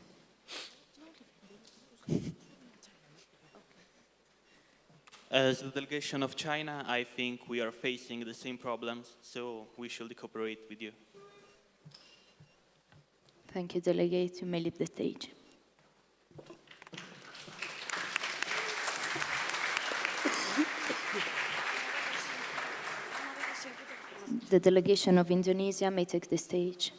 As the delegation of China, I think we are facing the same problems, so we should cooperate with you. Thank you, delegate. You may leave the stage. The delegation of Indonesia may take the stage.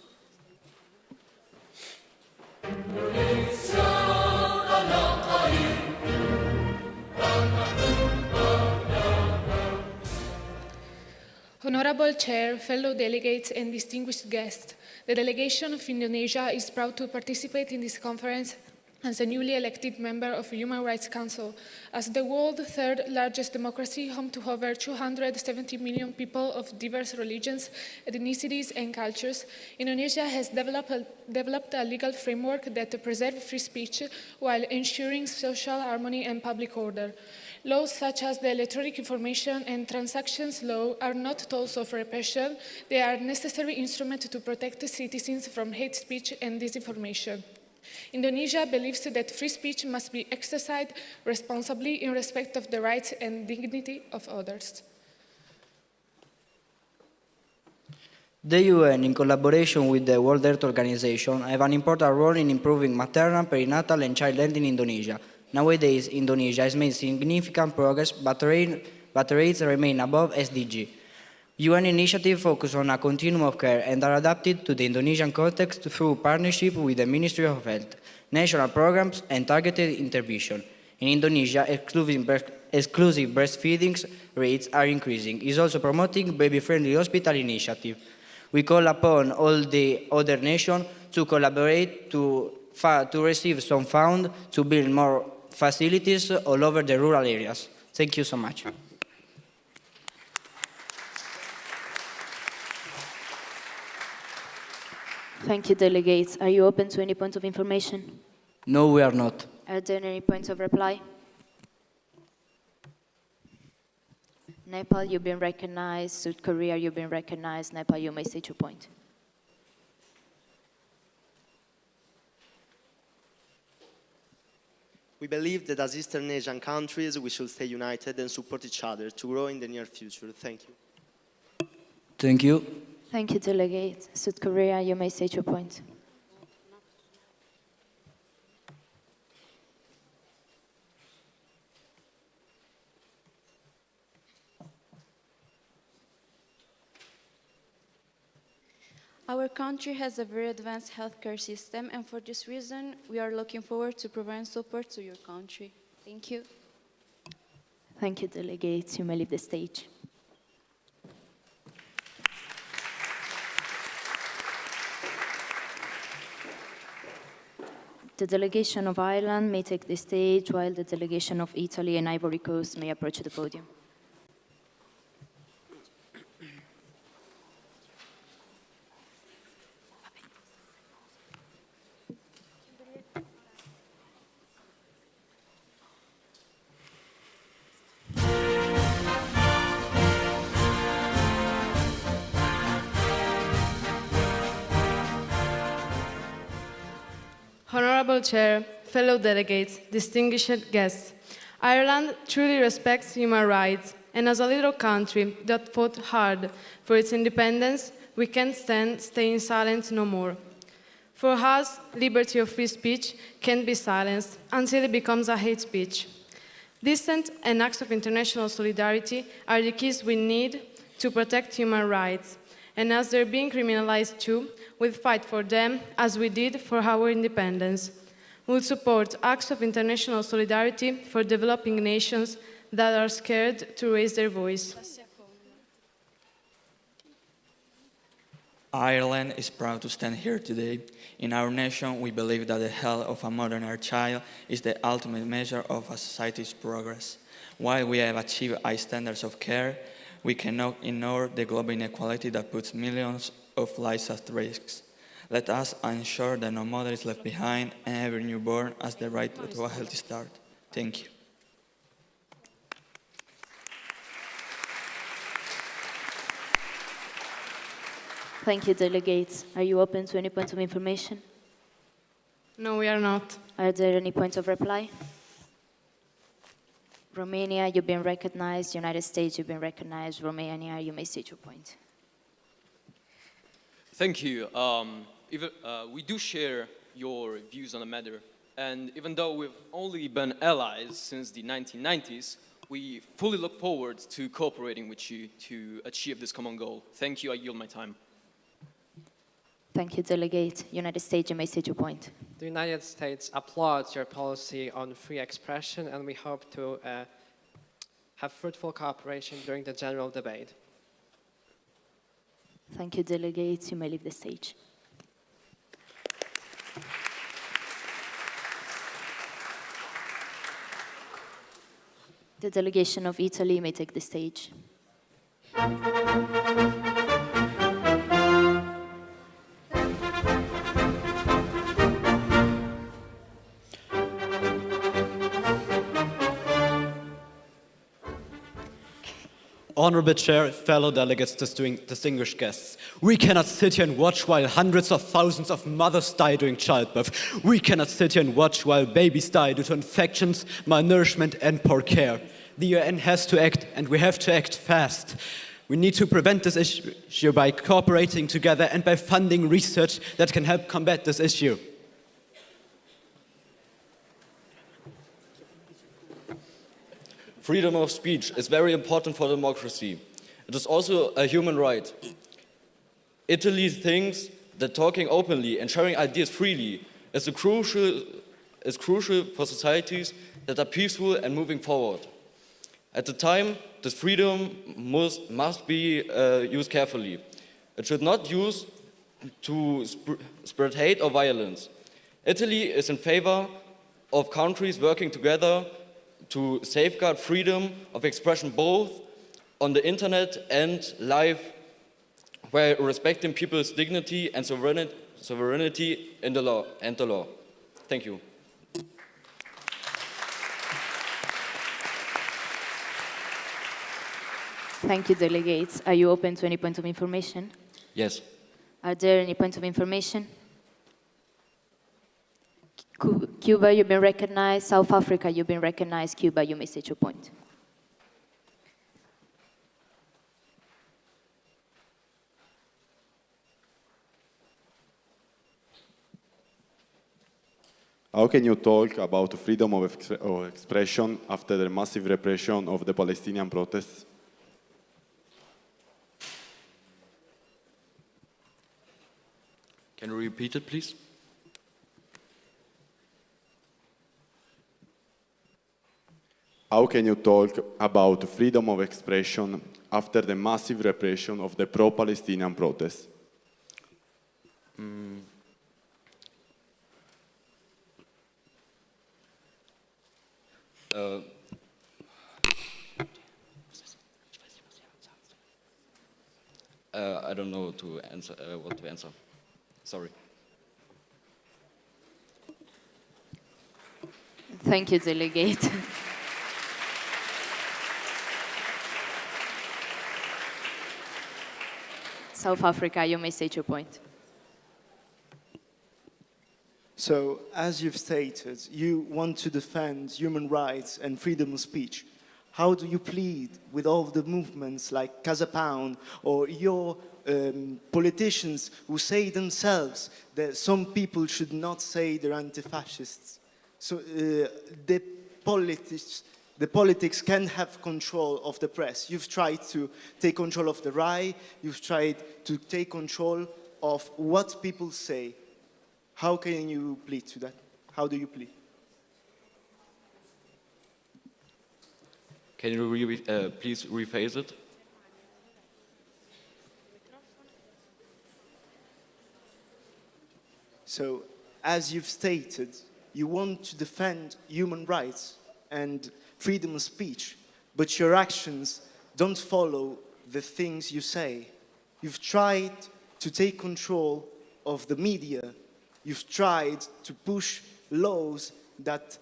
Honorable Chair, fellow delegates and distinguished guests, the delegation of Indonesia is proud to participate in this conference as a newly elected member of the Human Rights Council. As the world's third largest democracy, home to over 270 million people of diverse religions, ethnicities, and cultures, Indonesia has developed a legal framework that preserves free speech while ensuring social harmony and public order. Laws such as the Electronic Information and Transactions Law are not tools of repression. They are necessary instruments to protect citizens from hate speech and disinformation. Indonesia believes that free speech must be exercised responsibly in respect of the rights and dignity of others. The UN, in collaboration with the World Health Organization, have an important role in improving maternal, perinatal, and child health in Indonesia. Nowadays, Indonesia has made significant progress, but rates remain above SDG. UN initiatives focus on a continuum of care and are adapted to the Indonesian context through partnership with the Ministry of Health, national programs, and targeted intervention. In Indonesia, exclusive breastfeeding rates are increasing. It is also promoting baby-friendly hospital initiative. We call upon all the other nations to collaborate to receive some funds to build more facilities all over the rural areas. Thank you so much. Thank you, delegates. Are you open to any points of information? No, we are not. Are there any points of reply? Nepal, you've been recognized. South Korea, you've been recognized. Nepal, you may state your point. We believe that as Eastern Asian countries, we should stay united and support each other to grow in the near future. Thank you. Thank you. Thank you, delegate. South Korea, you may state your point. Our country has a very advanced healthcare system, and for this reason, we are looking forward to provide support to your country. Thank you. Thank you, delegates. You may leave the stage. The delegation of Ireland may take the stage, while the delegation of Italy and Ivory Coast may approach the podium. Honorable Chair, fellow delegates, distinguished guests, Ireland truly respects human rights, and as a little country that fought hard for its independence, we can't stand staying silent no more. For us, liberty of free speech can't be silenced until it becomes a hate speech. Dissent and acts of international solidarity are the keys we need to protect human rights. And as they're being criminalized too, we'll fight for them as we did for our independence. We'll support acts of international solidarity for developing nations that are scared to raise their voice. Ireland is proud to stand here today. In our nation, we believe that the health of a mother child is the ultimate measure of a society's progress. While we have achieved high standards of care, we cannot ignore the global inequality that puts millions of lives at risk. Let us ensure that no mother is left behind and every newborn has the right to a healthy start. Thank you. Thank you, delegates. Are you open to any points of information? No, we are not. Are there any points of reply? Romania, you've been recognized. United States, you've been recognized. Romania, you may state your point. Thank you. We do share your views on the matter. And even though we've only been allies since the 1990s, we fully look forward to cooperating with you to achieve this common goal. Thank you. I yield my time. Thank you, delegate. United States, you may state your point. The United States applauds your policy on free expression, and we hope to have fruitful cooperation during the general debate. Thank you, delegates. You may leave the stage. The delegation of Italy may take the stage. Honorable Chair, fellow delegates, distinguished guests, we cannot sit here and watch while hundreds of thousands of mothers die during childbirth. We cannot sit here and watch while babies die due to infections, malnourishment, and poor care. The UN has to act, and we have to act fast. We need to prevent this issue by cooperating together and by funding research that can help combat this issue. Freedom of speech is very important for democracy. It is also a human right. Italy thinks that talking openly and sharing ideas freely is crucial for societies that are peaceful and moving forward. At the time, this freedom must be used carefully. It should not use to spread hate or violence. Italy is in favor of countries working together to safeguard freedom of expression both on the internet and live, while respecting people's dignity and sovereignty in the law and the law. Thank you. Thank you, delegates. Are you open to any points of information? Yes. Are there any points of information? Cuba, you've been recognized. South Africa, you've been recognized. Cuba, you may state your point. How can you talk about freedom of expression after the massive repression of the Palestinian protests? Can you repeat it, please? How can you talk about freedom of expression after the massive repression of the pro-Palestinian protests? I don't know what to answer. Sorry. Thank you, delegate. South Africa, you may state your point. So, as you've stated, you want to defend human rights and freedom of speech. How do you plead with all the movements like Casa Pound or your politicians who say themselves that some people should not say they're anti-fascists? So the politics can have control of the press. You've tried to take control of the RAI, you've tried to take control of what people say. How can you plead to that? How do you plead? Can you please rephrase it? So, as you've stated, you want to defend human rights and freedom of speech, but your actions don't follow the things you say. You've tried to take control of the media. You've tried to push laws that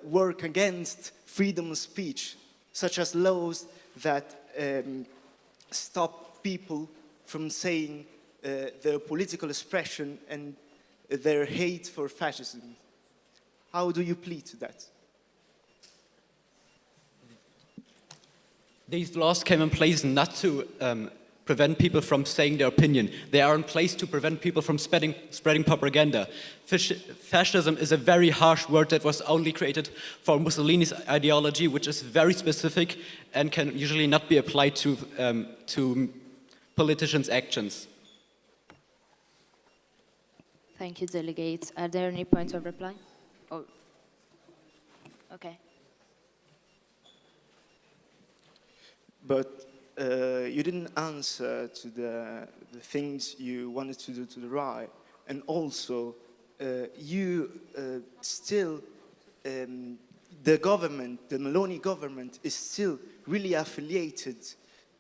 work against freedom of speech, such as laws that stop people from saying their political expression and their hate for fascism. How do you plead to that? These laws came in place not to prevent people from saying their opinion. They are in place to prevent people from spreading propaganda. Fascism is a very harsh word that was only created for Mussolini's ideology, which is very specific and can usually not be applied to politicians' actions. Thank you, delegates. Are there any points of reply? Oh. Okay. But you didn't answer to the things you wanted to do to the right. And also, you still, the government, the Meloni government, is still really affiliated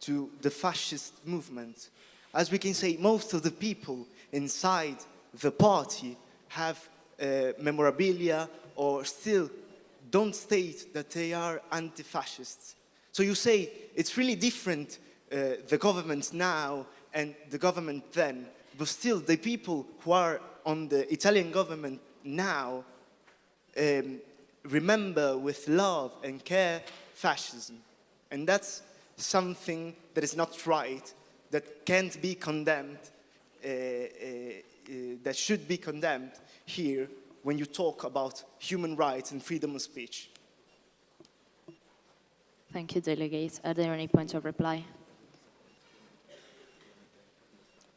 to the fascist movement. As we can say, most of the people inside the party have memorabilia or still don't state that they are anti-fascists. So you say it's really different, the government now and the government then, but still the people who are on the Italian government now remember with love and care fascism. And that's something that is not right, that can't be condemned, that should be condemned here when you talk about human rights and freedom of speech. Thank you, delegates. Are there any points of reply?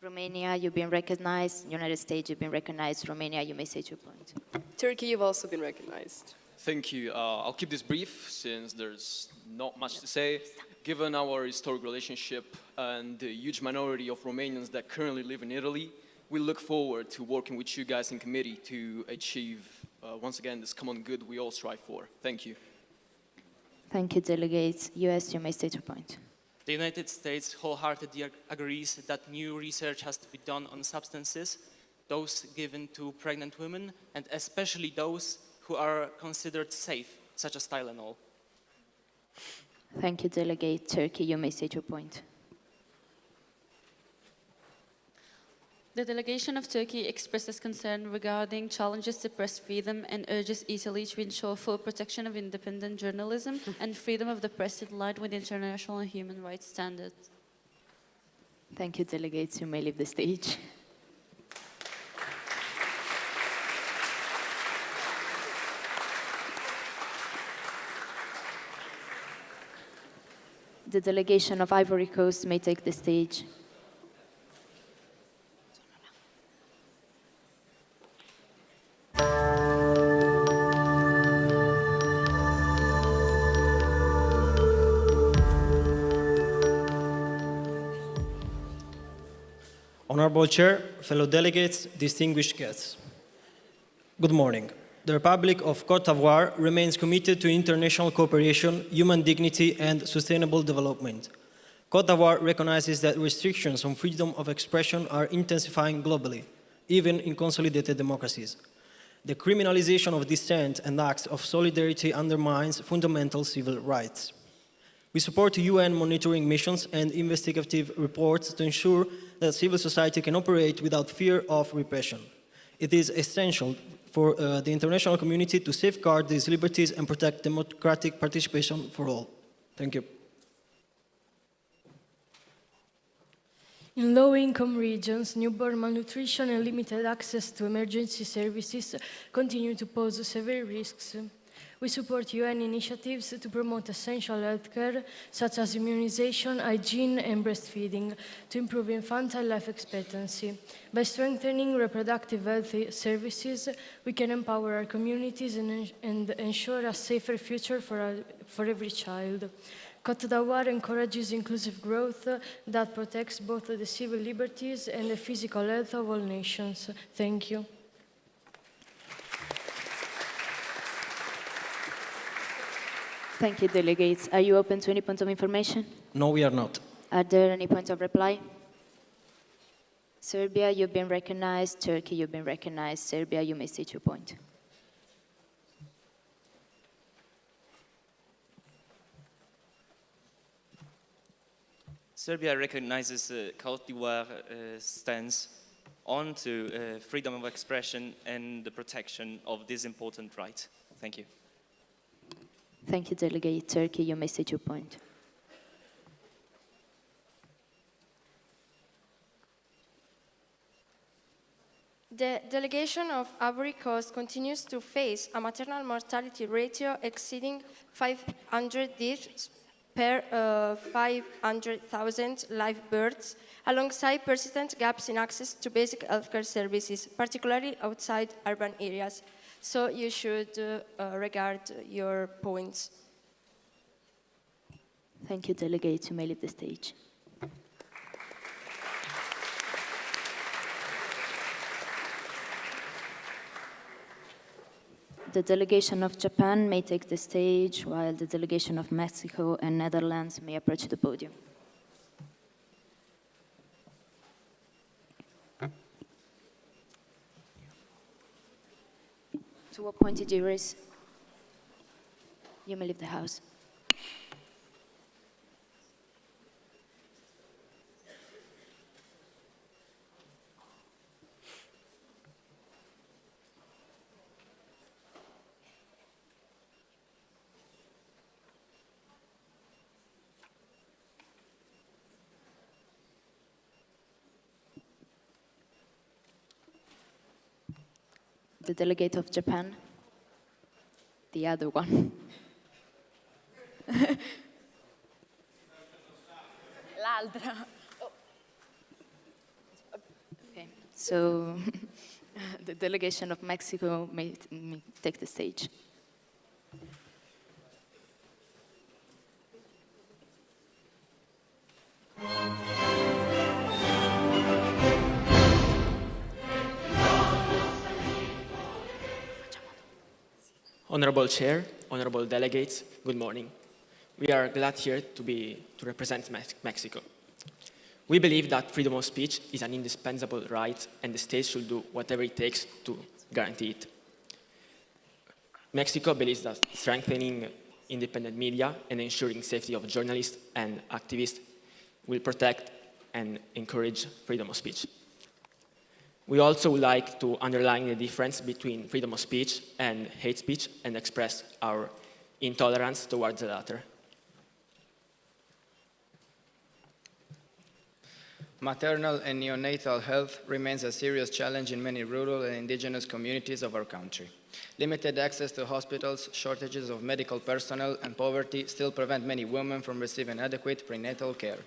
Romania, you've been recognized. United States, you've been recognized. Romania, you may say 2 points. Turkey, you've also been recognized. Thank you. I'll keep this brief since there's not much to say. Given our historic relationship and the huge minority of Romanians that currently live in Italy, we look forward to working with you guys in committee to achieve, once again, this common good we all strive for. Thank you. Thank you, delegates. US, you may state your point. The United States wholeheartedly agrees that new research has to be done on substances, those given to pregnant women, and especially those who are considered safe, such as Tylenol. Thank you, delegate. Turkey, you may state your point. The delegation of Turkey expresses concern regarding challenges to press freedom and urges Italy to ensure full protection of independent journalism and freedom of the press in line with international human rights standards. Thank you, delegates. You may leave the stage. The delegation of Ivory Coast may take the stage. Honorable Chair, fellow delegates, distinguished guests. Good morning. The Republic of Côte d'Ivoire remains committed to international cooperation, human dignity, and sustainable development. Côte d'Ivoire recognizes that restrictions on freedom of expression are intensifying globally, even in consolidated democracies. The criminalization of dissent and acts of solidarity undermines fundamental civil rights. We support UN monitoring missions and investigative reports to ensure that civil society can operate without fear of repression. It is essential for the international community to safeguard these liberties and protect democratic participation for all. Thank you. In low-income regions, newborn malnutrition and limited access to emergency services continue to pose severe risks. We support UN initiatives to promote essential healthcare, such as immunization, hygiene, and breastfeeding, to improve infantile life expectancy. By strengthening reproductive health services, we can empower our communities and ensure a safer future for every child. Côte d'Ivoire encourages inclusive growth that protects both the civil liberties and the physical health of all nations. Thank you. Thank you, delegates. Are you open to any points of information? No, we are not. Are there any points of reply? Serbia, you've been recognized. Turkey, you've been recognized. Serbia, you may state your point. Serbia recognizes Côte d'Ivoire's stance on to freedom of expression and the protection of this important right. Thank you. Thank you, Delegate. Turkey, you may state your point. The delegation of Ivory Coast continues to face a maternal mortality ratio exceeding 500 deaths per 500,000 live births, alongside persistent gaps in access to basic healthcare services, particularly outside urban areas. So you should regard your points. Thank you, Delegate. You may leave the stage. The delegation of Japan may take the stage, while the delegation of Mexico and Netherlands may approach the podium. Two appointed juries, you may leave the House. The delegate of Japan, the other one. L'altra. Oh. Okay, so the delegation of Mexico may take the stage. Honorable Chair, honorable delegates, good morning. We are glad here to represent Mexico. We believe that freedom of speech is an indispensable right and the state should do whatever it takes to guarantee it. Mexico believes that strengthening independent media and ensuring safety of journalists and activists will protect and encourage freedom of speech. We also would like to underline the difference between freedom of speech and hate speech and express our intolerance towards the latter. Maternal and neonatal health remains a serious challenge in many rural and indigenous communities of our country. Limited access to hospitals, shortages of medical personnel, and poverty still prevent many women from receiving adequate prenatal care.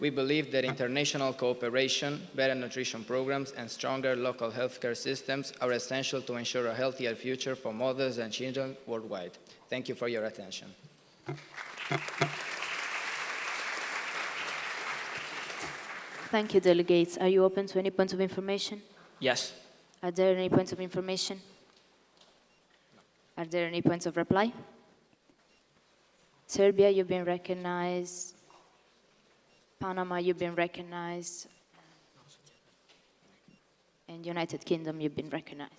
We believe that international cooperation, better nutrition programs, and stronger local healthcare systems are essential to ensure a healthier future for mothers and children worldwide. Thank you for your attention. Thank you, delegates. Are you open to any points of information? Yes. Are there any points of information? Are there any points of reply? Serbia, you've been recognized. Panama, you've been recognized. And United Kingdom, you've been recognized.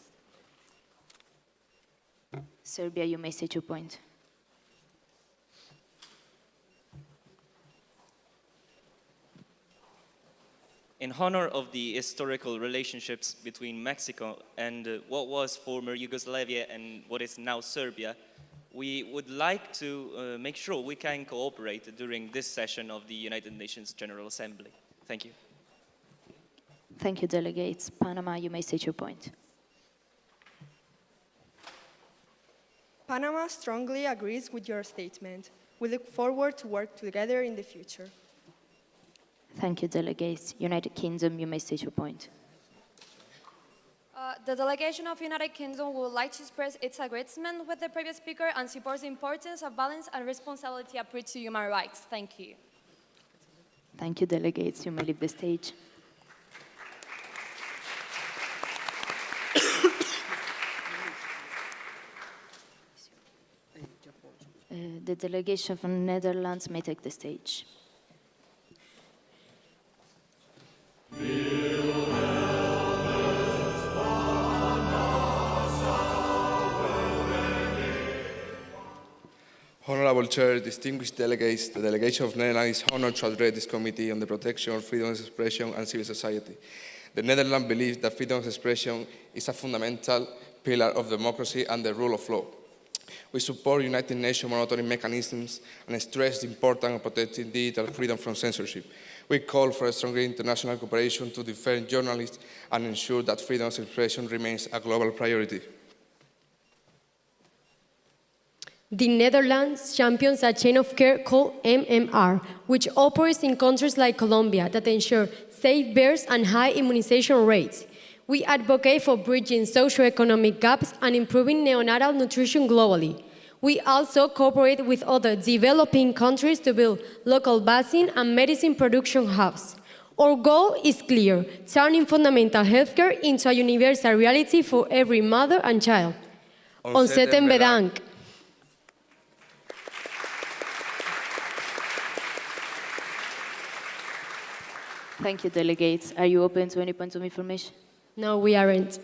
Serbia, you may state your point. In honor of the historical relationships between Mexico and what was former Yugoslavia and what is now Serbia, We would like to make sure we can cooperate during this session of the United Nations General Assembly. Thank you. Thank you, delegates. Panama, you may state your point. Panama strongly agrees with your statement. We look forward to work together in the future. Thank you, delegates. United Kingdom, you may state your point. The delegation of United Kingdom would like to express its agreement with the previous speaker and supports the importance of balance and responsibility approach to human rights. Thank you. Thank you, delegates. You may leave the stage. The delegation from the Netherlands may take the stage. Honorable Chair, distinguished delegates, the delegation of Netherlands is honored to address this committee on the protection of freedom of expression and civil society. The Netherlands believes that freedom of expression is a fundamental pillar of democracy and the rule of law. We support United Nations monitoring mechanisms and stress the importance of protecting digital freedom from censorship. We call for a stronger international cooperation to defend journalists and ensure that freedom of expression remains a global priority. The Netherlands champions a chain of care called MMR, which operates in countries like Colombia that ensure safe births and high immunization rates. We advocate for bridging socioeconomic gaps and improving neonatal nutrition globally. We also cooperate with other developing countries to build local vaccine and medicine production hubs. Our goal is clear, turning fundamental healthcare into a universal reality for every mother and child. Ontzettend bedankt. Thank you, delegates. Are you open to any points of information? No, we aren't.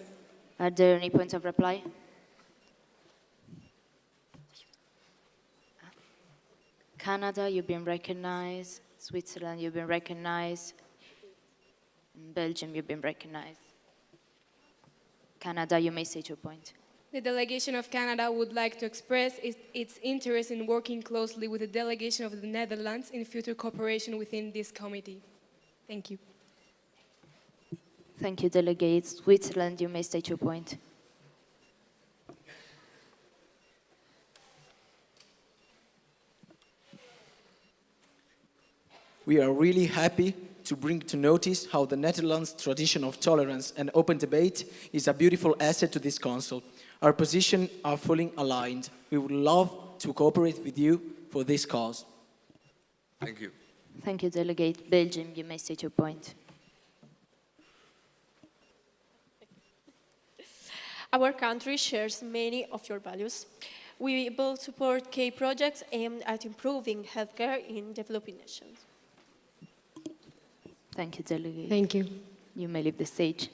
Are there any points of reply? Canada, you've been recognized. Switzerland, you've been recognized. Belgium, you've been recognized. Canada, you may state your point. The delegation of Canada would like to express its interest in working closely with the delegation of the Netherlands in future cooperation within this committee. Thank you. Thank you, delegates. Switzerland, you may state your point. We are really happy to bring to notice how the Netherlands' tradition of tolerance and open debate is a beautiful asset to this Council. Our positions are fully aligned. We would love to cooperate with you for this cause. Thank you. Thank you, delegate. Belgium, you may state your point. Our country shares many of your values. We both support key projects aimed at improving healthcare in developing nations. Thank you, delegate. Thank you. You may leave the stage.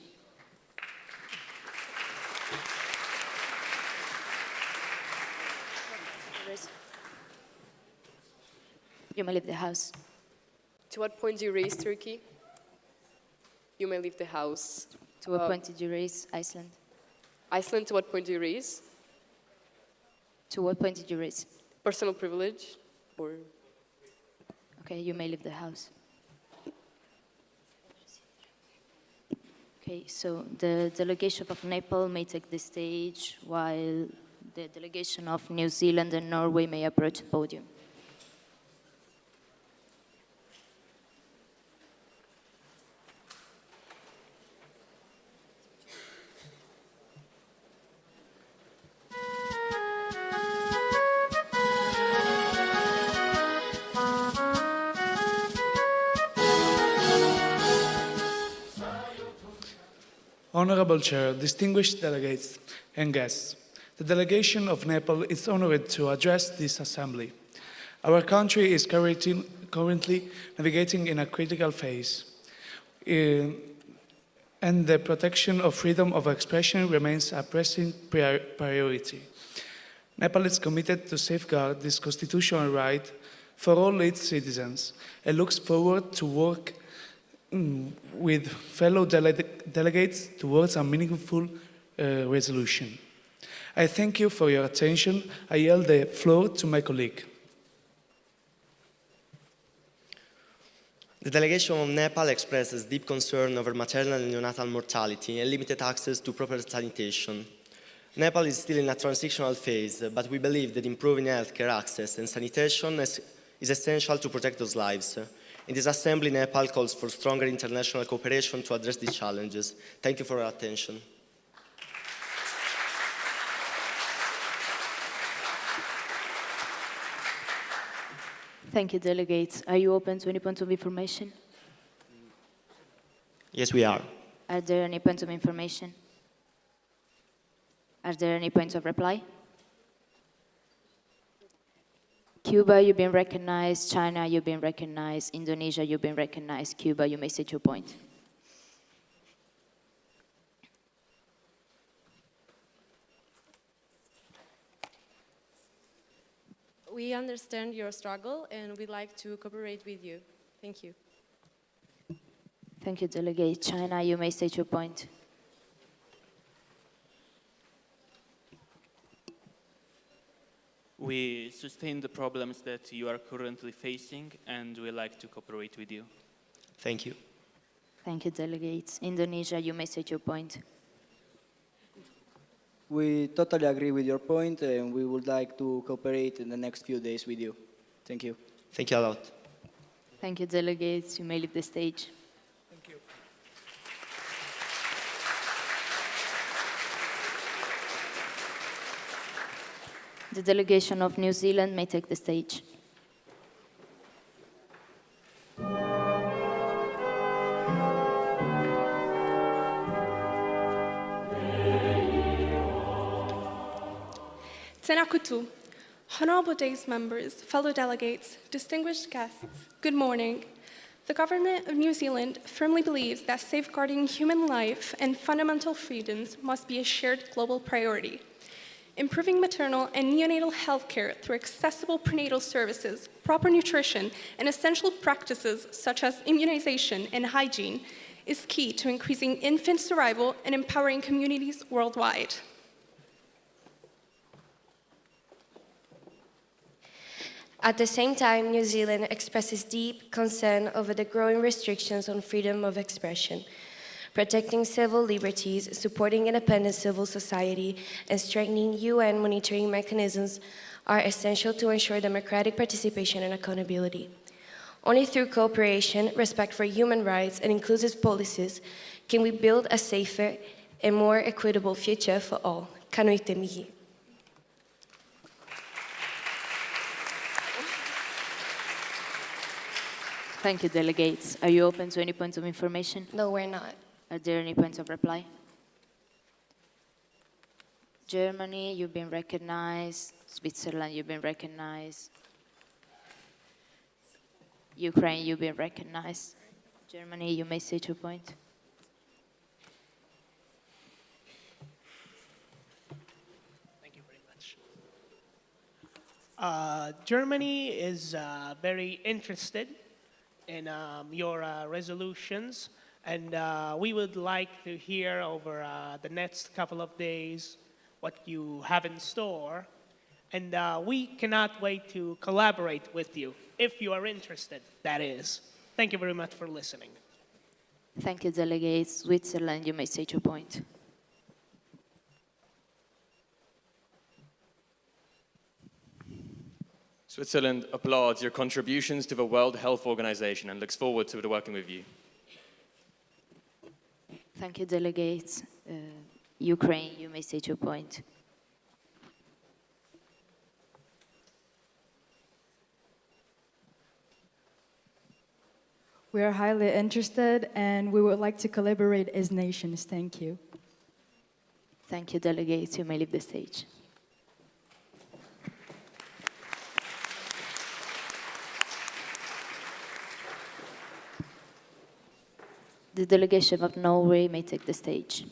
You may leave the House. To what point do you raise Turkey? You may leave the House. To what point did you raise Iceland? Iceland, to what point do you raise? To what point did you raise? Personal privilege, or? Okay, you may leave the House. Okay, so the delegation of Nepal may take the stage, while the delegation of New Zealand and Norway may approach the podium. Honorable Chair, distinguished delegates and guests, the delegation of Nepal is honored to address this assembly. Our country is currently navigating in a critical phase, and the protection of freedom of expression remains a pressing priority. Nepal is committed to safeguard this constitutional right for all its citizens and looks forward to work with fellow delegates towards a meaningful resolution. I thank you for your attention. I yield the floor to my colleague. The delegation of Nepal expresses deep concern over maternal and neonatal mortality and limited access to proper sanitation. Nepal is still in a transitional phase, but we believe that improving healthcare access and sanitation is essential to protect those lives. In this assembly, Nepal calls for stronger international cooperation to address these challenges. Thank you for your attention. Thank you, delegates. Are you open to any points of information? Yes, we are. Are there any points of information? Are there any points of reply? Cuba, you've been recognized. China, you've been recognized. Indonesia, you've been recognized. Cuba, you may state your point. We understand your struggle and we'd like to cooperate with you. Thank you. Thank you, delegate. China, you may state your point. We sustain the problems that you are currently facing and we like to cooperate with you. Thank you. Thank you, delegates. Indonesia, you may state your point. We totally agree with your point and we would like to cooperate in the next few days with you. Thank you. Thank you a lot. Thank you, delegates. You may leave the stage. Thank you. The delegation of New Zealand may take the stage. Tēnā koutou. Honourable Days members, fellow delegates, distinguished guests, good morning. The Government of New Zealand firmly believes that safeguarding human life and fundamental freedoms must be a shared global priority. Improving maternal and neonatal health care through accessible prenatal services, proper nutrition, and essential practices such as immunization and hygiene is key to increasing infant survival and empowering communities worldwide. At the same time, New Zealand expresses deep concern over the growing restrictions on freedom of expression. Protecting civil liberties, supporting independent civil society, and strengthening UN monitoring mechanisms are essential to ensure democratic participation and accountability. Only through cooperation, respect for human rights, and inclusive policies can we build a safer and more equitable future for all. Ka nui te mihi. Thank you, delegates. Are you open to any points of information? No, we're not. Are there any points of reply? Germany, you've been recognized. Switzerland, you've been recognized. Ukraine, you've been recognized. Germany, you may state your point. Thank you very much. Germany is very interested in your resolutions, and we would like to hear over the next couple of days what you have in store, and we cannot wait to collaborate with you, if you are interested, that is. Thank you very much for listening. Thank you, delegates. Switzerland, you may state your point. Switzerland applauds your contributions to the World Health Organization and looks forward to working with you. Thank you, delegates. Ukraine, you may state your point. We are highly interested and we would like to collaborate as nations. Thank you. Thank you, delegates. You may leave the stage. The delegation of Norway may take the stage.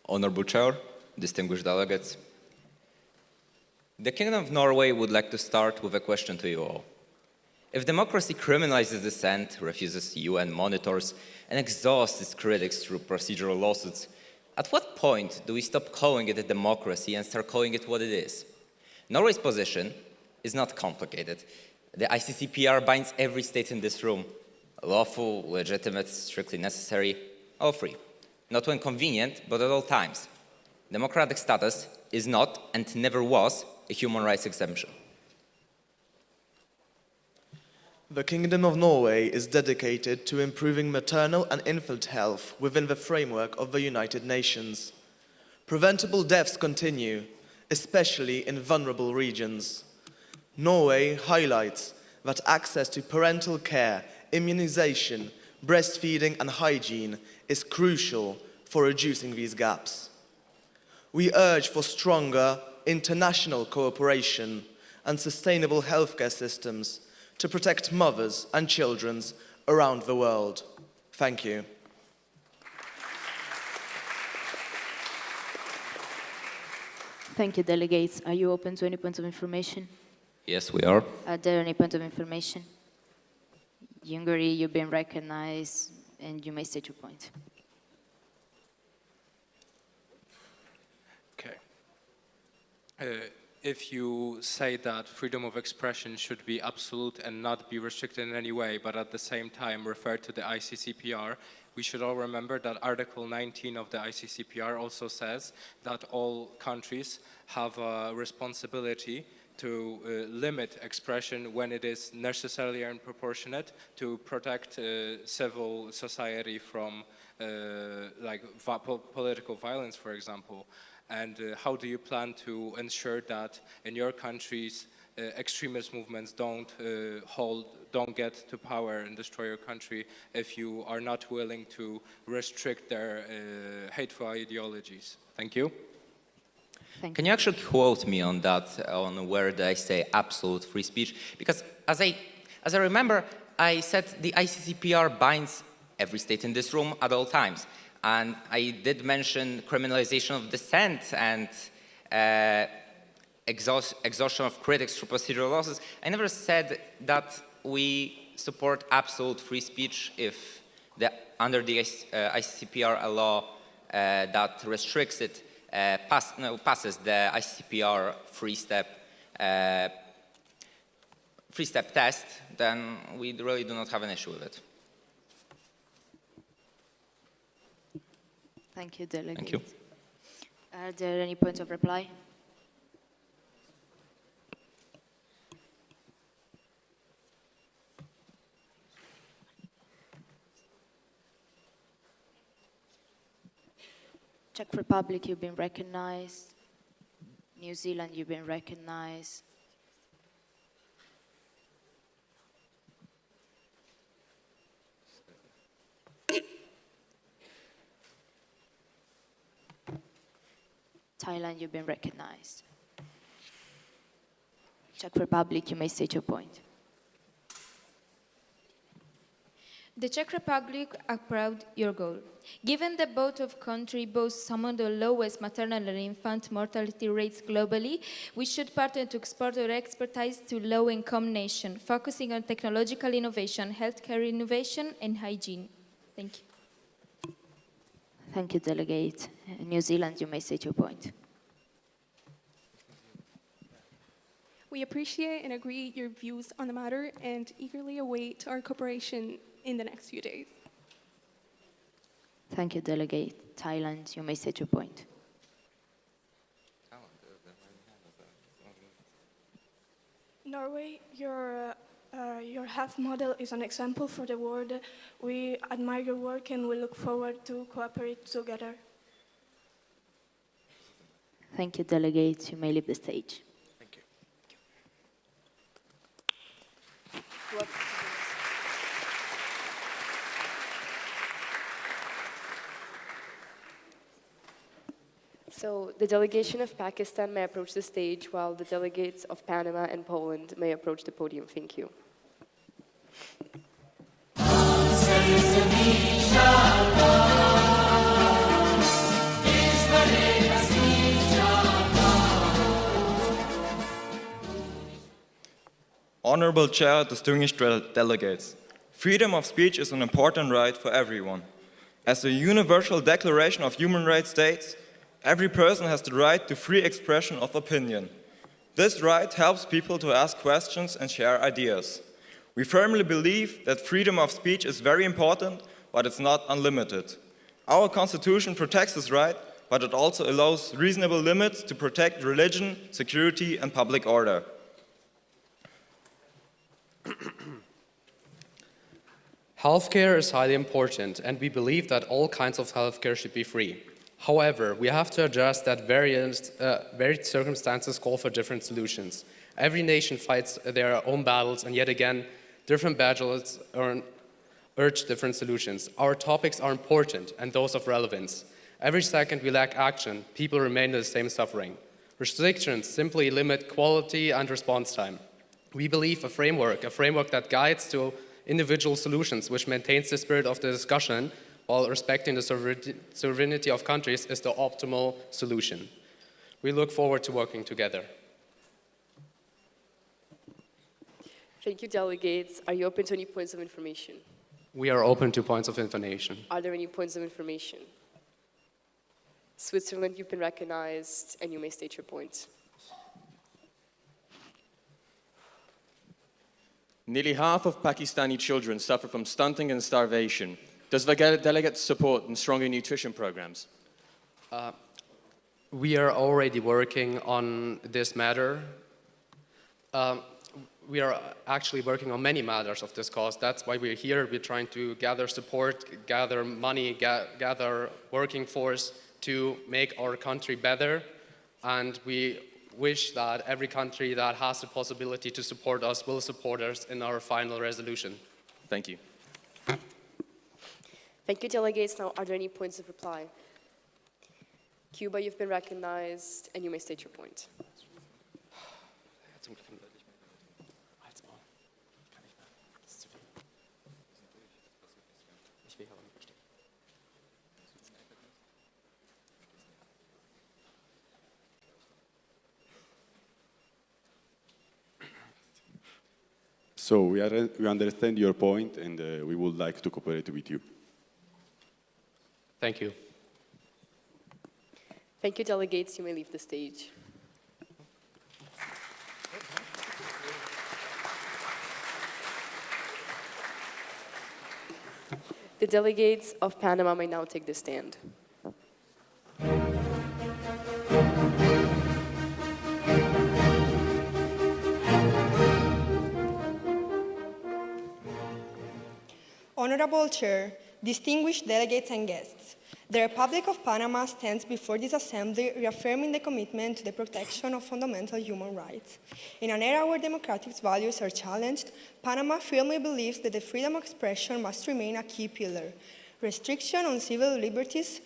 Honorable Chair, distinguished delegates, The Kingdom of Norway would like to start with a question to you all. If democracy criminalizes dissent, refuses UN monitors, and exhausts its critics through procedural lawsuits, at what point do we stop calling it a democracy and start calling it what it is? Norway's position is not complicated. The ICCPR binds every state in this room. Lawful, legitimate, strictly necessary, all free. Not when convenient, but at all times. Democratic status is not and never was a human rights exemption. The Kingdom of Norway is dedicated to improving maternal and infant health within the framework of the United Nations. Preventable deaths continue, especially in vulnerable regions. Norway highlights that access to parental care, immunization, breastfeeding and hygiene is crucial for reducing these gaps. We urge for stronger international cooperation and sustainable healthcare systems to protect mothers and children around the world. Thank you. Thank you, delegates. Are you open to any points of information? Yes, we are. Are there any points of information? Hungary, you've been recognized, and you may state your point. Okay. If you say that freedom of expression should be absolute and not be restricted in any way, but at the same time refer to the ICCPR, we should all remember that Article 19 of the ICCPR also says that all countries have a responsibility to limit expression when it is necessary and proportionate to protect civil society from political violence, for example. And how do you plan to ensure that in your countries extremist movements don't get to power and destroy your country if you are not willing to restrict their hateful ideologies? Thank you. Can you actually quote me on that, on where I say absolute free speech? Because as I remember, I said the ICCPR binds every state in this room at all times. And I did mention criminalization of dissent and exhaustion of critics through procedural losses. I never said that we support absolute free speech if under the ICCPR a law that restricts it passes the ICCPR three-step test, then we really do not have an issue with it. Thank you, delegate. Thank you. Are there any points of reply? Czech Republic, you've been recognized. New Zealand, you've been recognized. Thailand, you've been recognized. Czech Republic, you may state your point. The Czech Republic applaud your goal. Given that both of countries boast some of the lowest maternal and infant mortality rates globally, we should partner to export our expertise to low-income nations, focusing on technological innovation, healthcare innovation, and hygiene. Thank you. Thank you, delegate. New Zealand, you may state your point. We appreciate and agree your views on the matter and eagerly await our cooperation in the next few days. Thank you, delegate. Thailand, you may state your point. Norway, your health model is an example for the world. We admire your work and we look forward to cooperate together. Thank you, delegate. You may leave the stage. Thank you. So the delegation of Pakistan may approach the stage while the delegates of Panama and Poland may approach the podium. Thank you. Honorable Chair, distinguished delegates, freedom of speech is an important right for everyone. As the Universal Declaration of Human Rights states, every person has the right to free expression of opinion. This right helps people to ask questions and share ideas. We firmly believe that freedom of speech is very important, but it's not unlimited. Our Constitution protects this right, but it also allows reasonable limits to protect religion, security, and public order. Healthcare is highly important, and we believe that all kinds of healthcare should be free. However, we have to address that varied circumstances call for different solutions. Every nation fights their own battles, and yet again, different battles urge different solutions. Our topics are important and those of relevance. Every second we lack action, people remain in the same suffering. Restrictions simply limit quality and response time. We believe a framework that guides to individual solutions, which maintains the spirit of the discussion while respecting the sovereignty of countries, is the optimal solution. We look forward to working together. Thank you, delegates. Are you open to any points of information? We are open to points of information. Are there any points of information? Switzerland, you've been recognized, and you may state your points. Nearly half of Pakistani children suffer from stunting and starvation. Does the delegate support stronger nutrition programs? We are already working on this matter. We are actually working on many matters of this cause. That's why we're here. We're trying to gather support, gather money, gather working force to make our country better. And we wish that every country that has the possibility to support us will support us in our final resolution. Thank you. Thank you, delegates. Now, are there any points of reply? Cuba, you've been recognized, and you may state your point. So we understand your point, and we would like to cooperate with you. Thank you. Thank you, delegates. You may leave the stage. The delegates of Panama may now take the stand. Honorable Chair, distinguished delegates and guests, the Republic of Panama stands before this Assembly reaffirming the commitment to the protection of fundamental human rights. In an era where democratic values are challenged, Panama firmly believes that the freedom of expression must remain a key pillar. Restriction on civil liberties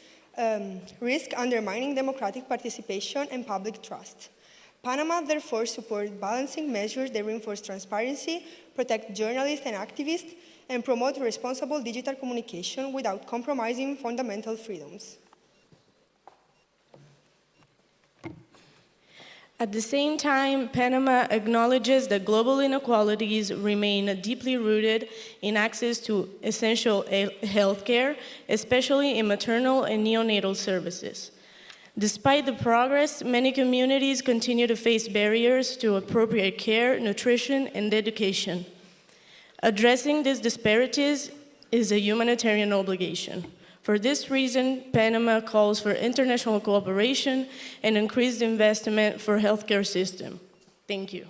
risk undermining democratic participation and public trust. Panama therefore supports balancing measures that reinforce transparency, protect journalists and activists, and promote responsible digital communication without compromising fundamental freedoms. At the same time, Panama acknowledges that global inequalities remain deeply rooted in access to essential health care, especially in maternal and neonatal services. Despite the progress, many communities continue to face barriers to appropriate care, nutrition, and education. Addressing these disparities is a humanitarian obligation. For this reason, Panama calls for international cooperation and increased investment for healthcare system. Thank you.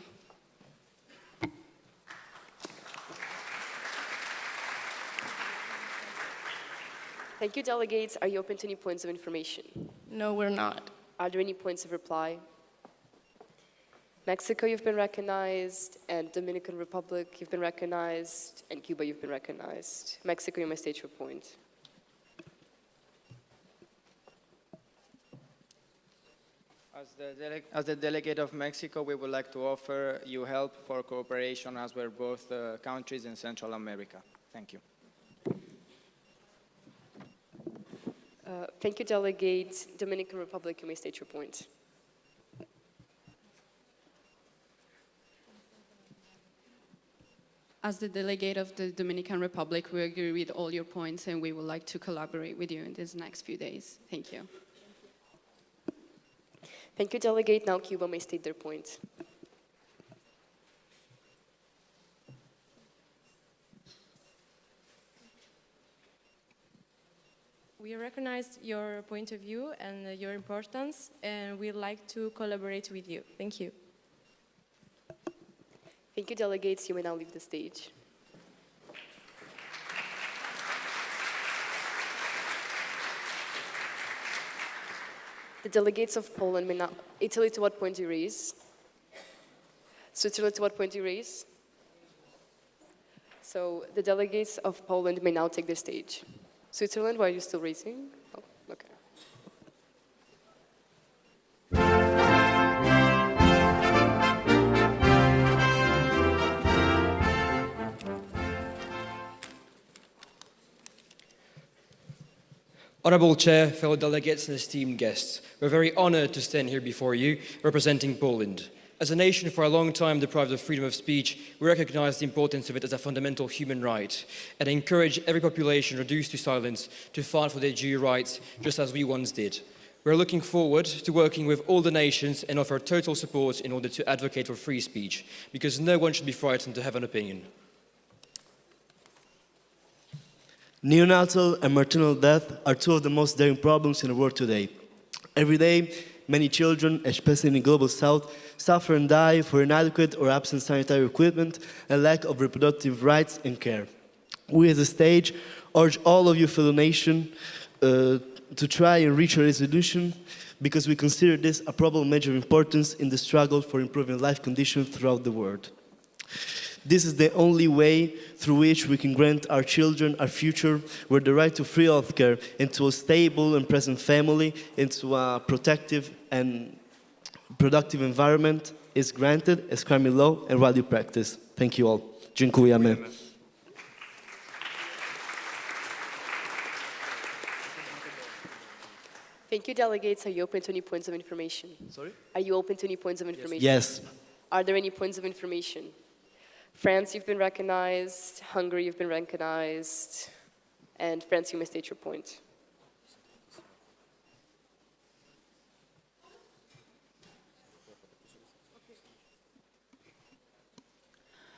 Thank you, delegates. Are you open to any points of information? No, we're not. Are there any points of reply? Mexico, you've been recognized, and Dominican Republic, you've been recognized, and Cuba, you've been recognized. Mexico, you may state your point. As the delegate of Mexico, we would like to offer you help for cooperation as we're both countries in Central America. Thank you. Thank you, delegate. Dominican Republic, you may state your point. As the delegate of the Dominican Republic, we agree with all your points and we would like to collaborate with you in these next few days. Thank you. Thank you, Delegate. Now Cuba may state their point. We recognize your point of view and your importance, and we'd like to collaborate with you. Thank you. Thank you, delegates. You may now leave the stage. The delegates of Poland may now... Italy, to what point do you raise? Switzerland, to what point do you raise? So the delegates of Poland may now take the stage. Switzerland, why are you still raising? Oh, okay. Honourable Chair, fellow delegates and esteemed guests, we're very honoured to stand here before you representing Poland. As a nation for a long time deprived of freedom of speech, we recognise the importance of it as a fundamental human right and encourage every population reduced to silence to fight for their due rights, just as we once did. We're looking forward to working with all the nations and offer total support in order to advocate for free speech, because no one should be frightened to have an opinion. Neonatal and maternal death are two of the most daring problems in the world today. Every day, many children, especially in the Global South, suffer and die for inadequate or absent sanitary equipment and lack of reproductive rights and care. We as a stage urge all of you fellow nations to try and reach a resolution, because we consider this a problem of major importance in the struggle for improving life conditions throughout the world. This is the only way through which we can grant our children our future, where the right to free healthcare and to a stable and present family and to a protective and productive environment is granted as crime in law and widely practiced. Thank you all. Dziękujemy. Thank you, delegates. Are you open to any points of information? Sorry? Are you open to any points of information? Yes. Are there any points of information? France, you've been recognized. Hungary, you've been recognized. And France, you may state your point.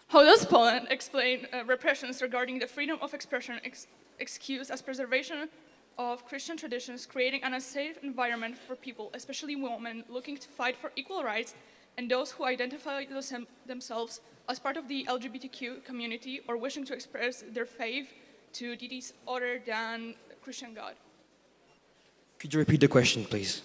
How does Poland explain repressions regarding the freedom of expression excused as preservation of Christian traditions, creating an unsafe environment for people, especially women, looking to fight for equal rights, and those who identify themselves as part of the LGBTQ community or wishing to express their faith to deities other than Christian God? Could you repeat the question, please?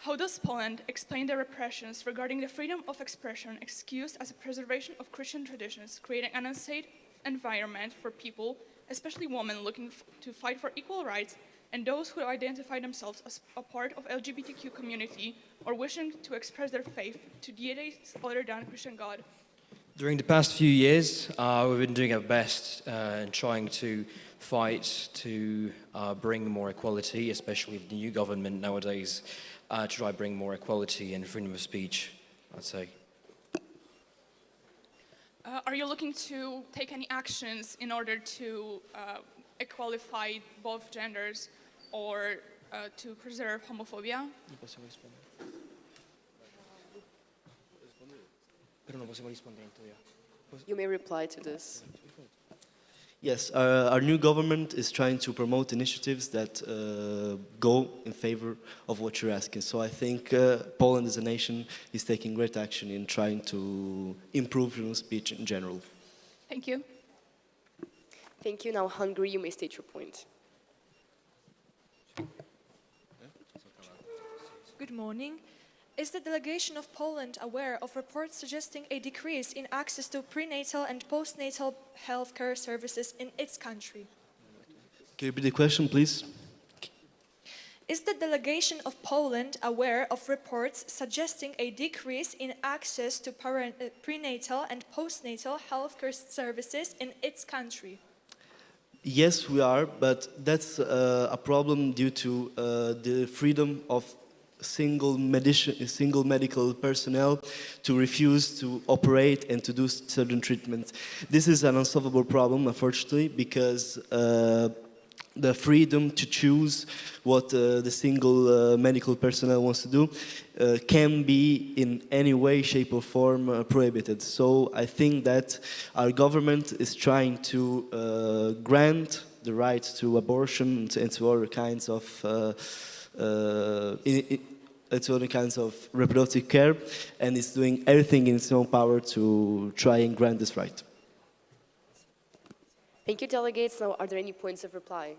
How does Poland explain the repressions regarding the freedom of expression excused as a preservation of Christian traditions, creating an unsafe environment for people, especially women looking to fight for equal rights, and those who identify themselves as a part of LGBTQ community or wishing to express their faith to deities other than Christian God? During the past few years, we've been doing our best in trying to fight to bring more equality, especially with the new government nowadays, to try to bring more equality and freedom of speech, I'd say. Are you looking to take any actions in order to equalify both genders or to preserve homophobia? You may reply to this. Yes, our new government is trying to promote initiatives that go in favor of what you're asking. So I think Poland as a nation is taking great action in trying to improve freedom of speech in general. Thank you. Thank you. Now, Hungary, you may state your point. Good morning. Is the delegation of Poland aware of reports suggesting a decrease in access to prenatal and postnatal healthcare services in its country? Can you repeat the question, please? Is the delegation of Poland aware of reports suggesting a decrease in access to prenatal and postnatal healthcare services in its country? Yes, we are, but that's a problem due to the freedom of single medical personnel to refuse to operate and to do certain treatments. This is an unsolvable problem, unfortunately, because the freedom to choose what the single medical personnel wants to do can be in any way, shape or form prohibited. So I think that our government is trying to grant the right to abortion and to other kinds of reproductive care, and is doing everything in its own power to try and grant this right. Thank you, delegates. Now, are there any points of reply?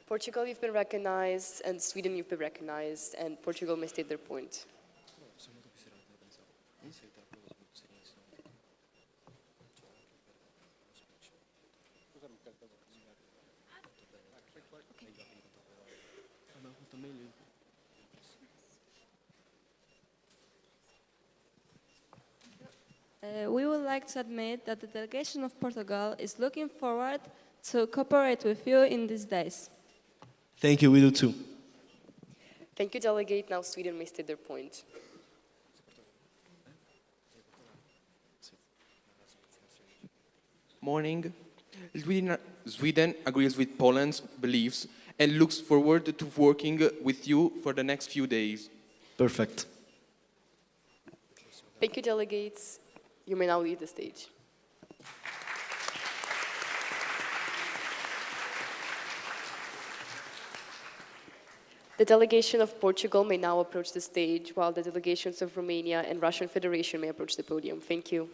Portugal, you've been recognized, and Sweden, you've been recognized, and Portugal may state their point. We would like to admit that the delegation of Portugal is looking forward to cooperate with you in these days. Thank you, we do too. Thank you, delegate. Now Sweden may state their point. Morning. Sweden agrees with Poland's beliefs and looks forward to working with you for the next few days. Perfect. Thank you, delegates. You may now leave the stage. The delegation of Portugal may now approach the stage, while the delegations of Romania and Russian Federation may approach the podium. Thank you.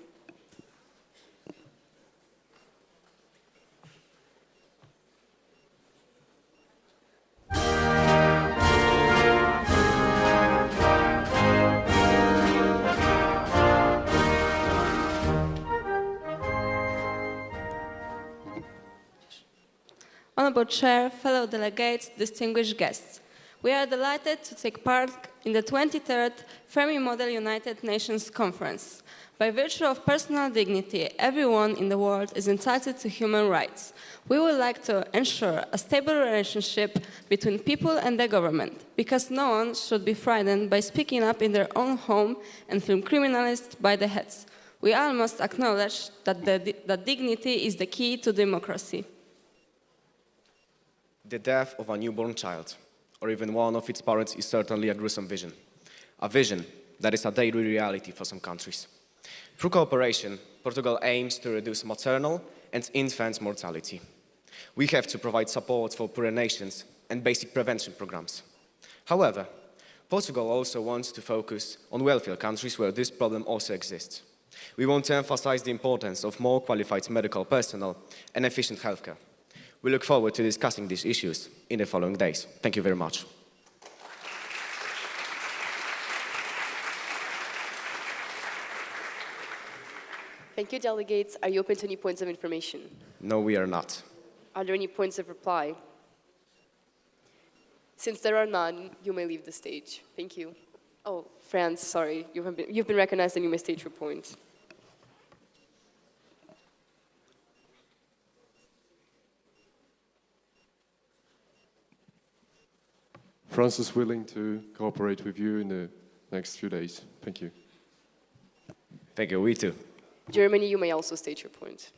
Honorable Chair, fellow delegates, distinguished guests. We are delighted to take part in the 23rd Fermi Model United Nations Conference. By virtue of personal dignity, everyone in the world is entitled to human rights. We would like to ensure a stable relationship between people and the government, because no one should be frightened by speaking up in their own home and feel criminalized by the heads. We all must acknowledge that dignity is the key to democracy. The death of a newborn child, or even one of its parents, is certainly a gruesome vision. A vision that is a daily reality for some countries. Through cooperation, Portugal aims to reduce maternal and infant mortality. We have to provide support for poorer nations and basic prevention programs. However, Portugal also wants to focus on wealthier countries where this problem also exists. We want to emphasize the importance of more qualified medical personnel and efficient healthcare. We look forward to discussing these issues in the following days. Thank you very much. Thank you, delegates. Are you open to any points of information? No, we are not. Are there any points of reply? Since there are none, you may leave the stage. Thank you. Oh, Franz, sorry. You've been recognized and you may state your point. France is willing to cooperate with you in the next few days. Thank you. Thank you, we too. Germany, you may also state your point.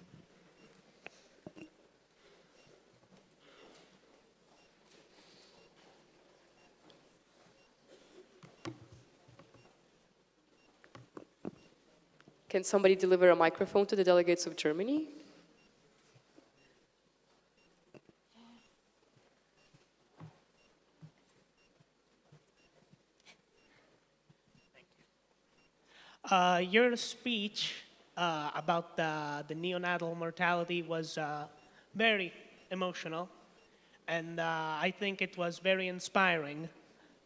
Can somebody deliver a microphone to the delegates of Germany? Your speech about the neonatal mortality was very emotional, and I think it was very inspiring.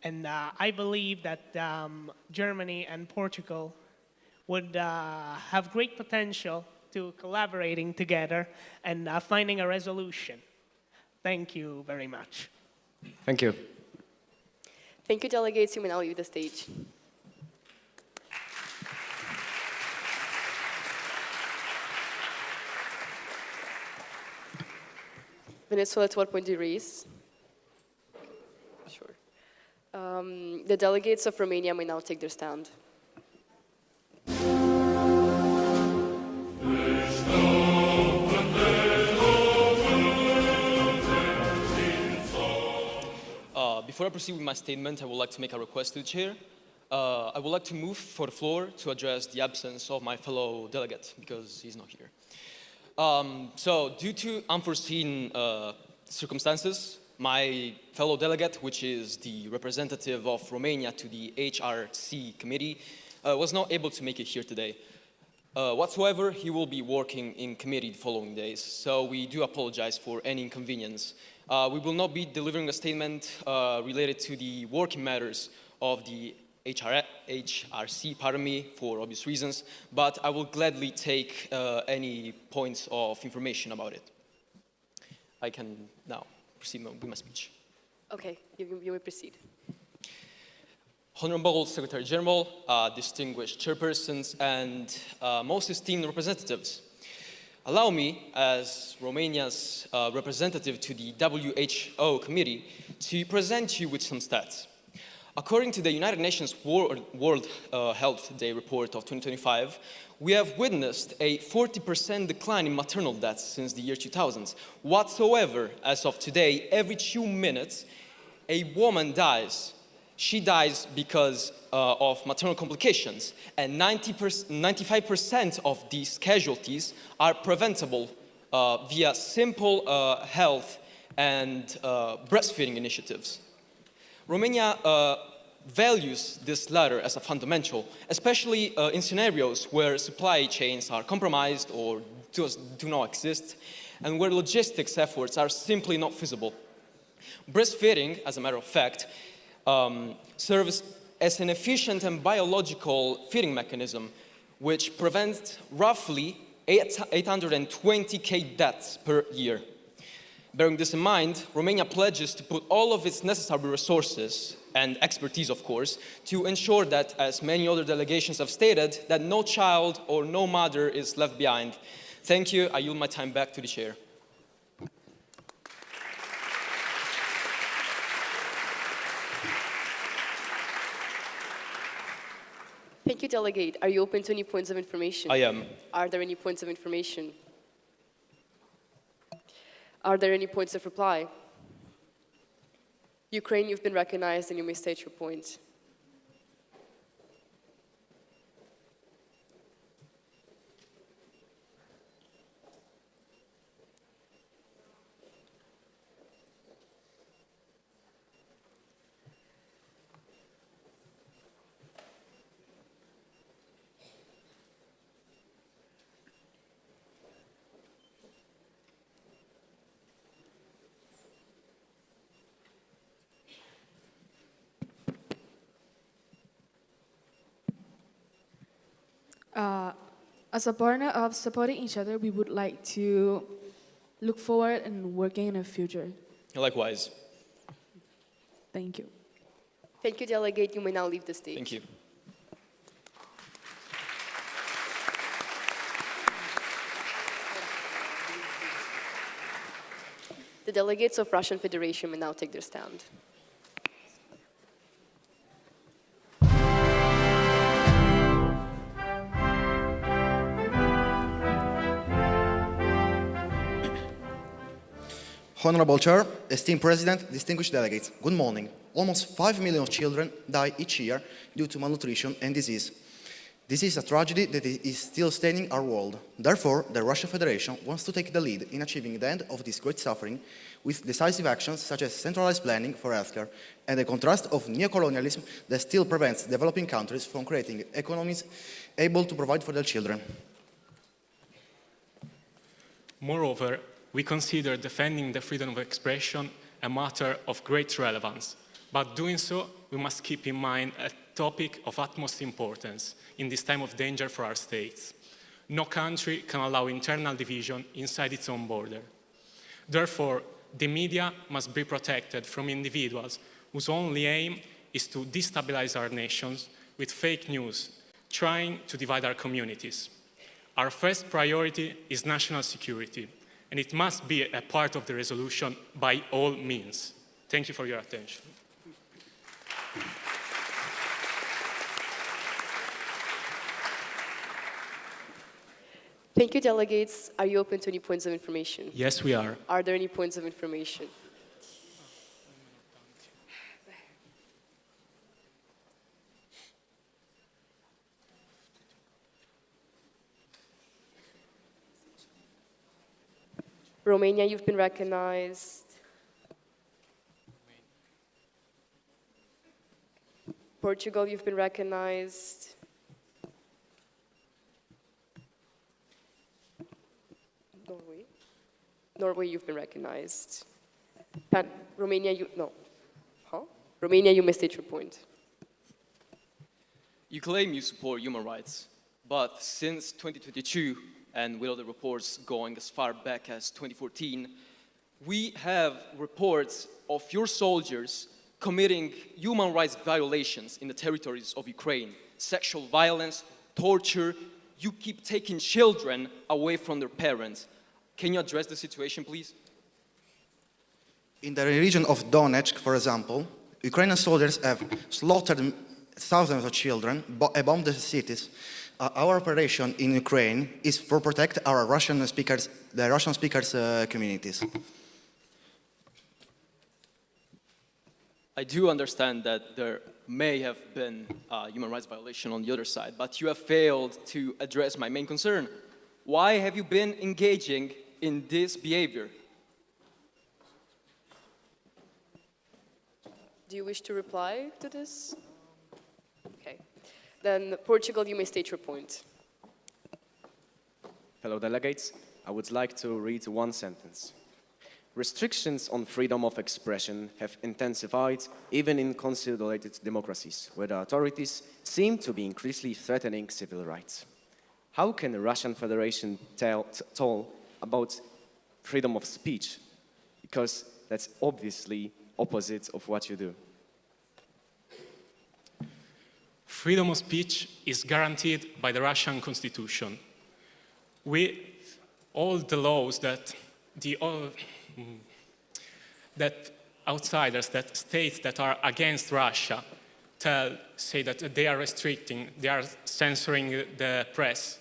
And I believe that Germany and Portugal would have great potential to collaborating together and finding a resolution. Thank you very much. Thank you. Thank you, delegates. You may now leave the stage. Venezuela, to what point do you raise? Sure. The delegates of Romania may now take their stand. Before I proceed with my statement, I would like to make a request to the chair. I would like to move for the floor to address the absence of my fellow delegate because he's not here. So due to unforeseen circumstances, my fellow delegate, which is the representative of Romania to the HRC committee, was not able to make it here today. Whatsoever, he will be working in committee the following days, so we do apologize for any inconvenience. We will not be delivering a statement related to the working matters of the HRC, pardon me, for obvious reasons, but I will gladly take any points of information about it. I can now proceed with my speech. Okay, you may proceed. Honorable Secretary General, distinguished chairpersons, and most esteemed representatives, allow me, as Romania's representative to the WHO committee, to present you with some stats. According to the United Nations World Health Day report of 2025, we have witnessed a 40% decline in maternal deaths since the year 2000. Whatsoever, as of today, every 2 minutes, a woman dies. She dies because of maternal complications, and 95% of these casualties are preventable via simple health and breastfeeding initiatives. Romania values this latter as a fundamental, especially in scenarios where supply chains are compromised or do not exist, and where logistics efforts are simply not feasible. Breastfeeding, as a matter of fact, serves as an efficient and biological feeding mechanism which prevents roughly 820,000 deaths per year. Bearing this in mind, Romania pledges to put all of its necessary resources and expertise, of course, to ensure that, as many other delegations have stated, that no child or no mother is left behind. Thank you. I yield my time back to the chair. Thank you, Delegate. Are you open to any points of information? I am. Are there any points of information? Are there any points of reply? Ukraine, you've been recognized and you may state your point. As a partner of supporting each other, we would like to look forward and working in the future. Likewise. Thank you. Thank you, Delegate. You may now leave the stage. Thank you. The delegates of Russian Federation may now take their stand. Honorable Chair, esteemed President, distinguished delegates, good morning. Almost 5 million children die each year due to malnutrition and disease. This is a tragedy that is still staining our world. Therefore, the Russian Federation wants to take the lead in achieving the end of this great suffering with decisive actions such as centralized planning for healthcare and the contrast of neocolonialism that still prevents developing countries from creating economies able to provide for their children. Moreover, we consider defending the freedom of expression a matter of great relevance. But doing so, we must keep in mind a topic of utmost importance in this time of danger for our states. No country can allow internal division inside its own border. Therefore, the media must be protected from individuals whose only aim is to destabilize our nations with fake news, trying to divide our communities. Our first priority is national security, and it must be a part of the resolution by all means. Thank you for your attention. Thank you, delegates. Are you open to any points of information? Yes, we are. Are there any points of information? Romania, you've been recognized. Portugal, you've been recognized. Norway, you've been recognized. Romania, Romania, you may state your point. You claim you support human rights, but since 2022, and with other reports going as far back as 2014, we have reports of your soldiers committing human rights violations in the territories of Ukraine, sexual violence, torture. You keep taking children away from their parents. Can you address the situation, please? In the region of Donetsk, for example, Ukrainian soldiers have slaughtered thousands of children, bombed the cities. Our operation in Ukraine is for protect our Russian speakers, the Russian speakers communities. I do understand that there may have been human rights violation on the other side, but you have failed to address my main concern. Why have you been engaging in this behavior? Do you wish to reply to this? Okay. Then, Portugal, you may state your point. Fellow delegates, I would like to read one sentence. Restrictions on freedom of expression have intensified even in consolidated democracies, where the authorities seem to be increasingly threatening civil rights. How can the Russian Federation tell about freedom of speech? Because that's obviously opposite of what you do. Freedom of speech is guaranteed by the Russian Constitution. All the laws that outsiders, that states that are against Russia say that they are restricting, they are censoring the press.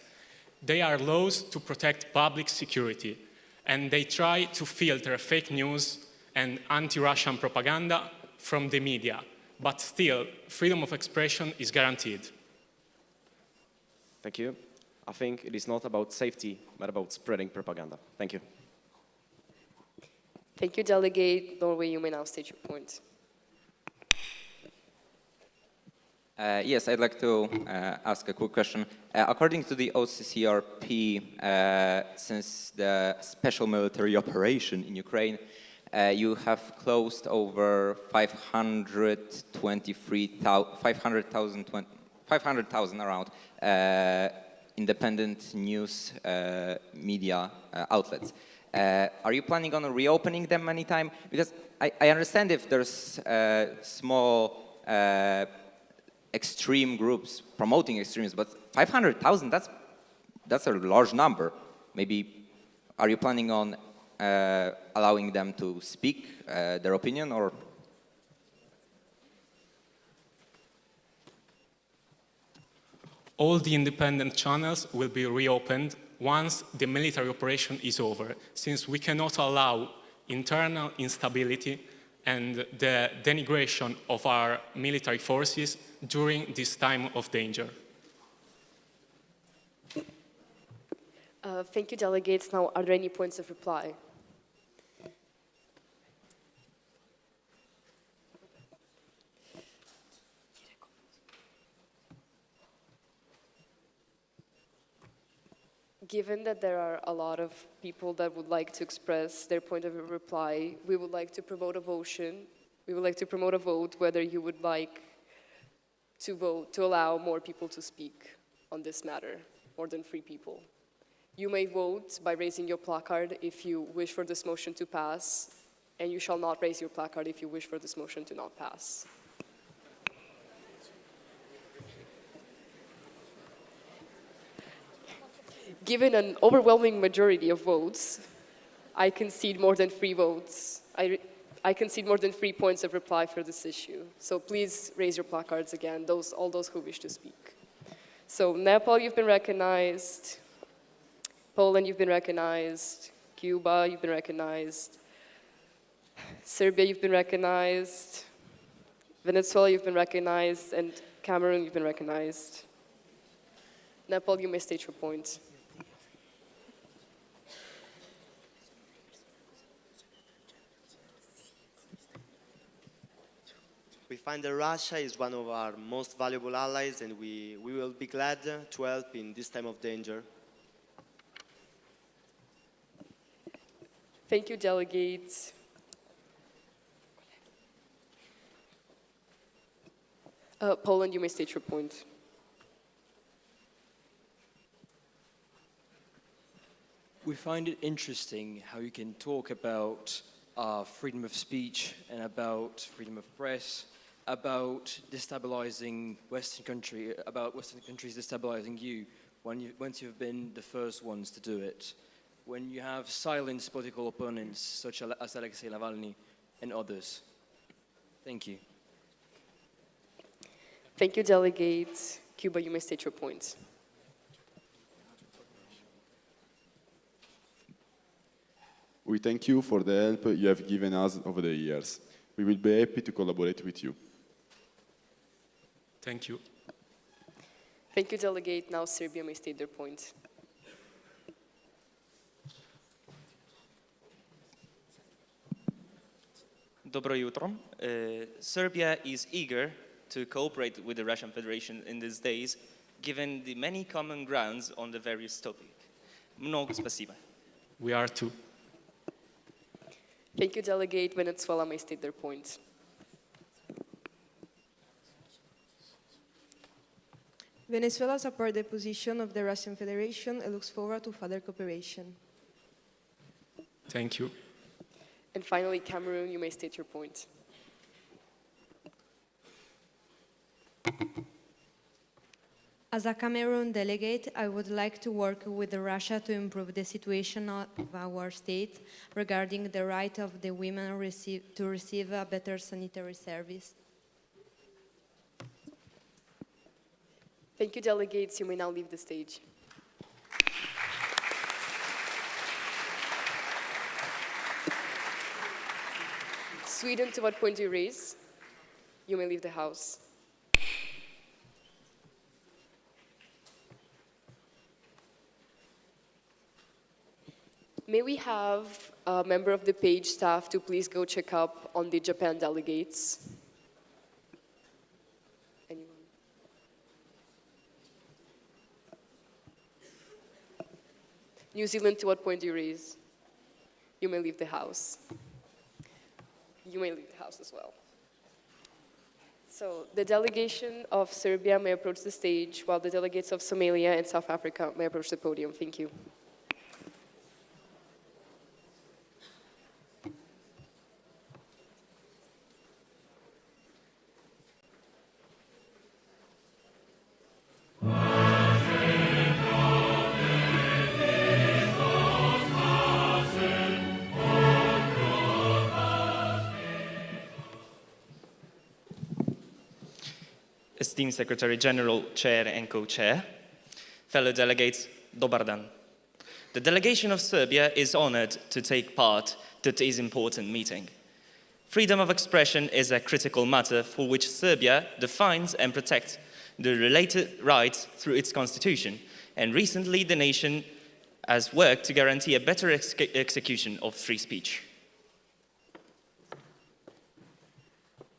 They are laws to protect public security, and they try to filter fake news and anti-Russian propaganda from the media. But still, freedom of expression is guaranteed. Thank you. I think it is not about safety, but about spreading propaganda. Thank you. Thank you, Delegate. Norway, you may now state your point. Yes, I'd like to ask a quick question. According to the OCCRP, since the special military operation in Ukraine, you have closed over 500,000 around independent news media outlets. Are you planning on reopening them anytime? Because I understand if there's small extreme groups promoting extremism, but 500,000, that's a large number. Maybe, are you planning on allowing them to speak their opinion, or? All the independent channels will be reopened once the military operation is over, since we cannot allow internal instability and the denigration of our military forces during this time of danger. Thank you, delegates. Now, are there any points of reply? Given that there are a lot of people that would like to express their point of reply, we would like to promote a motion. We would like to promote a vote whether you would like to vote to allow more people to speak on this matter, more than 3 people. You may vote by raising your placard if you wish for this motion to pass, and you shall not raise your placard if you wish for this motion to not pass. Given an overwhelming majority of votes, I concede more than 3 votes. I concede more than 3 points of reply for this issue. So please raise your placards again, all those who wish to speak. So Nepal, you've been recognized. Poland, you've been recognized. Cuba, you've been recognized. Serbia, you've been recognized. Venezuela, you've been recognized. And Cameroon, you've been recognized. Nepal, you may state your point. We find that Russia is one of our most valuable allies, and we will be glad to help in this time of danger. Thank you, delegates. Poland, you may state your point. We find it interesting how you can talk about freedom of speech and about freedom of press, about destabilizing Western countries destabilizing you once you've been the first ones to do it. When you have silenced political opponents such as Alexei Navalny and others. Thank you. Thank you, delegates. Cuba, you may state your points. We thank you for the help you have given us over the years. We will be happy to collaborate with you. Thank you. Thank you, delegate. Now Serbia may state their point. Dobro jutro. Serbia is eager to cooperate with the Russian Federation in these days, given the many common grounds on the various topics. Много спасибо. We are too. Thank you, delegate. Venezuela may state their point. Venezuela supports the position of the Russian Federation and looks forward to further cooperation. Thank you. And finally, Cameroon, you may state your point. As a Cameroon delegate, I would like to work with Russia to improve the situation of our state regarding the right of the women to receive a better sanitary service. Thank you, delegates. You may now leave the stage. Sweden, to what point do you raise? You may leave the House. May we have a member of the page staff to please go check up on the Japan delegates? Anyone? New Zealand, to what point do you raise? You may leave the House. You may leave the House as well. So the delegation of Serbia may approach the stage, while the delegates of Somalia and South Africa may approach the podium. Thank you. Esteemed Secretary General, Chair and Co-Chair, fellow delegates, Dobar dan. The delegation of Serbia is honored to take part to today's important meeting. Freedom of expression is a critical matter for which Serbia defines and protects the related rights through its constitution, and recently the nation has worked to guarantee a better execution of free speech.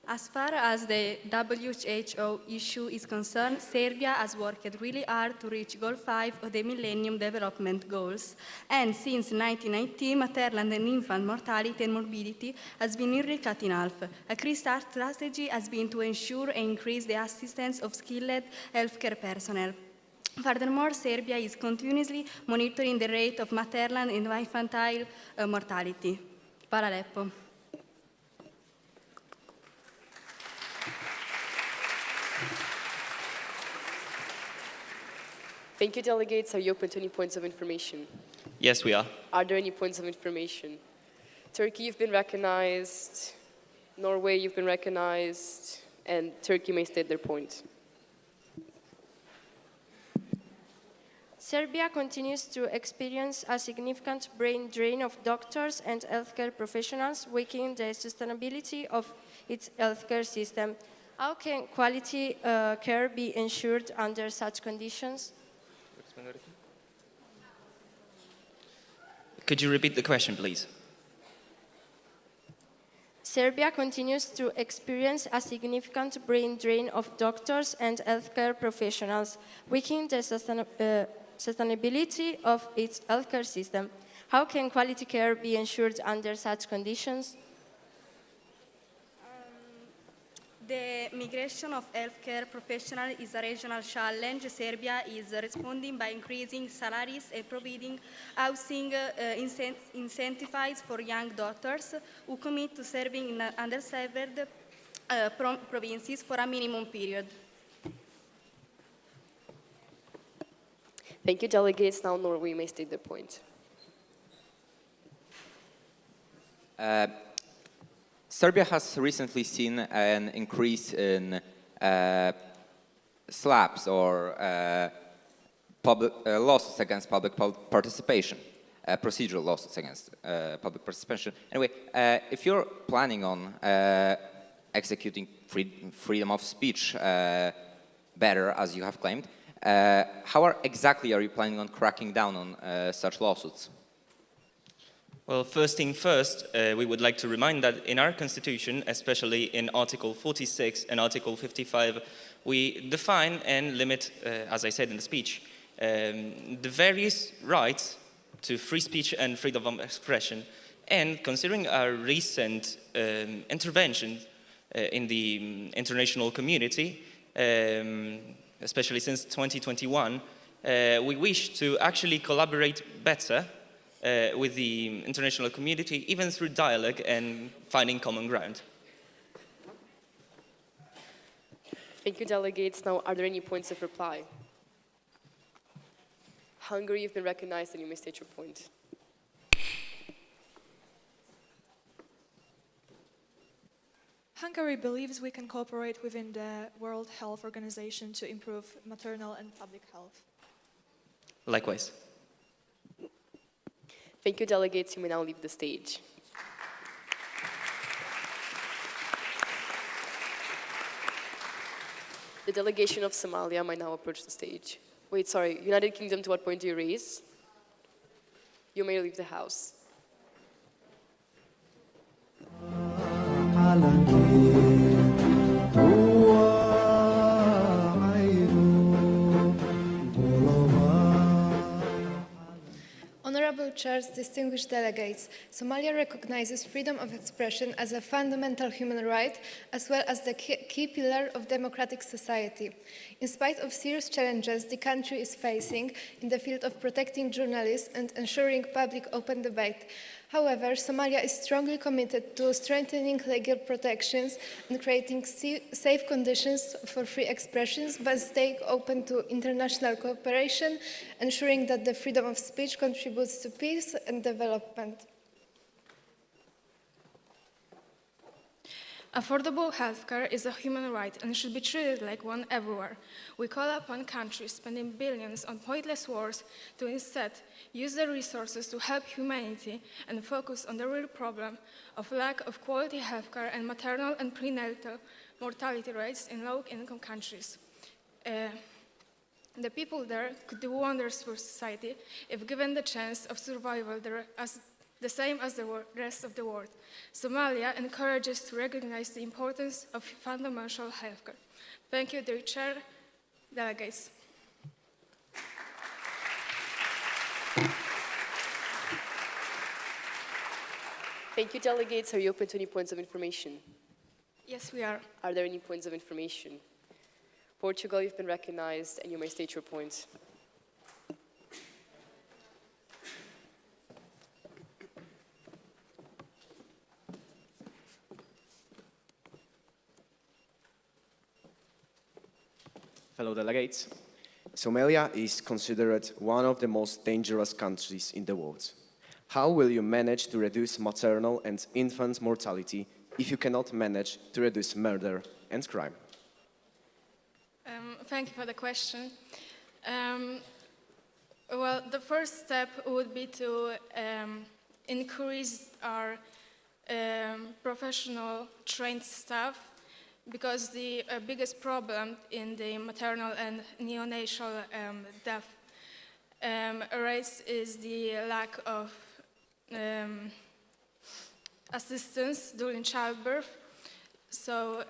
As far as the WHO issue is concerned, Serbia has worked really hard to reach Goal 5 of the Millennium Development Goals. And since 1990, maternal and infant mortality and morbidity has been nearly cut in half. A key strategy has been to ensure and increase the assistance of skilled healthcare personnel. Furthermore, Serbia is continuously monitoring the rate of maternal and infantile mortality. Hvala lepo. Thank you, delegates. Are you open to any points of information? Yes, we are. Are there any points of information? Turkey, you've been recognized. Norway, you've been recognized. And Turkey may state their point. Serbia continues to experience a significant brain drain of doctors and healthcare professionals, weakening the sustainability of its healthcare system. How can quality care be ensured under such conditions? Could you repeat the question, please? Serbia continues to experience a significant brain drain of doctors and healthcare professionals, weakening the sustainability of its healthcare system. How can quality care be ensured under such conditions? The migration of healthcare professionals is a regional challenge. Serbia is responding by increasing salaries and providing housing incentives for young doctors who commit to serving in underserved provinces for a minimum period. Thank you, delegates. Now Norway may state their point. Serbia has recently seen an increase in slaps or lawsuits against public participation, procedural lawsuits against public participation. Anyway, if you're planning on executing freedom of speech better, as you have claimed, how exactly are you planning on cracking down on such lawsuits? Well, first thing first, we would like to remind that in our Constitution, especially in Article 46 and Article 55, we define and limit, as I said in the speech, the various rights to free speech and freedom of expression. And considering our recent intervention in the international community, especially since 2021, we wish to actually collaborate better with the international community, even through dialogue and finding common ground. Thank you, delegates. Now, are there any points of reply? Hungary, you've been recognized and you may state your point. Hungary believes we can cooperate within the World Health Organization to improve maternal and public health. Likewise. Thank you, delegates. You may now leave the stage. The delegation of Somalia might now approach the stage. Wait, sorry, United Kingdom, to what point do you raise? You may leave the House. Honorable Chairs, distinguished delegates, Somalia recognizes freedom of expression as a fundamental human right, as well as the key pillar of democratic society. In spite of serious challenges the country is facing in the field of protecting journalists and ensuring public open debate, however, Somalia is strongly committed to strengthening legal protections and creating safe conditions for free expressions by staying open to international cooperation, ensuring that the freedom of speech contributes to peace and development. Affordable healthcare is a human right and should be treated like one everywhere. We call upon countries spending billions on pointless wars to instead use their resources to help humanity and focus on the real problem of lack of quality healthcare and maternal and prenatal mortality rates in low-income countries. The people there could do wonders for society if given the chance of survival there as the same as the rest of the world. Somalia encourages to recognize the importance of fundamental healthcare. Thank you, dear Chair, delegates. Thank you, delegates. Are you open to any points of information? Yes, we are. Are there any points of information? Portugal, you've been recognized, and you may state your points. Fellow delegates, Somalia is considered one of the most dangerous countries in the world. How will you manage to reduce maternal and infant mortality if you cannot manage to reduce murder and crime? Thank you for the question. Well, the first step would be to increase our professional trained staff, because the biggest problem in the maternal and neonatal death rates is the lack of assistance during childbirth. So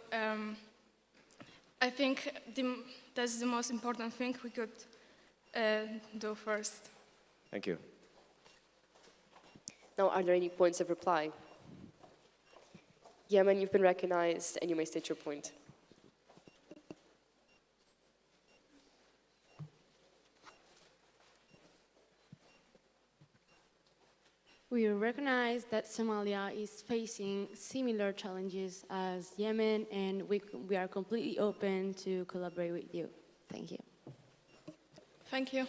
I think that's the most important thing we could do first. Thank you. Now, are there any points of reply? Yemen, you've been recognized, and you may state your point. We recognize that Somalia is facing similar challenges as Yemen, and we are completely open to collaborate with you. Thank you. Thank you.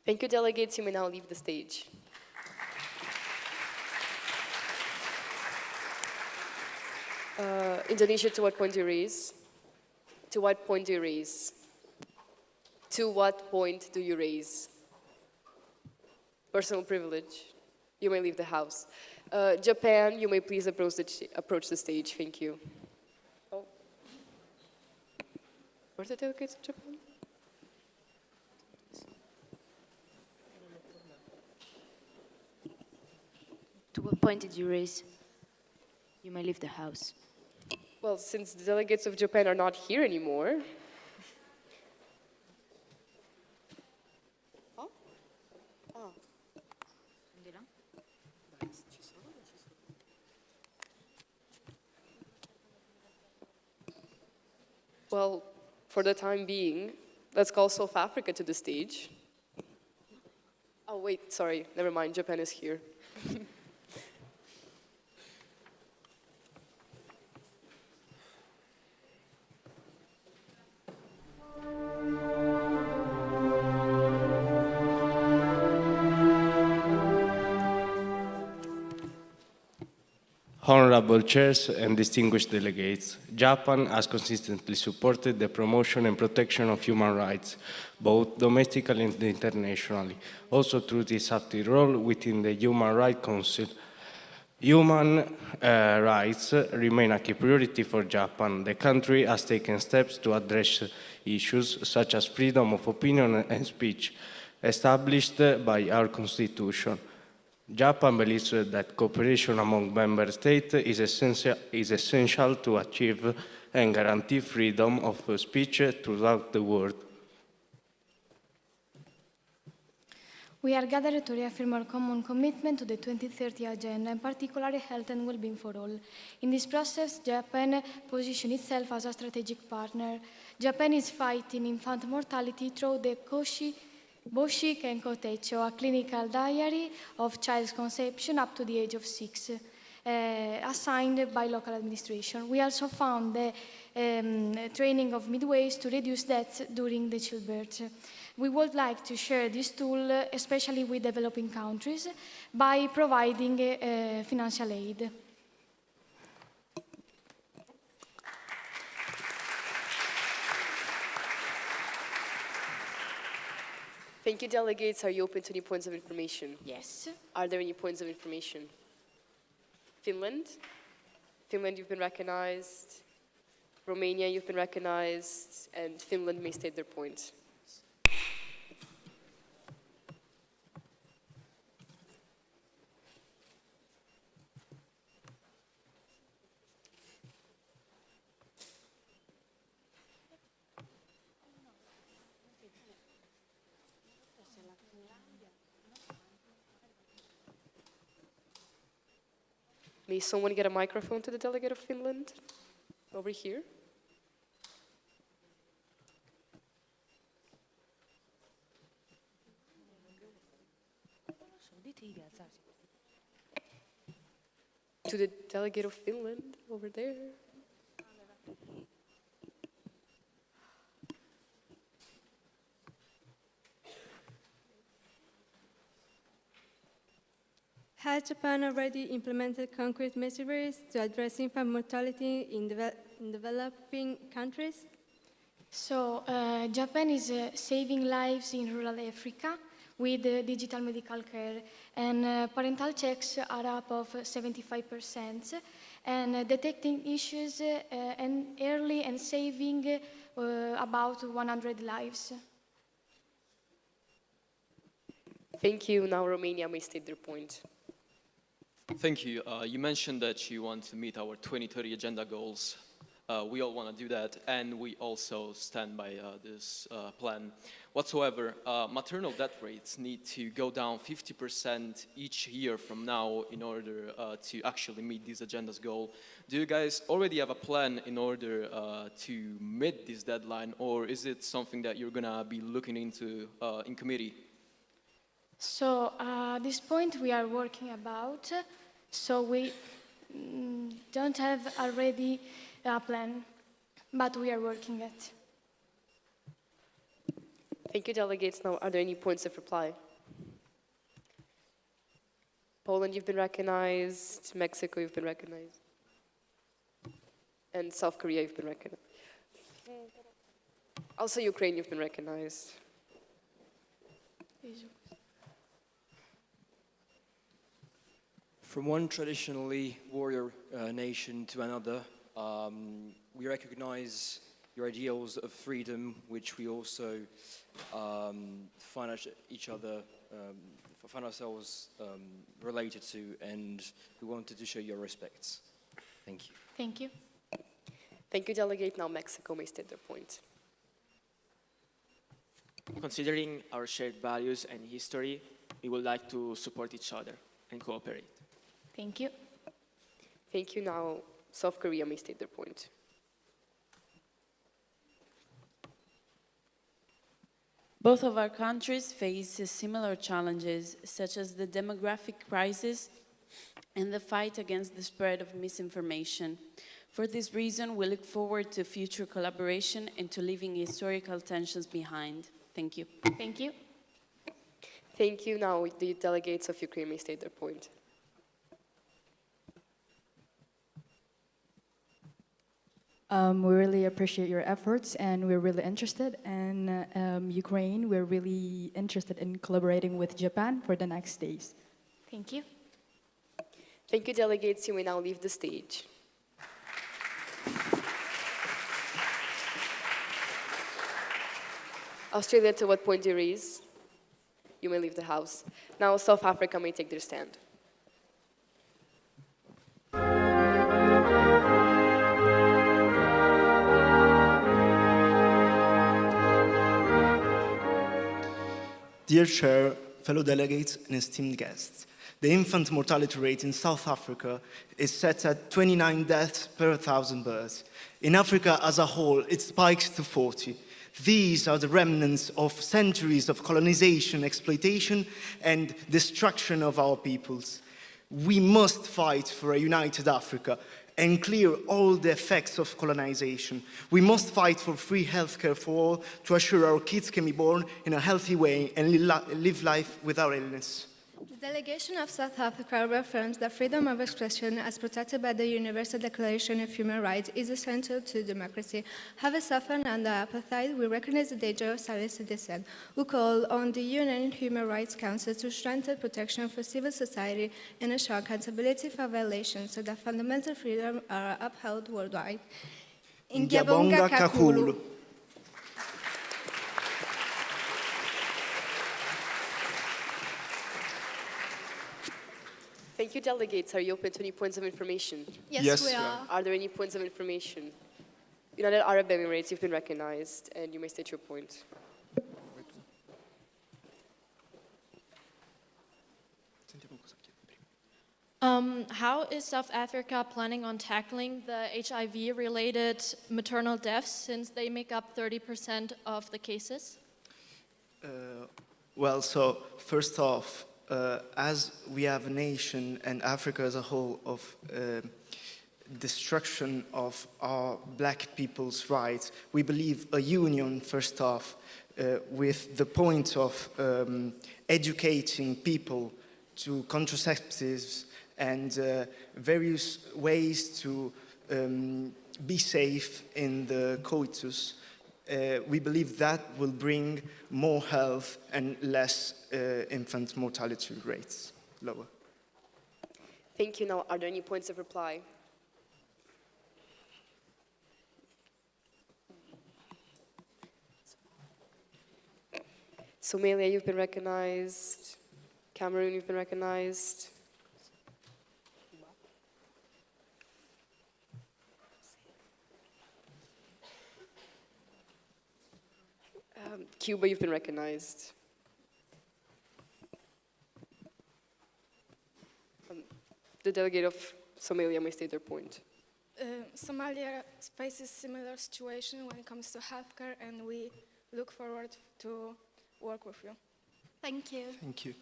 Thank you, delegates. You may now leave the stage. Indonesia, to what point do you raise? To what point do you raise? To what point do you raise? Personal privilege. You may leave the house. Japan, you may please approach the stage. Thank you. Oh. Where's the delegates of Japan? To what point did you raise? You may leave the house. Well, since the delegates of Japan are not here anymore. Oh? Oh. Well, for the time being, let's call South Africa to the stage. Oh, wait, sorry, never mind, Japan is here. Honorable chairs and distinguished delegates, Japan has consistently supported the promotion and protection of human rights, both domestically and internationally, also through its active role within the Human Rights Council. Human rights remain a key priority for Japan. The country has taken steps to address issues such as freedom of opinion and speech, established by our constitution. Japan believes that cooperation among member states is essential to achieve and guarantee freedom of speech throughout the world. We are gathered to reaffirm our common commitment to the 2030 Agenda, in particular health and well-being for all. In this process, Japan positions itself as a strategic partner. Japan is fighting infant mortality through the Boshi Kenko Techo, a clinical diary of child's conception up to the age of 6, assigned by local administration. We also found the training of midwives to reduce deaths during the childbirth. We would like to share this tool, especially with developing countries, by providing financial aid. Thank you, delegates. Are you open to any points of information? Yes. Are there any points of information? Finland? Finland, you've been recognized. Romania, you've been recognized. And Finland may state their point. May someone get a microphone to the delegate of Finland? Over here. To the delegate of Finland, over there. Has Japan already implemented concrete measures to address infant mortality in developing countries? So, Japan is saving lives in rural Africa with digital medical care, and parental checks are up of 75%, and detecting issues and early and saving about 100 lives. Thank you. Now Romania may state their point. Thank you. You mentioned that you want to meet our 2030 agenda goals. We all want to do that, and we also stand by this plan. Whatsoever, maternal death rates need to go down 50% each year from now in order to actually meet this agenda's goal. Do you guys already have a plan in order to meet this deadline, or is it something that you're going to be looking into in committee? So, at this point we are working about, so we don't have already a plan, but we are working it. Thank you, delegates. Now, are there any points of reply? Poland, you've been recognized. Mexico, you've been recognized. And South Korea, you've been recognized. Also, Ukraine, you've been recognized. From one traditionally warrior nation to another, we recognize your ideals of freedom, which we also find ourselves related to, and we wanted to show your respects. Thank you. Thank you. Thank you, delegate. Now Mexico may state their point. Considering our shared values and history, we would like to support each other and cooperate. Thank you. Thank you. Now South Korea may state their point. Both of our countries face similar challenges, such as the demographic crisis and the fight against the spread of misinformation. For this reason, we look forward to future collaboration and to leaving historical tensions behind. Thank you. Thank you. Thank you. Now the delegates of Ukraine may state their point. We really appreciate your efforts, and we're really interested in Ukraine. We're really interested in collaborating with Japan for the next days. Thank you. Thank you, delegates. You may now leave the stage. Australia, to what point do you raise? You may leave the House. Now South Africa may take their stand. Dear Chair, fellow delegates and esteemed guests, the infant mortality rate in South Africa is set at 29 deaths per 1,000 births. In Africa as a whole, it spikes to 40. These are the remnants of centuries of colonization, exploitation, and destruction of our peoples. We must fight for a united Africa and clear all the effects of colonization. We must fight for free healthcare for all to assure our kids can be born in a healthy way and live life without illness. The delegation of South Africa reaffirms that freedom of expression, as protected by the Universal Declaration of Human Rights, is essential to democracy. Having suffered under apartheid, we recognize the danger of silence to dissent. We call on the UN Human Rights Council to strengthen protection for civil society and ensure accountability for violations so that fundamental freedoms are upheld worldwide. Ngiyabonga kakhulu. Thank you, delegates. Are you open to any points of information? Yes, we are. Are there any points of information? United Arab Emirates, you've been recognized, and you may state your point. How is South Africa planning on tackling the HIV-related maternal deaths, since they make up 30% of the cases? Well, so first off, as we have a nation and Africa as a whole of destruction of our black people's rights, we believe a union, first off, with the point of educating people to contraceptives and various ways to be safe in the coitus, we believe that will bring more health and less infant mortality rates, lower. Thank you. Now, are there any points of reply? Somalia, you've been recognized. Cameroon, you've been recognized. Cuba, you've been recognized. The delegate of Somalia may state their point. Somalia faces similar situation when it comes to healthcare, and we look forward to work with you. Thank you. Thank you.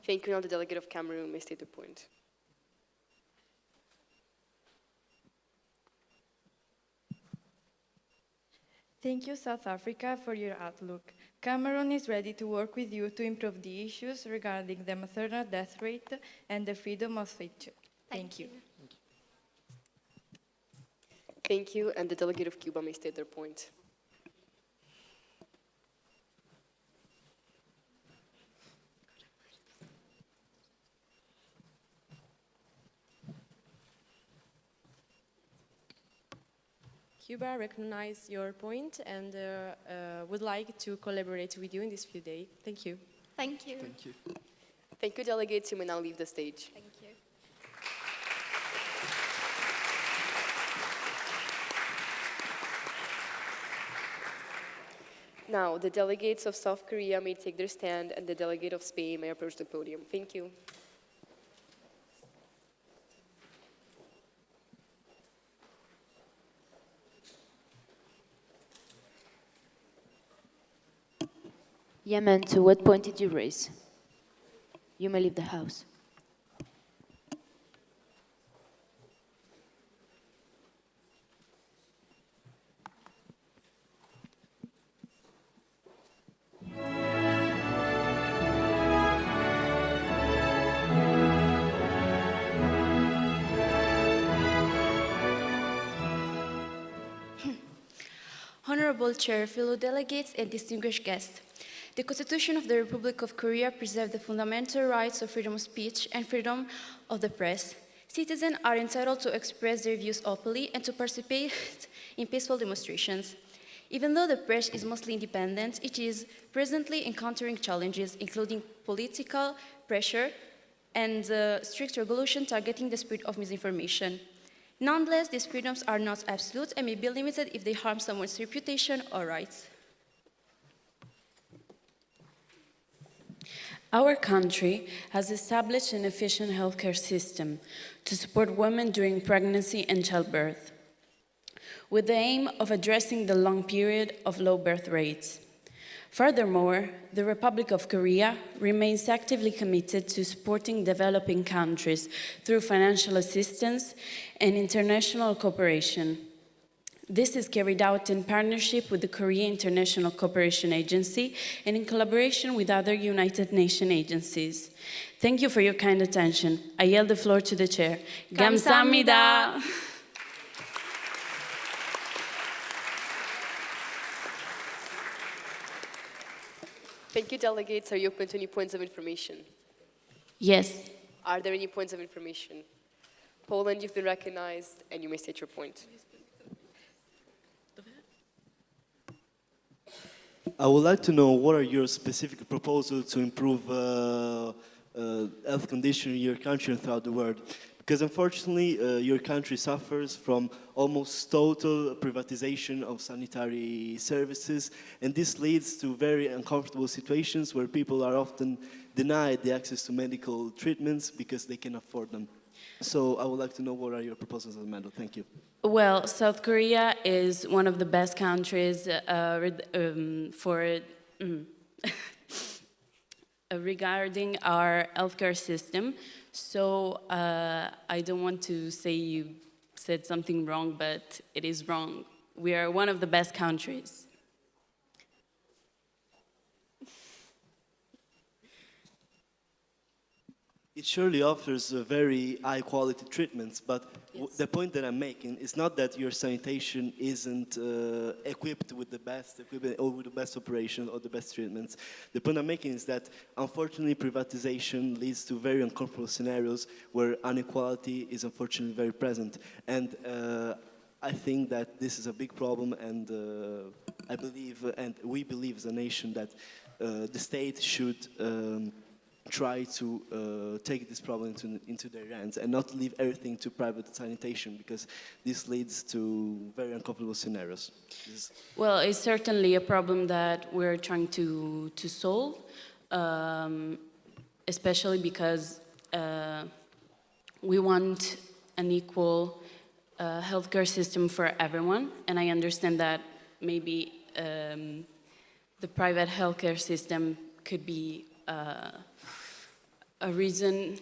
Thank you. Now the delegate of Cameroon may state their point. Thank you, South Africa, for your outlook. Cameroon is ready to work with you to improve the issues regarding the maternal death rate and the freedom of speech. Thank you. Thank you. And the delegate of Cuba may state their point. Cuba recognize your point and would like to collaborate with you in this few days. Thank you. Thank you. Thank you. Thank you, delegates. You may now leave the stage. Thank you. Now, the delegates of South Korea may take their stand, and the delegate of Spain may approach the podium. Thank you. Yemen, to what point did you raise? You may leave the house. Honorable Chair, fellow delegates, and distinguished guests. The Constitution of the Republic of Korea preserves the fundamental rights of freedom of speech and freedom of the press. Citizens are entitled to express their views openly and to participate in peaceful demonstrations. Even though the press is mostly independent, it is presently encountering challenges, including political pressure and strict regulation targeting the spread of misinformation. Nonetheless, these freedoms are not absolute and may be limited if they harm someone's reputation or rights. Our country has established an efficient healthcare system to support women during pregnancy and childbirth, with the aim of addressing the long period of low birth rates. Furthermore, the Republic of Korea remains actively committed to supporting developing countries through financial assistance and international cooperation. This is carried out in partnership with the Korea International Cooperation Agency and in collaboration with other United Nations agencies. Thank you for your kind attention. I yield the floor to the chair. 감사합니다. Thank you, delegates. Are you open to any points of information? Yes. Are there any points of information? Poland, you've been recognized, and you may state your point. I would like to know what are your specific proposals to improve health condition in your country and throughout the world. Because unfortunately, your country suffers from almost total privatization of sanitary services, and this leads to very uncomfortable situations where people are often denied the access to medical treatments because they can afford them. So I would like to know what are your proposals on the matter. Thank you. Well, South Korea is one of the best countries regarding our healthcare system. So I don't want to say you said something wrong, but it is wrong. We are one of the best countries. It surely offers very high-quality treatments, but the point that I'm making is not that your sanitation isn't equipped with the best equipment or with the best operation or the best treatments. The point I'm making is that, unfortunately, privatization leads to very uncomfortable scenarios where inequality is unfortunately very present. And I think that this is a big problem, and I believe, and we believe as a nation, that the state should try to take this problem into their hands and not leave everything to private sanitation, because this leads to very uncomfortable scenarios. Well, it's certainly a problem that we're trying to solve, especially because we want an equal healthcare system for everyone, and I understand that maybe the private healthcare system could be a reason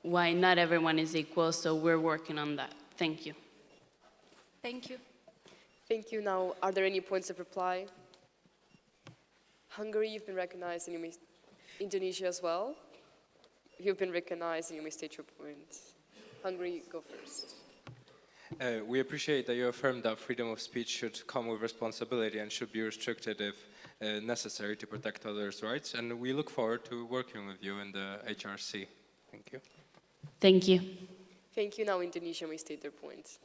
why not everyone is equal, so we're working on that. Thank you. Thank you. Thank you. Now, are there any points of reply? Hungary, you've been recognized, and you may... Indonesia as well. You've been recognized, and you may state your point. Hungary, go first. We appreciate that you affirm that freedom of speech should come with responsibility and should be restricted if necessary to protect others' rights. And we look forward to working with you in the HRC. Thank you. Thank you. Thank you. Now, Indonesia may state their point.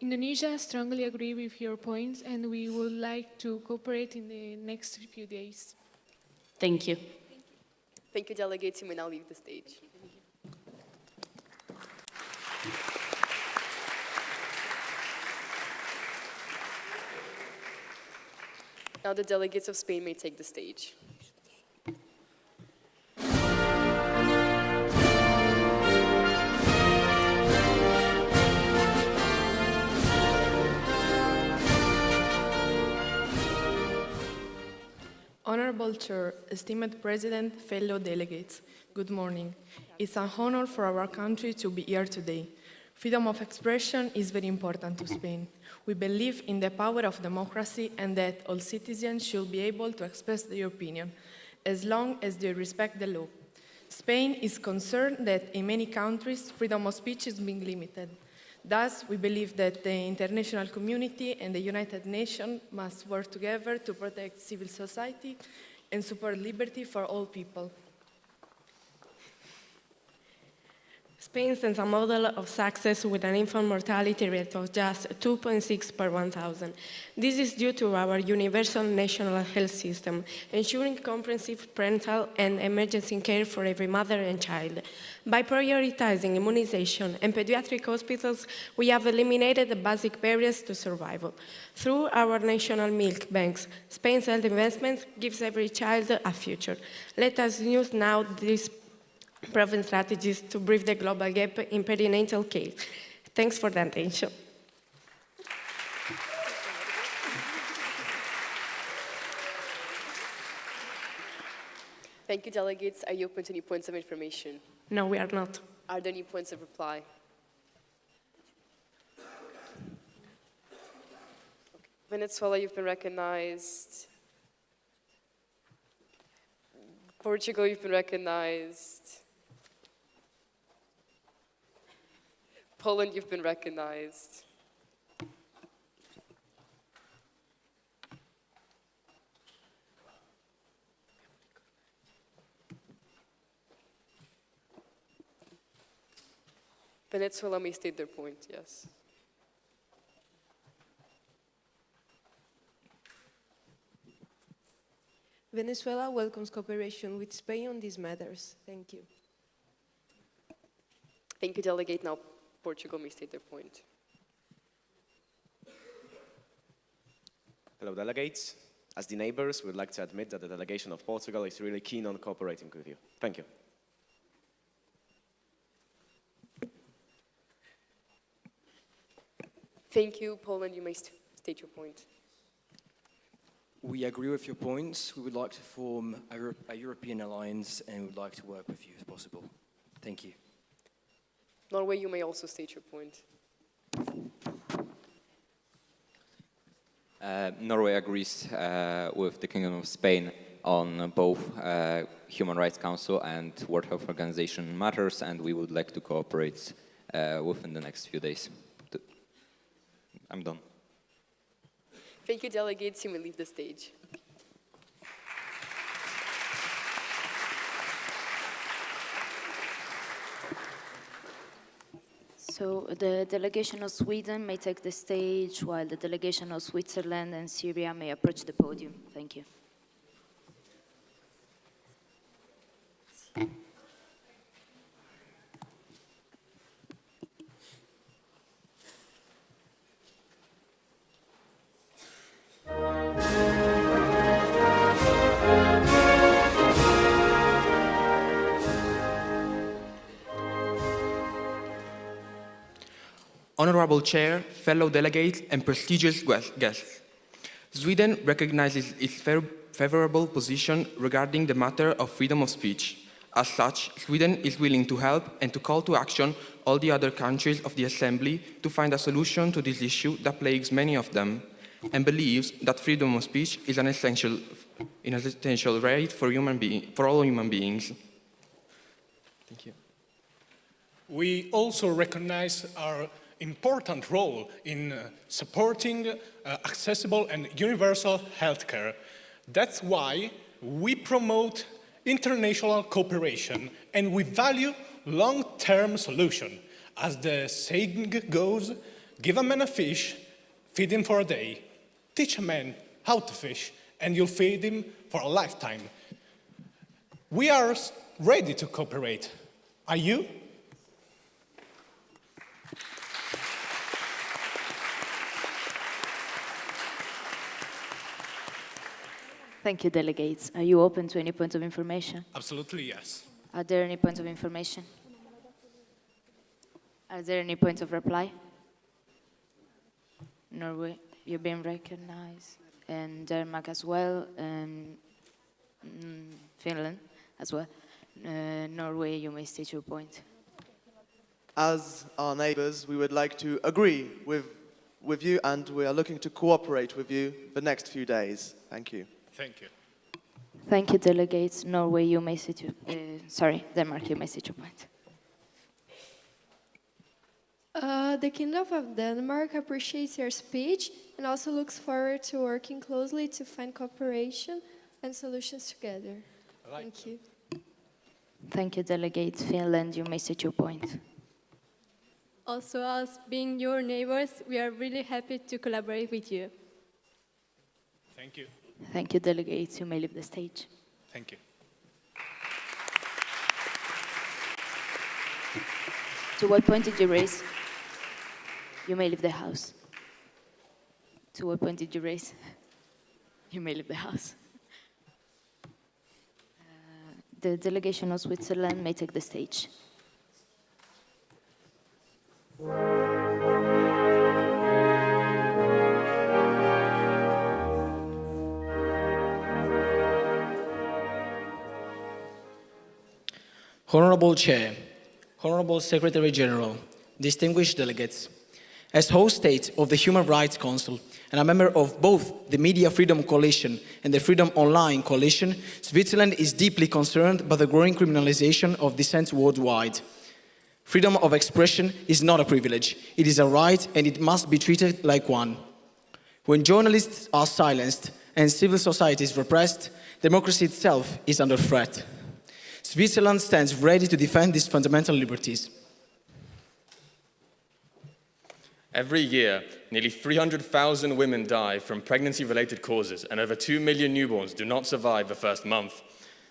Indonesia strongly agree with your points, and we would like to cooperate in the next few days. Thank you. Thank you, delegates. You may now leave the stage. Now the delegates of Spain may take the stage. Honorable Chair, esteemed President, fellow delegates, good morning. It's an honor for our country to be here today. Freedom of expression is very important to Spain. We believe in the power of democracy and that all citizens should be able to express their opinion, as long as they respect the law. Spain is concerned that in many countries, freedom of speech is being limited. Thus, we believe that the international community and the United Nations must work together to protect civil society and support liberty for all people. Spain sends a model of success with an infant mortality rate of just 2.6 per 1,000. This is due to our universal national health system, ensuring comprehensive parental and emergency care for every mother and child. By prioritizing immunization and pediatric hospitals, we have eliminated the basic barriers to survival. Through our national milk banks, Spain's health investment gives every child a future. Let us use now these proven strategies to bridge the global gap in perinatal care. Thanks for the attention. Thank you, delegates. Are you open to any points of information? No, we are not. Are there any points of reply? Okay. Venezuela, you've been recognized. Portugal, you've been recognized. Poland, you've been recognized. Venezuela may state their point, yes. Venezuela welcomes cooperation with Spain on these matters. Thank you. Thank you, delegate. Now, Portugal may state their point. Fellow delegates, as the neighbors, we would like to admit that the delegation of Portugal is really keen on cooperating with you. Thank you. Thank you, Poland. You may state your point. We agree with your points. We would like to form a European alliance and we would like to work with you if possible. Thank you. Norway, you may also state your point. Norway agrees with the Kingdom of Spain on both Human Rights Council and World Health Organization matters, and we would like to cooperate within the next few days. I'm done. Thank you, delegates. You may leave the stage. So the delegation of Sweden may take the stage, while the delegation of Switzerland and Syria may approach the podium. Thank you. Honorable Chair, fellow delegates, and prestigious guests. Sweden recognizes its favorable position regarding the matter of freedom of speech. As such, Sweden is willing to help and to call to action all the other countries of the Assembly to find a solution to this issue that plagues many of them, and believes that freedom of speech is an essential right for all human beings. Thank you. We also recognize our important role in supporting accessible and universal healthcare. That's why we promote international cooperation and we value long-term solutions. As the saying goes, give a man a fish, feed him for a day. Teach a man how to fish, and you'll feed him for a lifetime. We are ready to cooperate. Are you? Thank you, delegates. Are you open to any points of information? Absolutely, yes. Are there any points of information? Are there any points of reply? Norway, you've been recognized, and Denmark as well, and Finland as well. Norway, you may state your point. As our neighbours, we would like to agree with you, and we are looking to cooperate with you the next few days. Thank you. Thank you. Thank you, delegates. Norway, you may state your... Denmark, you may state your point. The Kingdom of Denmark appreciates your speech and also looks forward to working closely to find cooperation and solutions together. Thank you. Thank you, delegates. Finland, you may state your point. Also, us being your neighbors, we are really happy to collaborate with you. Thank you. Thank you, delegates. You may leave the stage. Thank you. To what point did you raise? You may leave the house. To what point did you raise? You may leave the house. The delegation of Switzerland may take the stage. Honorable Chair, Honorable Secretary General, distinguished delegates, as host state of the Human Rights Council and a member of both the Media Freedom Coalition and the Freedom Online Coalition, Switzerland is deeply concerned by the growing criminalization of dissent worldwide. Freedom of expression is not a privilege, it is a right and it must be treated like one. When journalists are silenced and civil society is repressed, democracy itself is under threat. Switzerland stands ready to defend these fundamental liberties. Every year, nearly 300,000 women die from pregnancy-related causes, and over 2 million newborns do not survive the first month.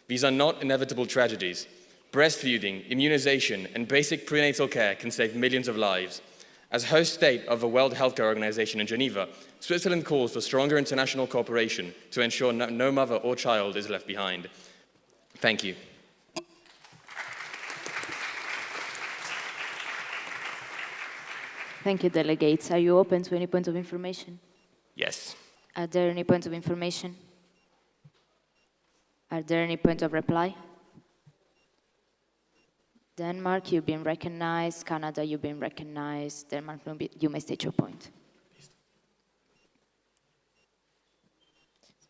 These are not inevitable tragedies. Breastfeeding, immunization, and basic prenatal care can save millions of lives. As host state of the World Health Organization in Geneva, Switzerland calls for stronger international cooperation to ensure no mother or child is left behind. Thank you. Thank you, delegates. Are you open to any points of information? Yes. Are there any points of information? Are there any points of reply? Denmark, you've been recognized. Canada, you've been recognized. Denmark, you may state your point.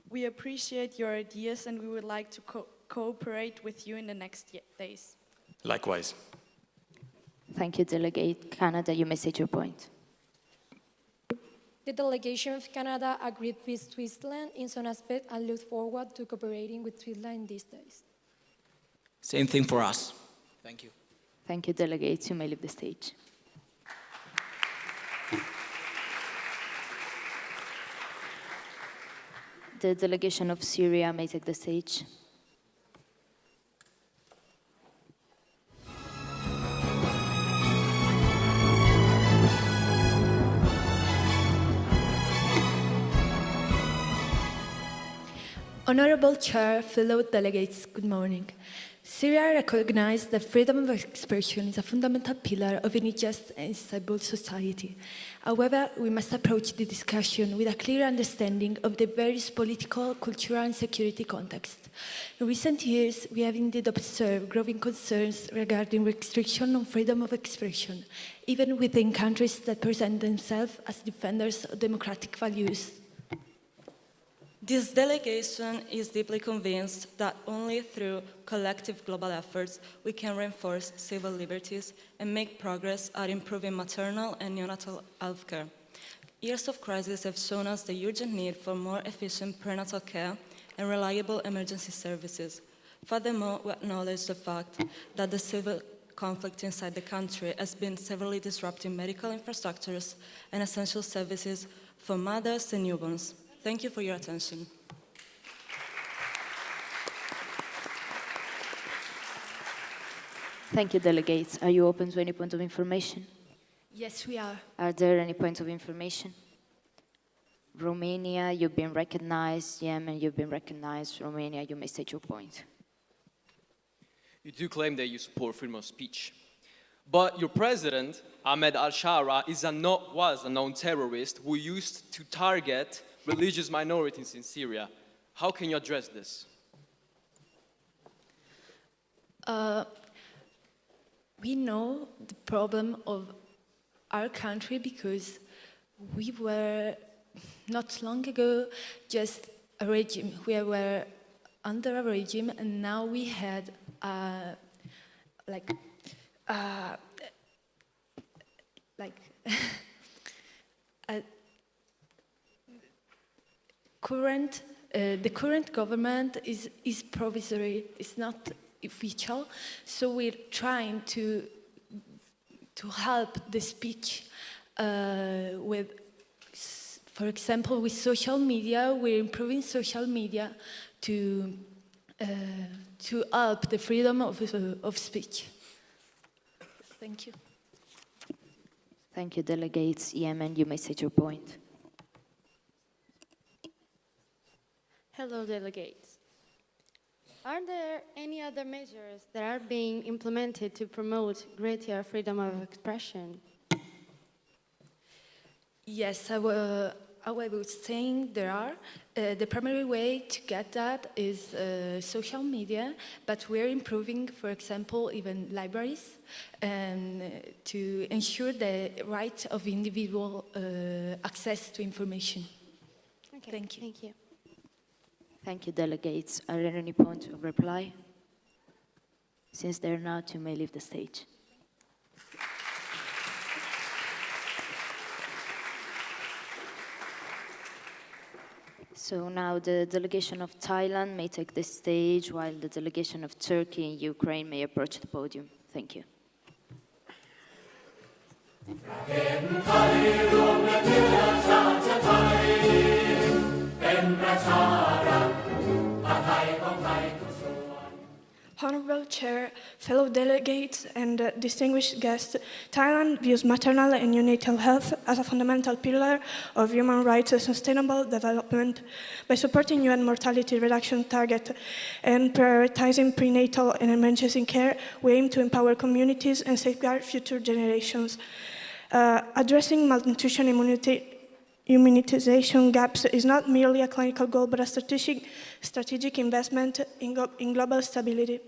We appreciate your ideas and we would like to cooperate with you in the next days. Likewise. Thank you, Delegate. Canada, you may state your point. The delegation of Canada agreed with Switzerland in some aspects and looks forward to cooperating with Switzerland these days. Same thing for us. Thank you. Thank you, delegates. You may leave the stage. The delegation of Syria may take the stage. Honorable Chair, fellow delegates, good morning. Syria recognizes that freedom of expression is a fundamental pillar of any just and stable society. However, we must approach the discussion with a clear understanding of the various political, cultural, and security contexts. In recent years, we have indeed observed growing concerns regarding restriction on freedom of expression, even within countries that present themselves as defenders of democratic values. This delegation is deeply convinced that only through collective global efforts we can reinforce civil liberties and make progress at improving maternal and neonatal health care. Years of crisis have shown us the urgent need for more efficient prenatal care and reliable emergency services. Furthermore, we acknowledge the fact that the civil conflict inside the country has been severely disrupting medical infrastructures and essential services for mothers and newborns. Thank you for your attention. Thank you, delegates. Are you open to any point of information? Yes, we are. Are there any points of information? Romania, you've been recognized. Yemen, you've been recognized. Romania, you may state your point. You do claim that you support freedom of speech. But your president, Ahmed al-Shara, was a known terrorist who used to target religious minorities in Syria. How can you address this? We know the problem of our country because we were not long ago just a regime. We were under a regime and now we had the current government is provisory, it's not official, so we're trying to help the speech with, for example, with social media. We're improving social media to help the freedom of speech. Thank you. Thank you, delegates. Yemen, you may state your point. Hello, delegates. Are there any other measures that are being implemented to promote greater freedom of expression? Yes, I was saying there are. The primary way to get that is social media, but we're improving, for example, even libraries, to ensure the right of individual access to information. Okay, thank you. Thank you. Thank you, delegates. Are there any points of reply? Since they're not, you may leave the stage. So now the delegation of Thailand may take the stage, while the delegation of Turkey and Ukraine may approach the podium. Thank you. Honorable Chair, fellow delegates, and distinguished guests, Thailand views maternal and neonatal health as a fundamental pillar of human rights and sustainable development. By supporting UN mortality reduction target and prioritizing prenatal and emergency care, we aim to empower communities and safeguard future generations. Addressing malnutrition immunization gaps is not merely a clinical goal, but a strategic investment in global stability.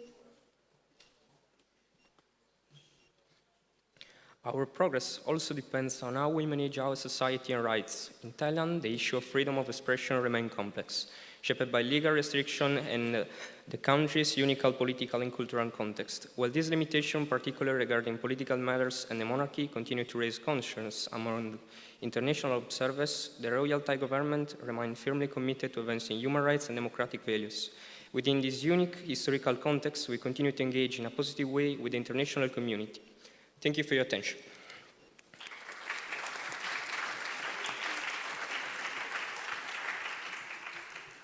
Our progress also depends on how we manage our society and rights. In Thailand, the issue of freedom of expression remains complex. shaped by legal restriction and the country's unique political and cultural context. While these limitations, particularly regarding political matters and the monarchy, continue to raise concerns among international observers, the royal Thai government remains firmly committed to advancing human rights and democratic values. Within this unique historical context, we continue to engage in a positive way with the international community. Thank you for your attention.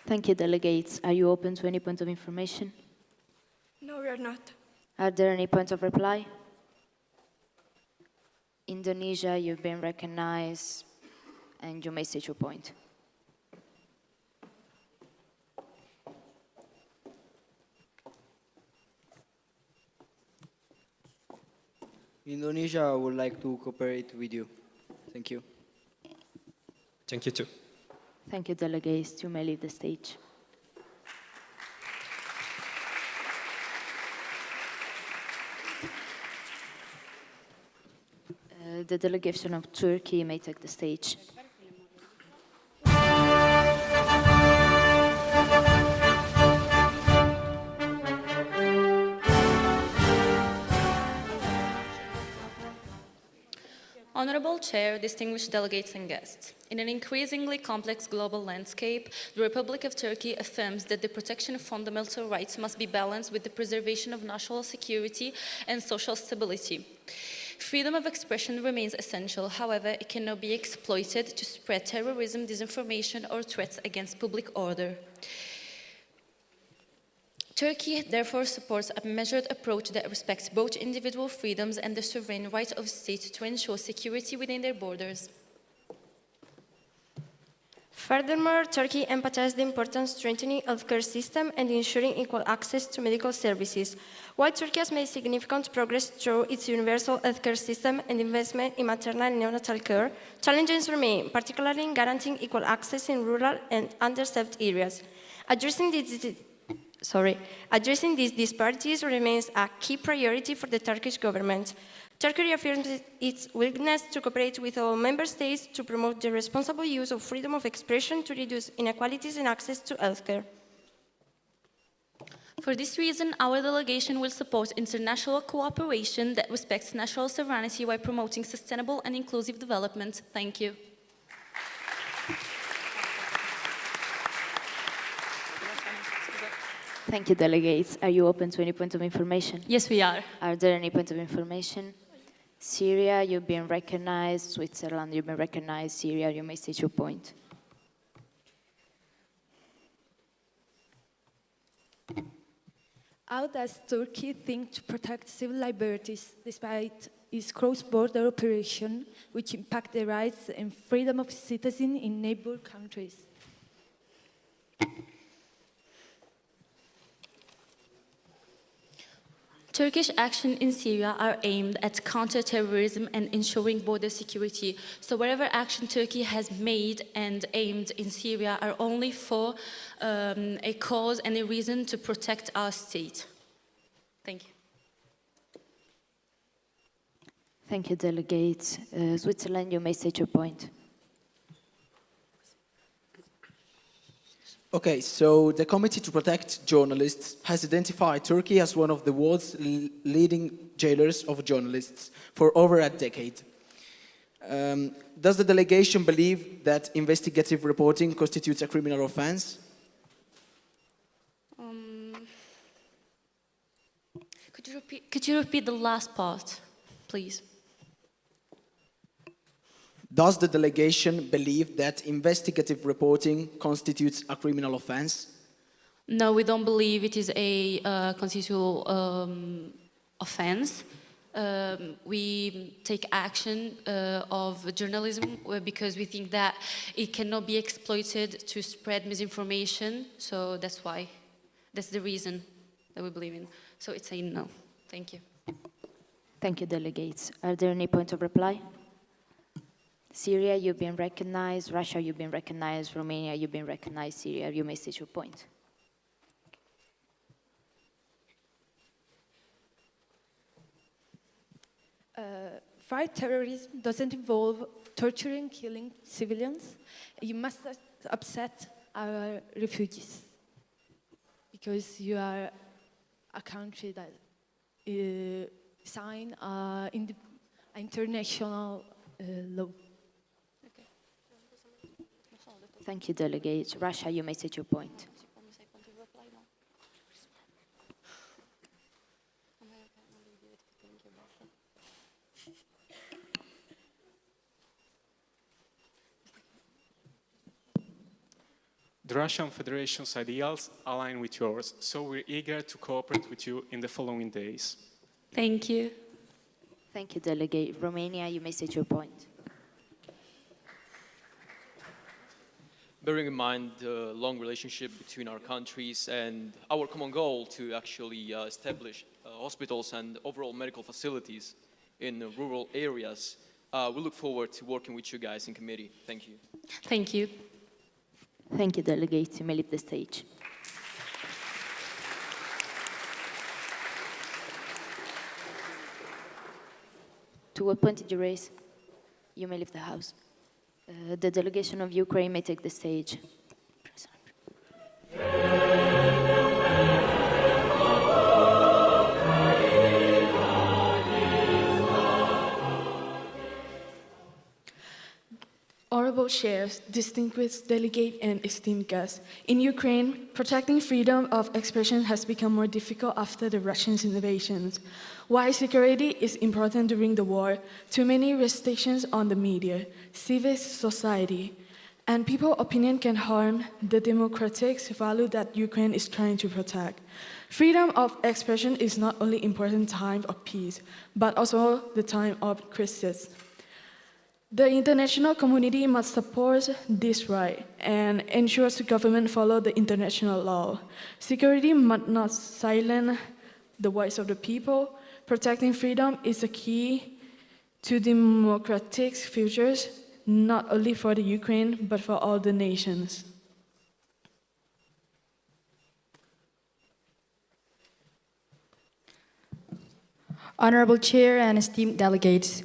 Thank you, delegates. Are you open to any points of information? No, we are not. Are there any points of reply? Indonesia, you've been recognized, and you may state your point. Indonesia would like to cooperate with you. Thank you. Thank you too. Thank you, delegates. You may leave the stage. The delegation of Turkey may take the stage. Honorable Chair, distinguished delegates and guests, in an increasingly complex global landscape, the Republic of Turkey affirms that the protection of fundamental rights must be balanced with the preservation of national security and social stability. Freedom of expression remains essential, however, it cannot be exploited to spread terrorism, disinformation, or threats against public order. Turkey therefore supports a measured approach that respects both individual freedoms and the sovereign right of states to ensure security within their borders. Furthermore, Turkey emphasized the importance of strengthening the healthcare system and ensuring equal access to medical services. While Turkey has made significant progress through its universal healthcare system and investment in maternal and neonatal care, challenges remain, particularly in guaranteeing equal access in rural and underserved areas. Addressing these disparities remains a key priority for the Turkish government. Turkey reaffirms its willingness to cooperate with all member states to promote the responsible use of freedom of expression to reduce inequalities in access to healthcare. For this reason, our delegation will support international cooperation that respects national sovereignty while promoting sustainable and inclusive development. Thank you. Thank you, delegates. Are you open to any point of information? Yes, we are. Are there any points of information? Syria, you've been recognized. Switzerland, you've been recognized. Syria, you may state your point. How does Turkey think to protect civil liberties despite its cross-border operation, which impact the rights and freedom of citizens in neighbor countries? Turkish action in Syria are aimed at counter-terrorism and ensuring border security. So whatever action Turkey has made and aimed in Syria are only for a cause and a reason to protect our state. Thank you. Thank you, delegates. Switzerland, you may state your point. Okay, so the Committee to Protect Journalists has identified Turkey as one of the world's leading jailers of journalists for over a decade. Does the delegation believe that investigative reporting constitutes a criminal offense? Could you repeat the last part, please? Does the delegation believe that investigative reporting constitutes a criminal offense? No, we don't believe it is a constitutional offense. We take action of journalism because we think that it cannot be exploited to spread misinformation. So that's why, that's the reason that we believe in. So it's a no. Thank you. Thank you, delegates. Are there any points of reply? Syria, you've been recognized. Russia, you've been recognized. Romania, you've been recognized. Syria, you may state your point. Fight terrorism doesn't involve torturing, killing civilians. You must upset are refugees. Because you are a country that signed international law. Thank you, Delegate. Russia, you may state your point. The Russian Federation's ideals align with yours, so we're eager to cooperate with you in the following days. Thank you. Thank you, Delegate. Romania, you may state your point. Bearing in mind the long relationship between our countries and our common goal to actually establish hospitals and overall medical facilities in rural areas, we look forward to working with you guys in committee. Thank you. Thank you. Thank you, Delegate. You may leave the stage. To what point did you raise? You may leave the House. The delegation of Ukraine may take the stage. Honorable chairs, distinguished delegate and esteemed guests, in Ukraine, protecting freedom of expression has become more difficult after the Russian invasions. While security is important during the war, too many restrictions on the media, civil society, and people's opinion can harm the democratic value that Ukraine is trying to protect. Freedom of expression is not only important time of peace, but also the time of crisis. The international community must support this right and ensure the government follow the international law. Security must not silence the voice of the people. Protecting freedom is a key to democratic futures, not only for the Ukraine, but for all the nations. Honorable Chair and esteemed delegates,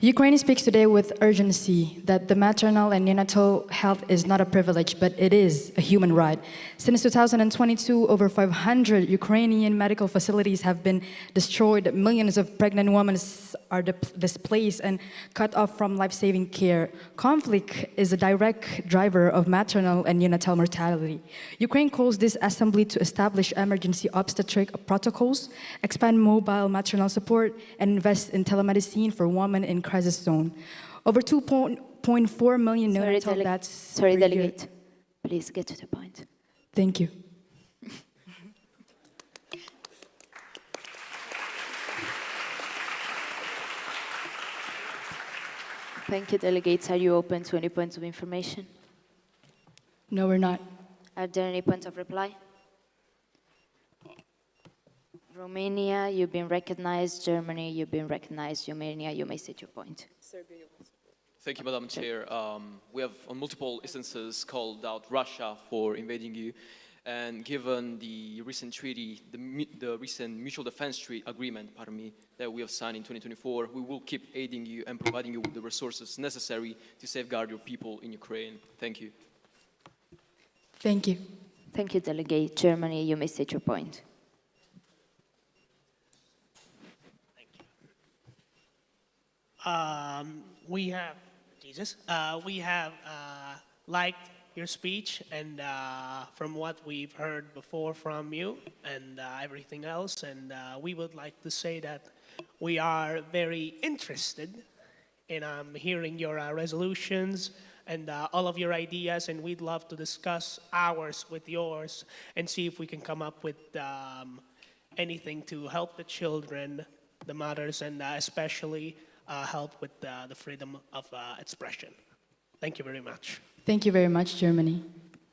Ukraine speaks today with urgency that the maternal and neonatal health is not a privilege, but it is a human right. Since 2022, over 500 Ukrainian medical facilities have been destroyed. Millions of pregnant women are displaced and cut off from life-saving care. Conflict is a direct driver of maternal and neonatal mortality. Ukraine calls this assembly to establish emergency obstetric protocols, expand mobile maternal support, and invest in telemedicine for women in crisis zone. Over 2.4 million neonatal deaths. Sorry, Delegate. Please get to the point. Thank you. Thank you, Delegates. Are you open to any points of information? No, we're not. Are there any points of reply? Romania, you've been recognized. Germany, you've been recognized. Romania, you may state your point. Thank you, Madam Chair. We have on multiple instances called out Russia for invading you. And given the recent treaty, the recent mutual defense agreement, that we have signed in 2024, we will keep aiding you and providing you with the resources necessary to safeguard your people in Ukraine. Thank you. Thank you. Thank you, Delegate. Germany, you may state your point. We have liked your speech, and from what we've heard before from you and everything else, and we would like to say that we are very interested in hearing your resolutions and all of your ideas, and we'd love to discuss ours with yours and see if we can come up with anything to help the children, the mothers, and especially help with the freedom of expression. Thank you very much. Thank you very much, Germany.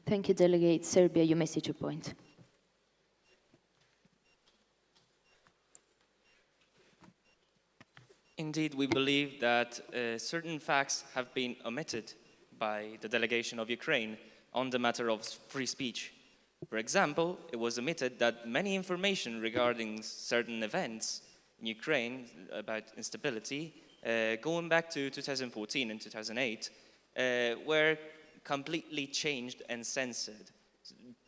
Thank you, Delegate. Serbia, you may state your point. Indeed, we believe that certain facts have been omitted by the delegation of Ukraine on the matter of free speech. For example, it was omitted that many information regarding certain events in Ukraine about instability, going back to 2014 and 2008, were completely changed and censored,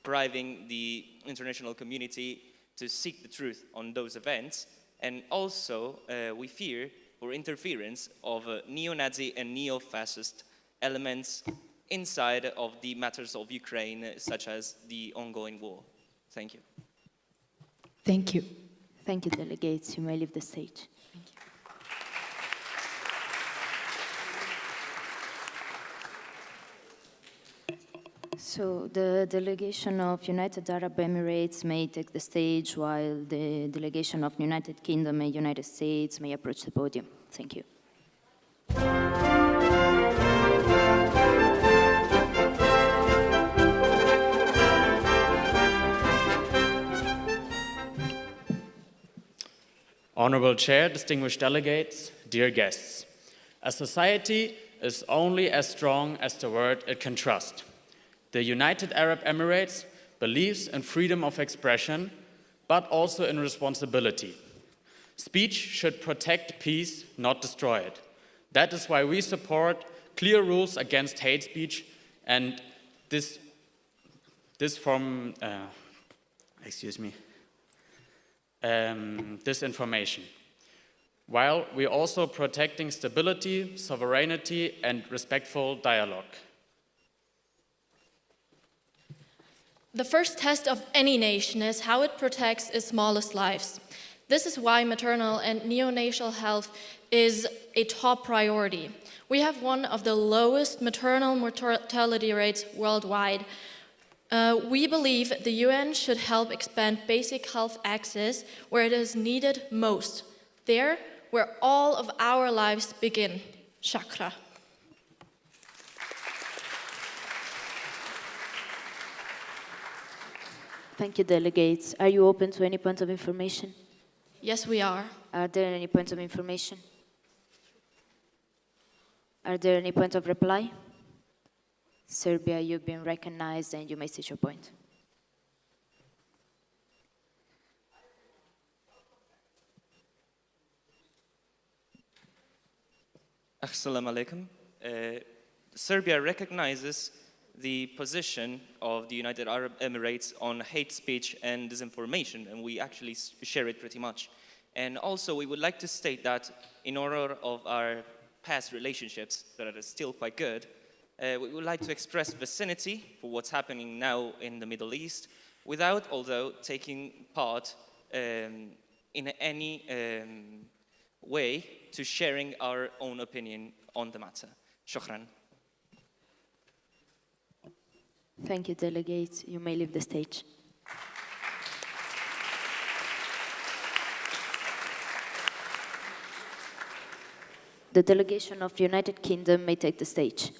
driving the international community to seek the truth on those events. And also, we fear for interference of neo-Nazi and neo-fascist elements inside of the matters of Ukraine, such as the ongoing war. Thank you. Thank you. Thank you, delegates. You may leave the stage. So the delegation of United Arab Emirates may take the stage while the delegation of United Kingdom and United States may approach the podium. Thank you. Honorable Chair, distinguished delegates, dear guests. A society is only as strong as the word it can trust. The United Arab Emirates believes in freedom of expression, but also in responsibility. Speech should protect peace, not destroy it. That is why we support clear rules against hate speech and disinformation, while we're also protecting stability, sovereignty, and respectful dialogue. The first test of any nation is how it protects its smallest lives. This is why maternal and neonatal health is a top priority. We have one of the lowest maternal mortality rates worldwide. We believe the UN should help expand basic health access where it is needed most, there where all of our lives begin. Shakra. Thank you, delegates. Are you open to any points of information? Yes, we are. Are there any points of information? Are there any points of reply? Serbia, you've been recognized and you may state your point. Assalamu alaikum. Serbia recognizes the position of the United Arab Emirates on hate speech and disinformation, and we actually share it pretty much. And also, we would like to state that in honor of our past relationships that are still quite good, we would like to express vicinity for what's happening now in the Middle East, without, although, taking part in any way to sharing our own opinion on the matter. Shukran. Thank you, delegates. You may leave the stage. The delegation of United Kingdom may take the stage.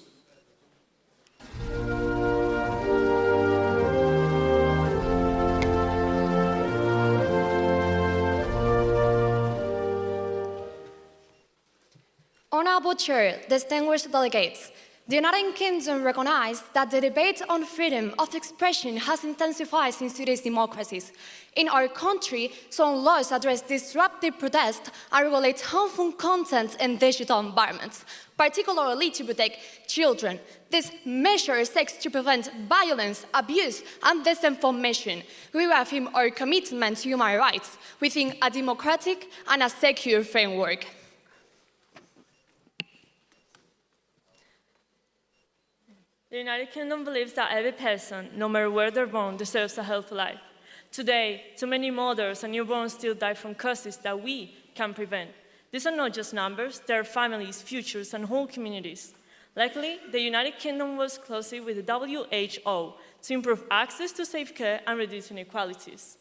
Honorable Chair, distinguished delegates, the United Kingdom recognizes that the debate on freedom of expression has intensified since today's democracies. In our country, some laws address disruptive protest and regulate harmful content in digital environments, particularly to protect children. This measure seeks to prevent violence, abuse, and disinformation. We reaffirm our commitment to human rights within a democratic and a secure framework. The United Kingdom believes that every person, no matter where they're born, deserves a healthy life. Today, too many mothers and newborns still die from causes that we can prevent. These are not just numbers, they are families, futures, and whole communities. Luckily, the United Kingdom works closely with the WHO to improve access to safe care and reduce inequalities.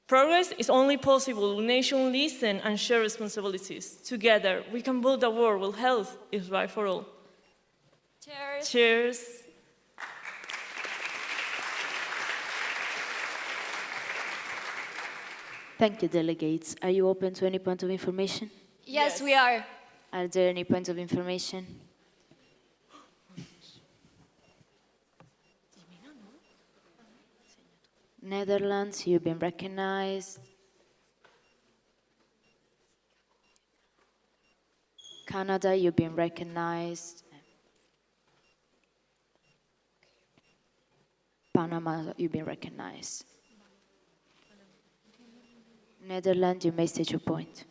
Progress is only possible when nations listen and share responsibilities. Together, we can build a world where health is right for all. Cheers. Cheers. Thank you, delegates. Are you open to any point of information? Yes, we are. Are there any points of information? Netherlands, you've been recognized. Canada, you've been recognized. Panama, you've been recognized. Netherlands, you may state your point.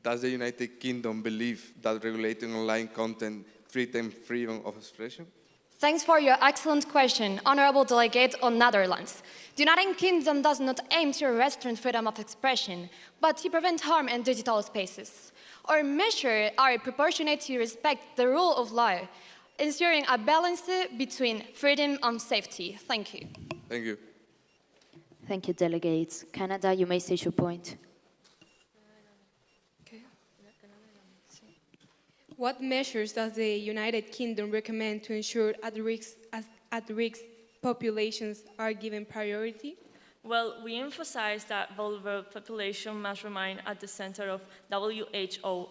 Does the United Kingdom believe that regulating online content threatens freedom of expression? Thanks for your excellent question, Honorable Delegate on Netherlands. The United Kingdom does not aim to restrain freedom of expression, but to prevent harm in digital spaces. Our measures are proportionate to respect the rule of law, ensuring a balance between freedom and safety. Thank you. Thank you. Thank you, delegates. Canada, you may state your point. What measures does the United Kingdom recommend to ensure at-risk populations are given priority? Well, we emphasize that vulnerable population must remain at the center of WHO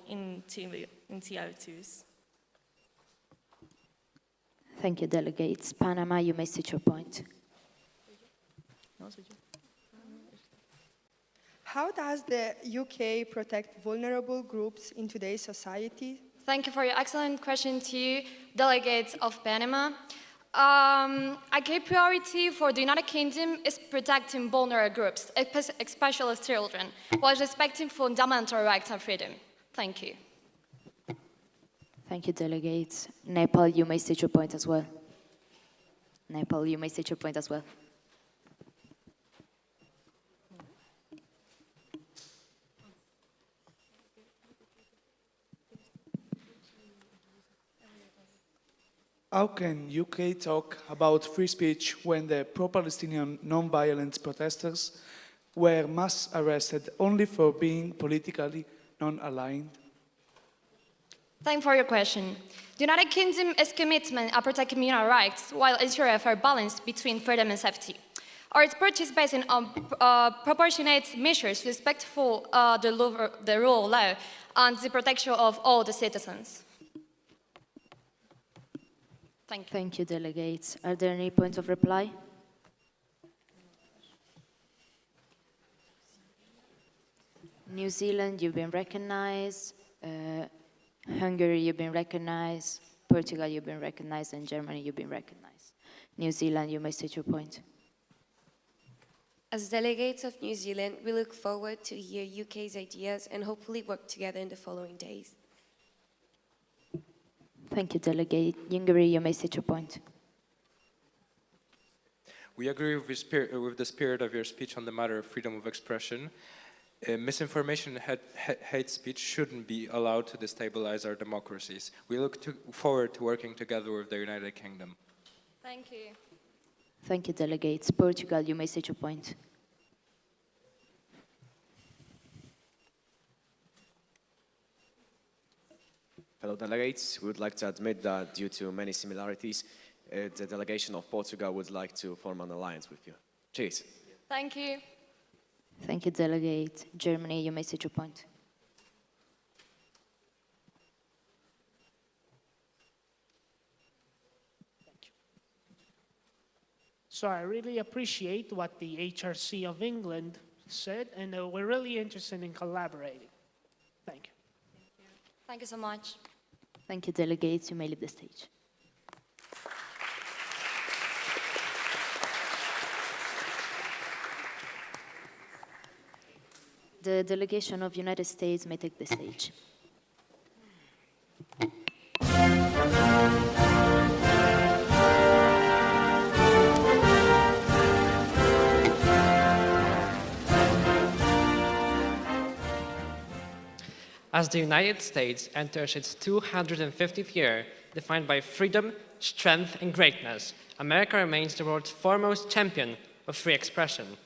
initiatives. Thank you, delegates. Panama, you may state your point. How does the UK protect vulnerable groups in today's society? Thank you for your excellent question to you, delegates of Panama. A key priority for the United Kingdom is protecting vulnerable groups, especially children, while respecting fundamental rights and freedom. Thank you. Thank you, delegates. Nepal, you may state your point as well. Nepal, you may state your point as well. How can UK talk about free speech when the pro-Palestinian non-violent protesters were mass arrested only for being politically non-aligned? Thank you for your question. The United Kingdom is committed to protecting human rights while ensuring a fair balance between freedom and safety. Our approach is based on proportionate measures respectful of the rule of law and the protection of all the citizens. Thank you. Thank you, delegates. Are there any points of reply? New Zealand, you've been recognized. Hungary, you've been recognized. Portugal, you've been recognized. And Germany, you've been recognized. New Zealand, you may state your point. As delegates of New Zealand, we look forward to hear UK's ideas and hopefully work together in the following days. Thank you, delegate. Hungary, you may state your point. We agree with the spirit of your speech on the matter of freedom of expression. Misinformation and hate speech shouldn't be allowed to destabilize our democracies. We look forward to working together with the United Kingdom. Thank you. Thank you, delegates. Portugal, you may state your point. Fellow delegates, we would like to admit that due to many similarities, the delegation of Portugal would like to form an alliance with you. Cheers. Thank you. Thank you, delegate. Germany, you may state your point. So I really appreciate what the HRC of England said, and we're really interested in collaborating. Thank you. Thank you so much. Thank you, delegates. You may leave the stage. The delegation of United States may take the stage. As the United States enters its 250th year, defined by freedom, strength, and greatness, America remains the world's foremost champion of free expression.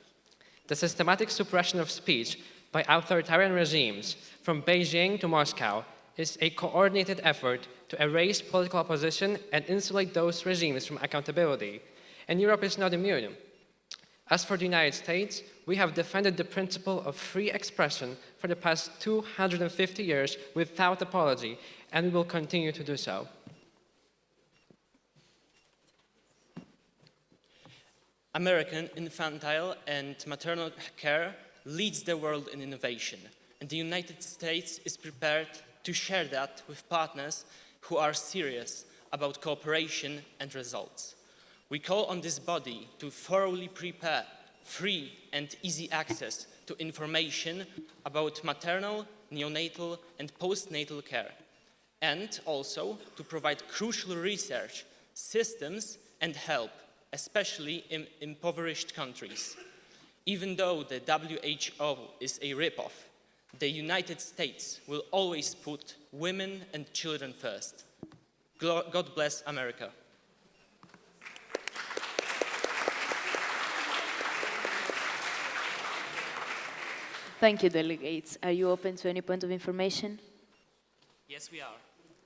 The systematic suppression of speech by authoritarian regimes, from Beijing to Moscow, is a coordinated effort to erase political opposition and insulate those regimes from accountability. And Europe is not immune. As for the United States, we have defended the principle of free expression for the past 250 years without apology, and we will continue to do so. American infantile and maternal care leads the world in innovation, and the United States is prepared to share that with partners who are serious about cooperation and results. We call on this body to thoroughly prepare free and easy access to information about maternal, neonatal, and postnatal care, and also to provide crucial research, systems, and help, especially in impoverished countries. Even though the WHO is a ripoff, the United States will always put women and children first. God bless America. Thank you, delegates. Are you open to any point of information? Yes, we are.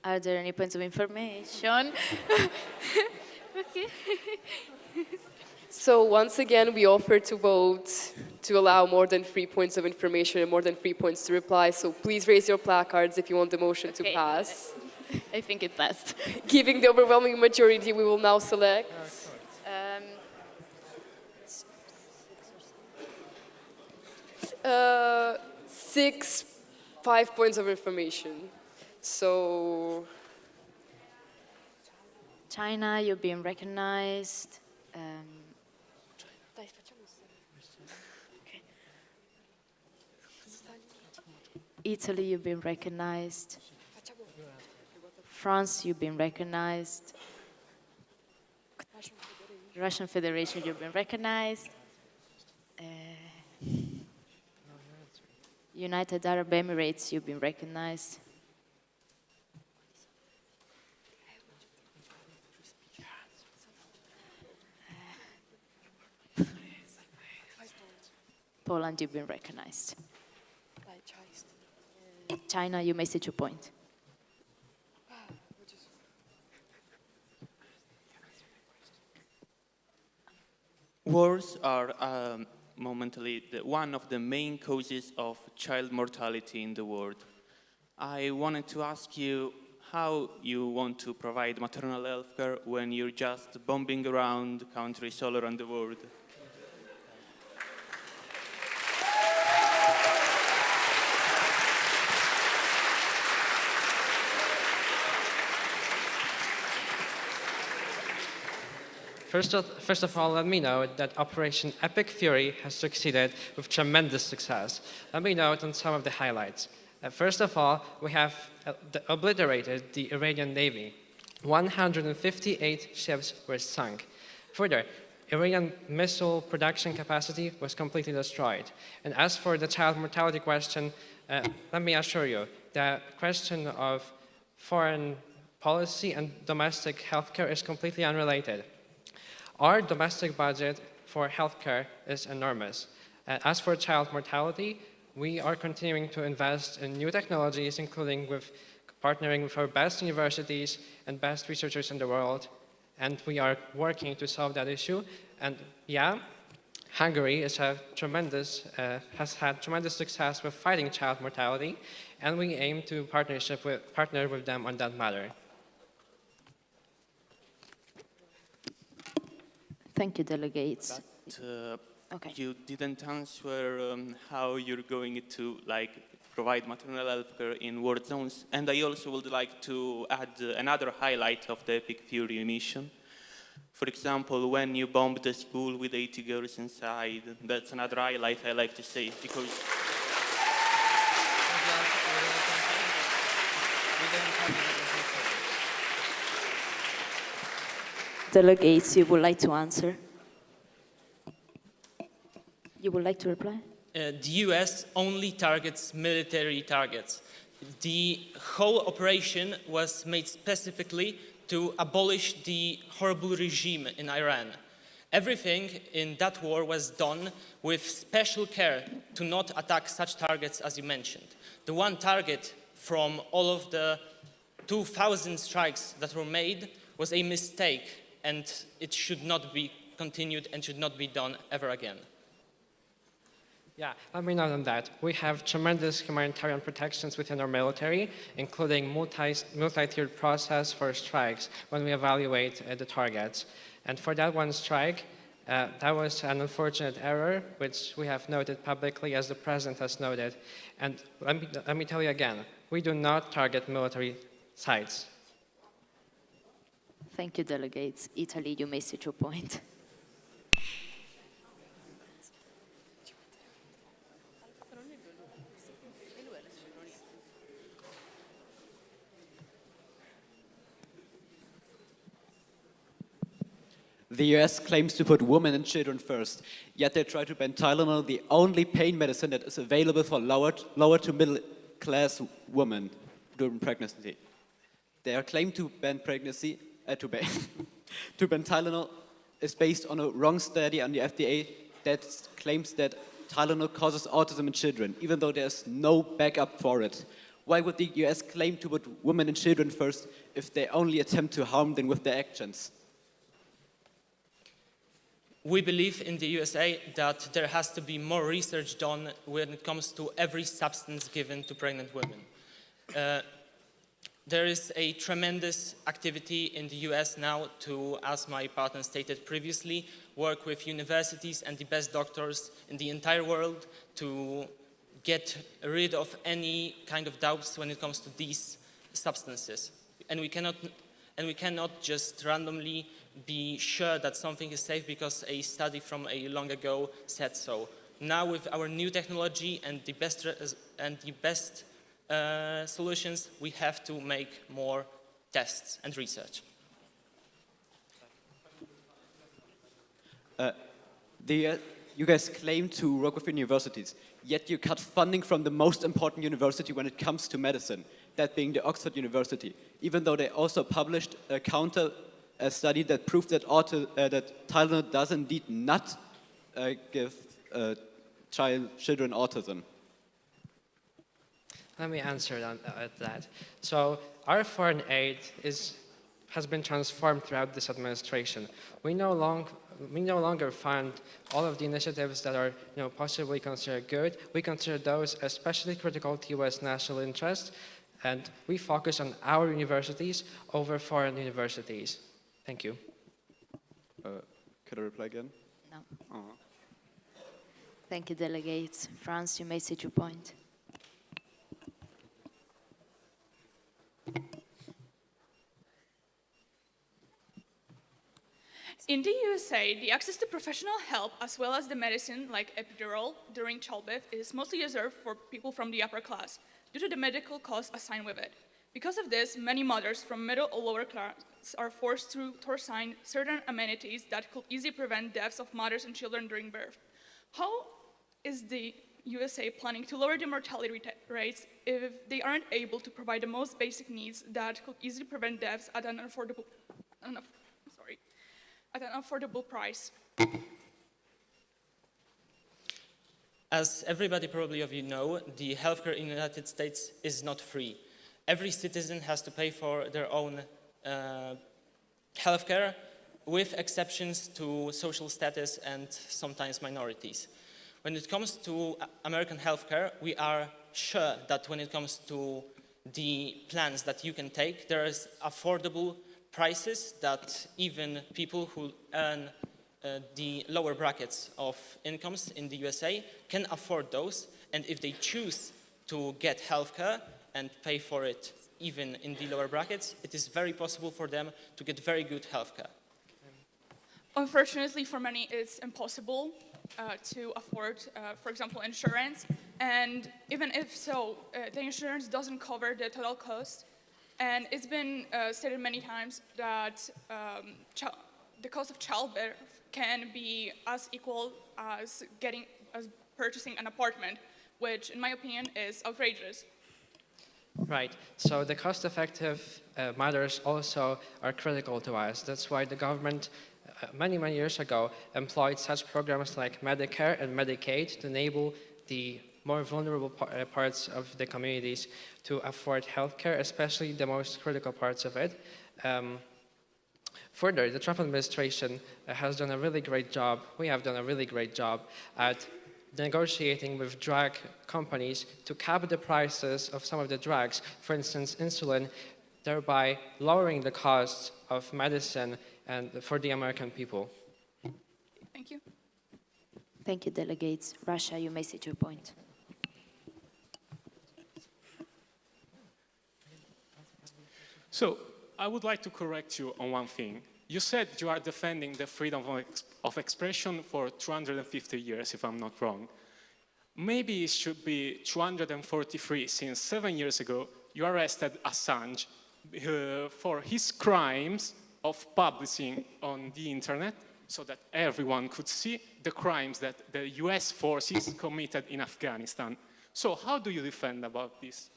Are there any points of information? Okay. So once again, we offer to vote to allow more than 3 points of information and more than 3 points to reply. So please raise your placards if you want the motion to pass. I think it passed. Giving the overwhelming majority, we will now select. 5 points of information. So China, you're being recognized. Italy, you've been recognized. France, you've been recognized. Russian Federation, you've been recognized. United Arab Emirates, you've been recognized. Poland, you've been recognized. China, you may sit your point. Wars are momentally one of the main causes of child mortality in the world. I wanted to ask you how you want to provide maternal health care when you're just bombing around countries all around the world. First of all, let me note that Operation Epic Fury has succeeded with tremendous success. Let me note on some of the highlights. First of all, we have obliterated the Iranian Navy. 158 ships were sunk. Further, Iranian missile production capacity was completely destroyed. And as for the child mortality question, let me assure you, the question of foreign policy and domestic healthcare is completely unrelated. Our domestic budget for healthcare is enormous. As for child mortality, we are continuing to invest in new technologies, including with partnering with our best universities and best researchers in the world. And we are working to solve that issue. And yeah, Hungary has had tremendous success with fighting child mortality, and we aim to partner with them on that matter. Thank you, delegates. But, you didn't answer how you're going to provide maternal health care in war zones. And I also would like to add another highlight of the Epic Fury mission. For example, when you bombed the school with 80 girls inside, that's another highlight I like to say, because Delegates, you would like to answer? You would like to reply? The US only targets military targets. The whole operation was made specifically to abolish the horrible regime in Iran. Everything in that war was done with special care to not attack such targets as you mentioned. The one target from all of the 2,000 strikes that were made was a mistake, and it should not be continued and should not be done ever again. Yeah, let me note on that. We have tremendous humanitarian protections within our military, including multi-tiered process for strikes when we evaluate the targets. And for that one strike, that was an unfortunate error, which we have noted publicly, as the President has noted. And let me tell you again, we do not target military sites. Thank you, delegates. Italy, you may state your point. The US claims to put women and children first, yet they try to ban Tylenol, the only pain medicine that is available for lower to middle class women during pregnancy. Their claim to ban pregnancy, to ban Tylenol is based on a wrong study on the FDA that claims that Tylenol causes autism in children, even though there's no backup for it. Why would the US claim to put women and children first if they only attempt to harm them with their actions? We believe in the USA that there has to be more research done when it comes to every substance given to pregnant women. There is a tremendous activity in the US now to, as my partner stated previously, work with universities and the best doctors in the entire world to get rid of any kind of doubts when it comes to these substances. And we cannot just randomly be sure that something is safe because a study from a long ago said so. Now with our new technology and the best solutions, we have to make more tests and research. You guys claim to work with universities, yet you cut funding from the most important university when it comes to medicine, that being the Oxford University, even though they also published a study that proved that Tylenol does indeed not give children autism. Let me answer that. So our foreign aid has been transformed throughout this administration. We no longer fund all of the initiatives that are possibly considered good. We consider those especially critical to U.S. national interest, and we focus on our universities over foreign universities. Thank you. Could I reply again? No. Thank you, delegates. France, you may state your point. In the USA, the access to professional help as well as the medicine like epidural during childbirth is mostly reserved for people from the upper class due to the medical costs assigned with it. Because of this, many mothers from middle or lower class are forced to assign certain amenities that could easily prevent deaths of mothers and children during birth. How is the USA planning to lower the mortality rates if they aren't able to provide the most basic needs that could easily prevent deaths at an affordable price? As everybody probably of you know, the healthcare in the United States is not free. Every citizen has to pay for their own healthcare, with exceptions to social status and sometimes minorities. When it comes to American healthcare, we are sure that when it comes to the plans that you can take, there is affordable prices that even people who earn the lower brackets of incomes in the USA can afford those, and if they choose to get healthcare and pay for it even in the lower brackets, it is very possible for them to get very good healthcare. Unfortunately, for many, it's impossible to afford, for example, insurance. And even if so, the insurance doesn't cover the total cost. And it's been stated many times that the cost of childbirth can be as equal as purchasing an apartment, which, in my opinion, is outrageous. Right. So the cost-effective matters also are critical to us. That's why the government many years ago employed such programs like Medicare and Medicaid to enable the more vulnerable parts of the communities to afford healthcare, especially the most critical parts of it. Further, the Trump administration has done a really great job. We have done a really great job at negotiating with drug companies to cap the prices of some of the drugs, for instance, insulin, thereby lowering the costs of medicine and for the American people. Thank you. Thank you, delegates. Russia, you may state your point. So, I would like to correct you on one thing. You said you are defending the freedom of expression for 250 years, if I'm not wrong. Maybe it should be 243, since 7 years ago you arrested Assange for his crimes of publishing on the internet so that everyone could see the crimes that the US forces committed in Afghanistan. So how do you defend about this?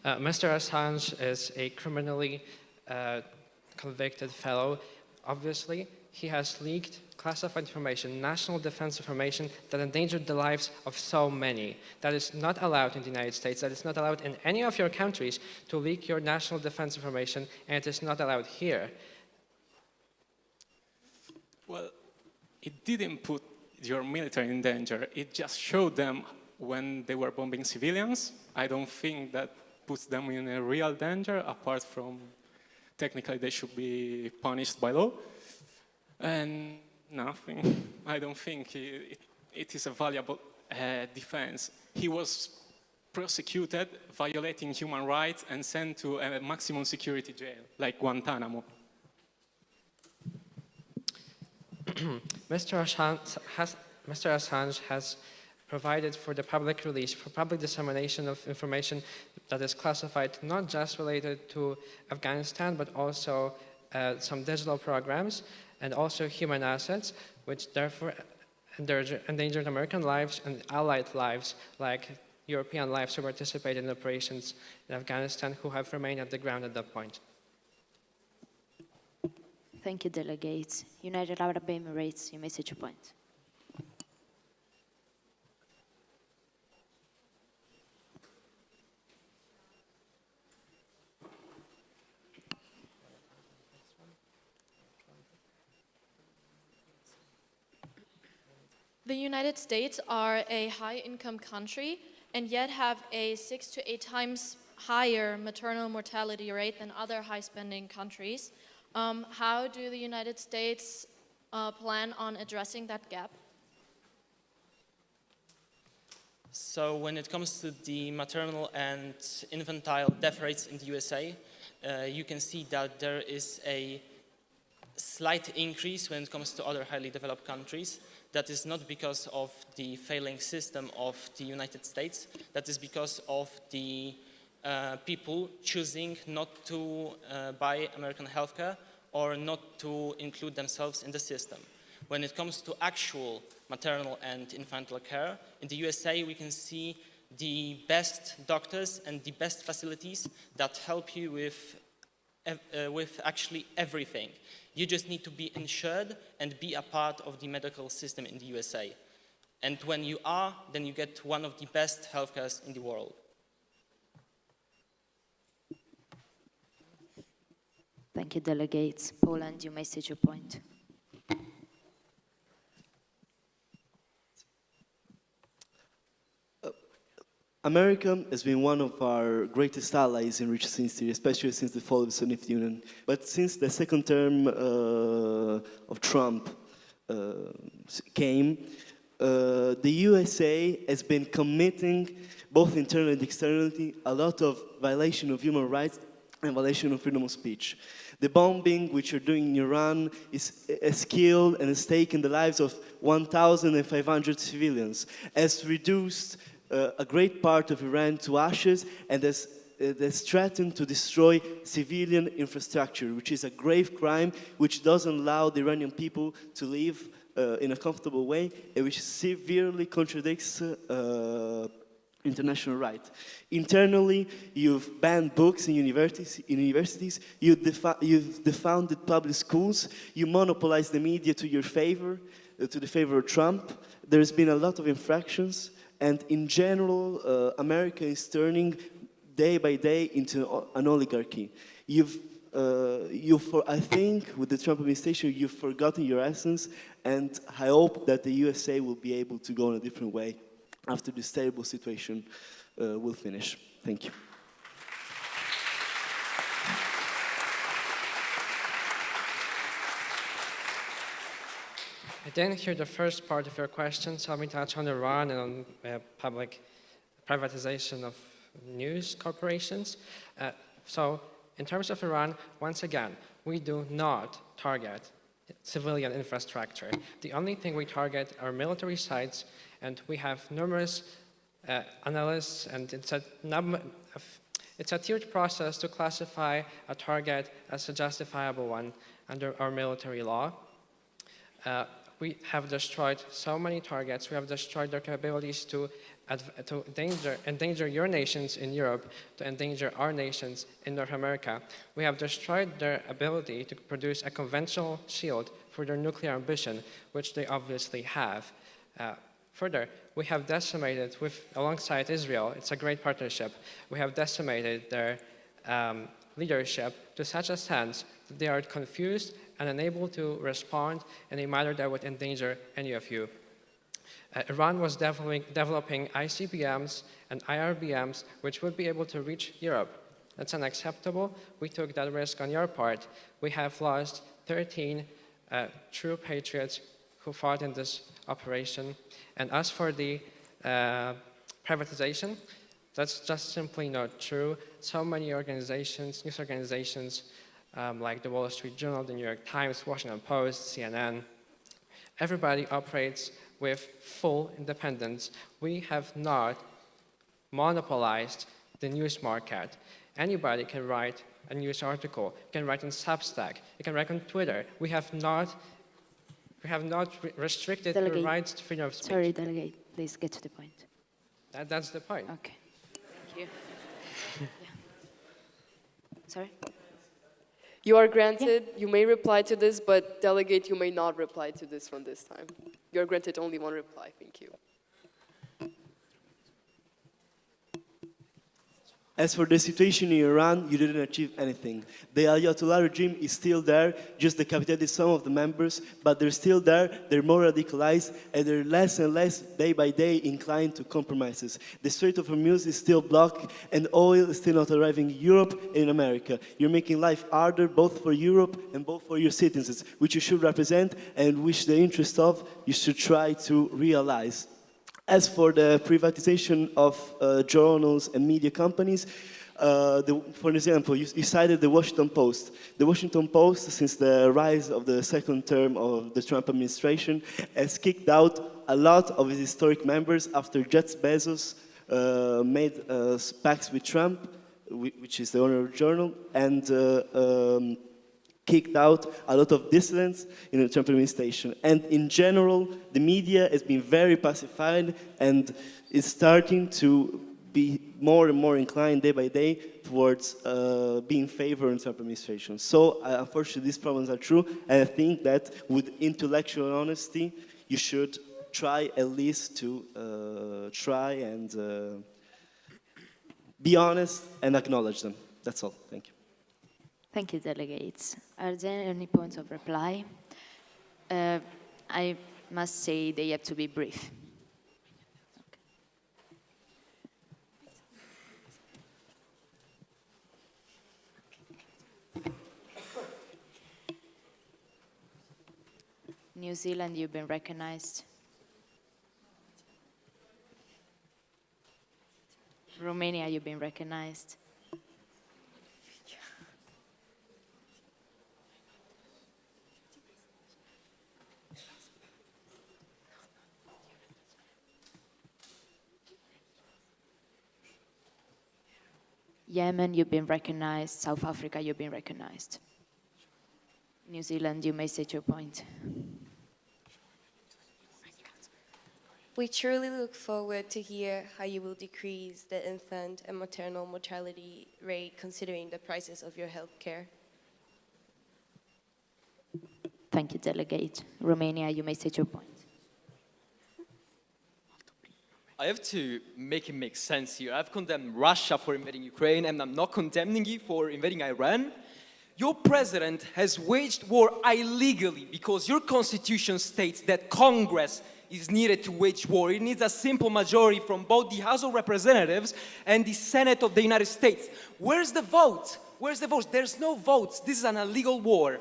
Mr. Assange is a criminally convicted fellow. Obviously, he has leaked classified information, national defense information that endangered the lives of so many. That is not allowed in the United States. That is not allowed in any of your countries to leak your national defense information, and it is not allowed here. Well, it didn't put your military in danger. It just showed them when they were bombing civilians. I don't think that puts them in a real danger, apart from technically they should be punished by law. And nothing. I don't think it is a valuable defense. He was prosecuted, violating human rights, and sent to a maximum security jail, like Guantanamo. Mr. Assange has provided for the public release, for public dissemination of information that is classified, not just related to Afghanistan, but also some digital programs and also human assets, which therefore endangered American lives and allied lives, like European lives who participated in operations in Afghanistan, who have remained at the ground at that point. Thank you, delegates. United Arab Emirates, you may set your point. The United States are a high-income country and yet have a 6 to 8 times higher maternal mortality rate than other high-spending countries. How do the United States plan on addressing that gap? So when it comes to the maternal and infantile death rates in the USA, you can see that there is a slight increase when it comes to other highly developed countries. That is not because of the failing system of the United States. That is because of the people choosing not to buy American healthcare or not to include themselves in the system. When it comes to actual maternal and infantile care, in the USA we can see the best doctors and the best facilities that help you with actually everything. You just need to be insured and be a part of the medical system in the USA. And when you are, then you get one of the best healthcares in the world. Thank you, delegates. Poland, you may state your point. America has been one of our greatest allies in recent history, especially since the fall of the Soviet Union. But since the second term of Trump came, the USA has been committing, both internally and externally, a lot of violation of human rights and violation of freedom of speech. The bombing which you're doing in Iran has killed and has taken the lives of 1,500 civilians, has reduced a great part of Iran to ashes, and has threatened to destroy civilian infrastructure, which is a grave crime which doesn't allow the Iranian people to live in a comfortable way, and which severely contradicts international right. Internally, you've banned books in universities, you've defounded public schools, you monopolized the media to your favor, to the favor of Trump. There's been a lot of infractions, and in general, America is turning day by day into an oligarchy. I think with the Trump administration, you've forgotten your essence, and I hope that the USA will be able to go in a different way after this terrible situation will finish. Thank you. I didn't hear the first part of your question, so let me touch on Iran and on public privatization of news corporations. So In terms of Iran, once again, we do not target civilian infrastructure. The only thing we target are military sites, and we have numerous analysts, and it's a tiered process to classify a target as a justifiable one under our military law. We have destroyed so many targets. We have destroyed their capabilities to endanger your nations in Europe, to endanger our nations in North America. We have destroyed their ability to produce a conventional shield for their nuclear ambition, which they obviously have. Further, we have decimated, alongside Israel, it's a great partnership, we have decimated their leadership to such a sense that they are confused and unable to respond in a manner that would endanger any of you. Iran was developing ICBMs and IRBMs, which would be able to reach Europe. That's unacceptable. We took that risk on your part. We have lost 13 true patriots who fought in this operation. And as for the privatization, that's just simply not true. So many organizations, news organizations, like the Wall Street Journal, the New York Times, Washington Post, CNN, everybody operates with full independence. We have not monopolized the news market. Anybody can write a news article, can write on Substack, you can write on Twitter. We have not restricted the rights to freedom of speech. Sorry, Delegate, please get to the point. That's the point. Okay, thank you. Yeah. Sorry? You are granted, you may reply to this, but Delegate, you may not reply to this one this time. You are granted only one reply, thank you. As for the situation in Iran, you didn't achieve anything. The Ayatollah regime is still there, just decapitated some of the members, but they're still there, they're more radicalized, and they're less and less, day by day, inclined to compromises. The Strait of Hormuz is still blocked, and oil is still not arriving in Europe and in America. You're making life harder, both for Europe and both for your citizens, which you should represent, and which the interest of you should try to realize. As for the privatization of journals and media companies, for example, you cited the Washington Post. The Washington Post, since the rise of the second term of the Trump administration, has kicked out a lot of its historic members after Jeff Bezos made pacts with Trump, which is the owner of the journal, and kicked out a lot of dissidents in the Trump administration. And in general, the media has been very pacified and is starting to be more and more inclined day by day towards being in favor of the Trump administration. So unfortunately, these problems are true, and I think that with intellectual honesty, you should try at least to try and be honest and acknowledge them. That's all. Thank you. Thank you, delegates. Are there any points of reply? I must say they have to be brief. New Zealand, you've been recognized. Romania, you've been recognized. Yemen, you've been recognized. South Africa, you've been recognized. New Zealand, you may state your point. We truly look forward to hear how you will decrease the infant and maternal mortality rate considering the prices of your health care. Thank you, Delegate. Romania, you may state your point. I have to make it make sense here. I've condemned Russia for invading Ukraine, and I'm not condemning you for invading Iran. Your president has waged war illegally because your constitution states that Congress is needed to wage war. It needs a simple majority from both the House of Representatives and the Senate of the United States. Where's the vote? Where's the vote? There's no votes. This is an illegal war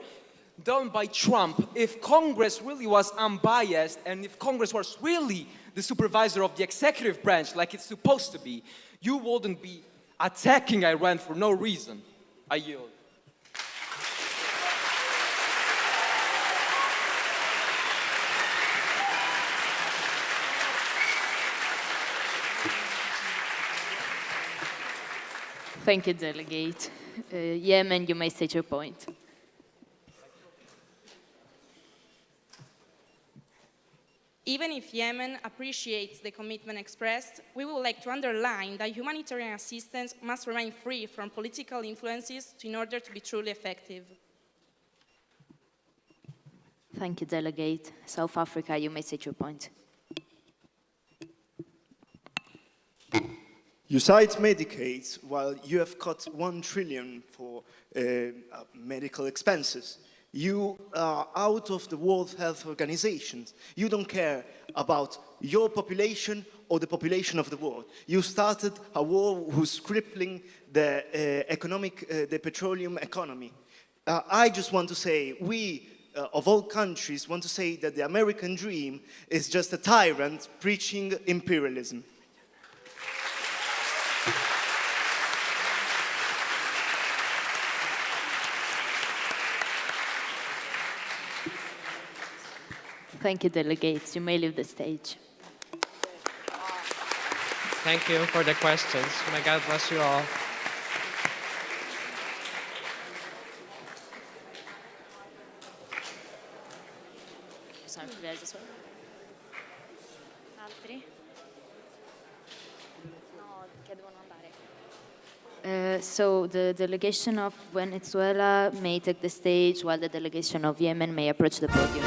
done by Trump. If Congress really was unbiased, and if Congress was really the supervisor of the executive branch like it's supposed to be, you wouldn't be attacking Iran for no reason. I yield. Thank you, Delegate. Yemen, you may state your point. Even if Yemen appreciates the commitment expressed, we would like to underline that humanitarian assistance must remain free from political influences in order to be truly effective. Thank you, Delegate. South Africa, you may state your point. You cite Medicaid while you have cut 1 trillion for medical expenses. You are out of the World Health Organization. You don't care about your population or the population of the world. You started a war who's crippling the the petroleum economy. I just want to say, we of all countries want to say that the American dream is just a tyrant preaching imperialism. Thank you, Delegates. You may leave the stage. Thank you for the questions. May God bless you all. Altri? No, che devono andare. So the delegation of Venezuela may take the stage while the delegation of Yemen may approach the podium.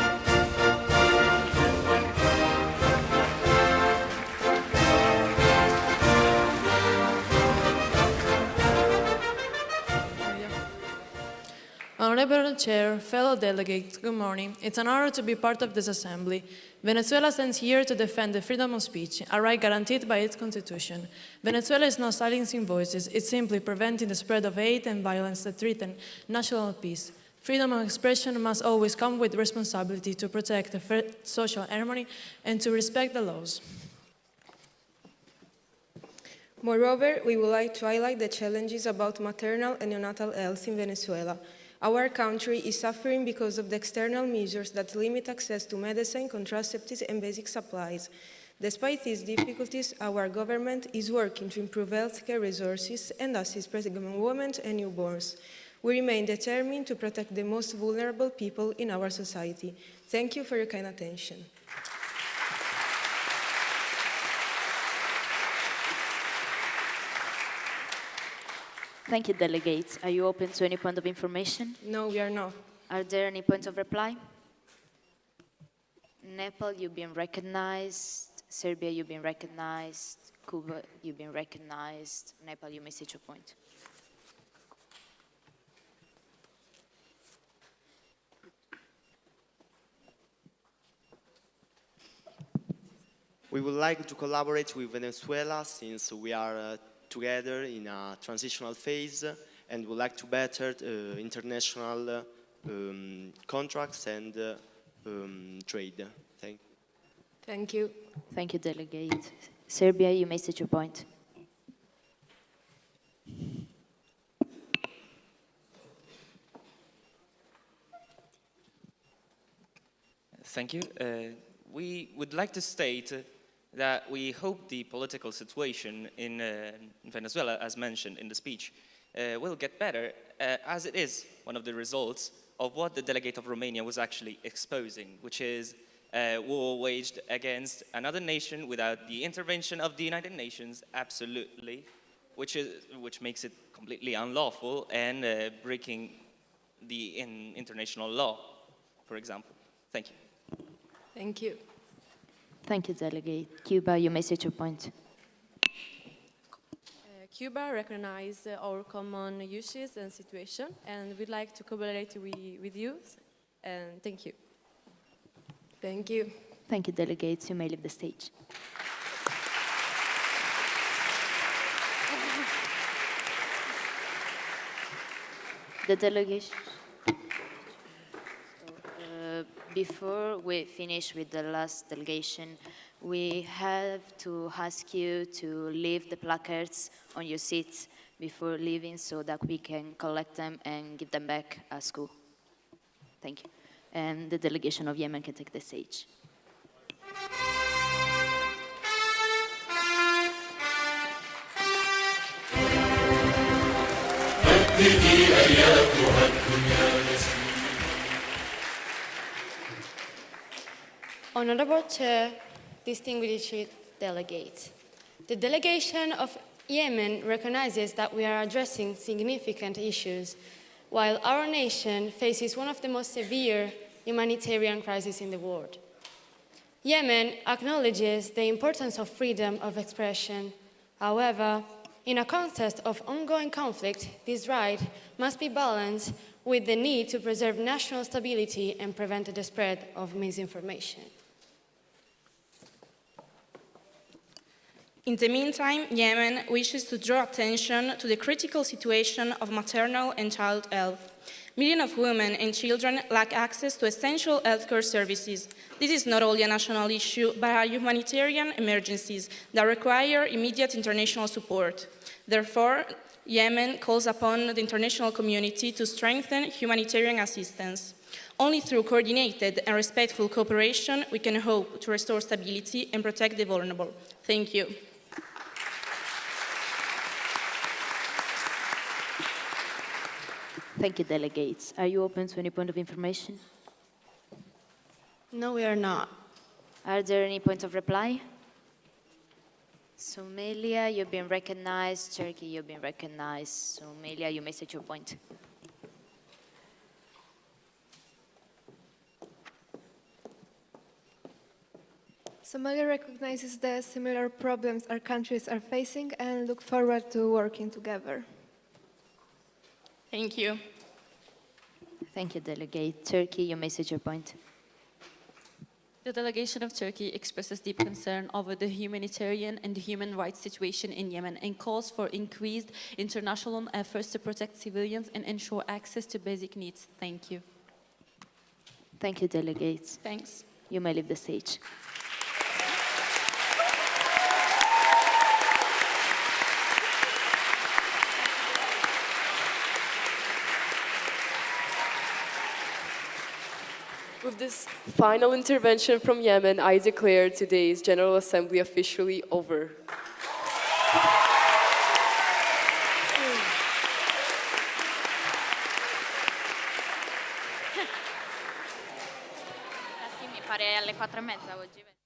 Honorable Chair, fellow delegates, good morning. It's an honor to be part of this assembly. Venezuela stands here to defend the freedom of speech, a right guaranteed by its constitution. Venezuela is not silencing voices, it's simply preventing the spread of hate and violence that threaten national peace. Freedom of expression must always come with responsibility to protect the fair social harmony and to respect the laws. Moreover, we would like to highlight the challenges about maternal and neonatal health in Venezuela. Our country is suffering because of the external measures that limit access to medicine, contraceptives, and basic supplies. Despite these difficulties, our government is working to improve healthcare resources and assist pregnant women and newborns. We remain determined to protect the most vulnerable people in our society. Thank you for your kind attention. Thank you, delegates. Are you open to any point of information? No, we are not. Are there any points of reply? Nepal, you've been recognized. Serbia, you've been recognized. Cuba, you've been recognized. Nepal, you may state your point. We would like to collaborate with Venezuela since we are together in a transitional phase and would like to better international contracts and trade. Thank you. Thank you, delegate. Serbia, you may state your point. Thank you. We would like to state that we hope the political situation in Venezuela, as mentioned in the speech, will get better, as it is one of the results of what the delegate of Romania was actually exposing, which is a war waged against another nation without the intervention of the United Nations, absolutely, which makes it completely unlawful and breaking the international law, for example. Thank you. Thank you. Thank you, delegate. Cuba, you may state your point. Cuba recognizes our common issues and situation, and we'd like to collaborate with you. And thank you. Thank you. Thank you, delegates. You may leave the stage. The delegation. Before we finish with the last delegation, we have to ask you to leave the placards on your seats before leaving so that we can collect them and give them back at school. Thank you. And the delegation of Yemen can take the stage. Honorable Chair, distinguished delegates, the delegation of Yemen recognizes that we are addressing significant issues while our nation faces one of the most severe humanitarian crises in the world. Yemen acknowledges the importance of freedom of expression. However, in a context of ongoing conflict, this right must be balanced with the need to preserve national stability and prevent the spread of misinformation. In the meantime, Yemen wishes to draw attention to the critical situation of maternal and child health. Millions of women and children lack access to essential healthcare services. This is not only a national issue, but a humanitarian emergency that require immediate international support. Therefore, Yemen calls upon the international community to strengthen humanitarian assistance. Only through coordinated and respectful cooperation we can hope to restore stability and protect the vulnerable. Thank you. Thank you, delegates. Are you open to any point of information? No, we are not. Are there any points of reply? Somalia, you've been recognized. Turkey, you've been recognized. Somalia, you may state your point. Somalia recognizes the similar problems our countries are facing and look forward to working together. Thank you. Thank you, delegate. Turkey, you may state your point. The delegation of Turkey expresses deep concern over the humanitarian and human rights situation in Yemen and calls for increased international efforts to protect civilians and ensure access to basic needs. Thank you. Thank you, delegates. Thanks. You may leave the stage. With this final intervention from Yemen, I declare today's General Assembly officially over. Mi pare alle 4:30 oggi.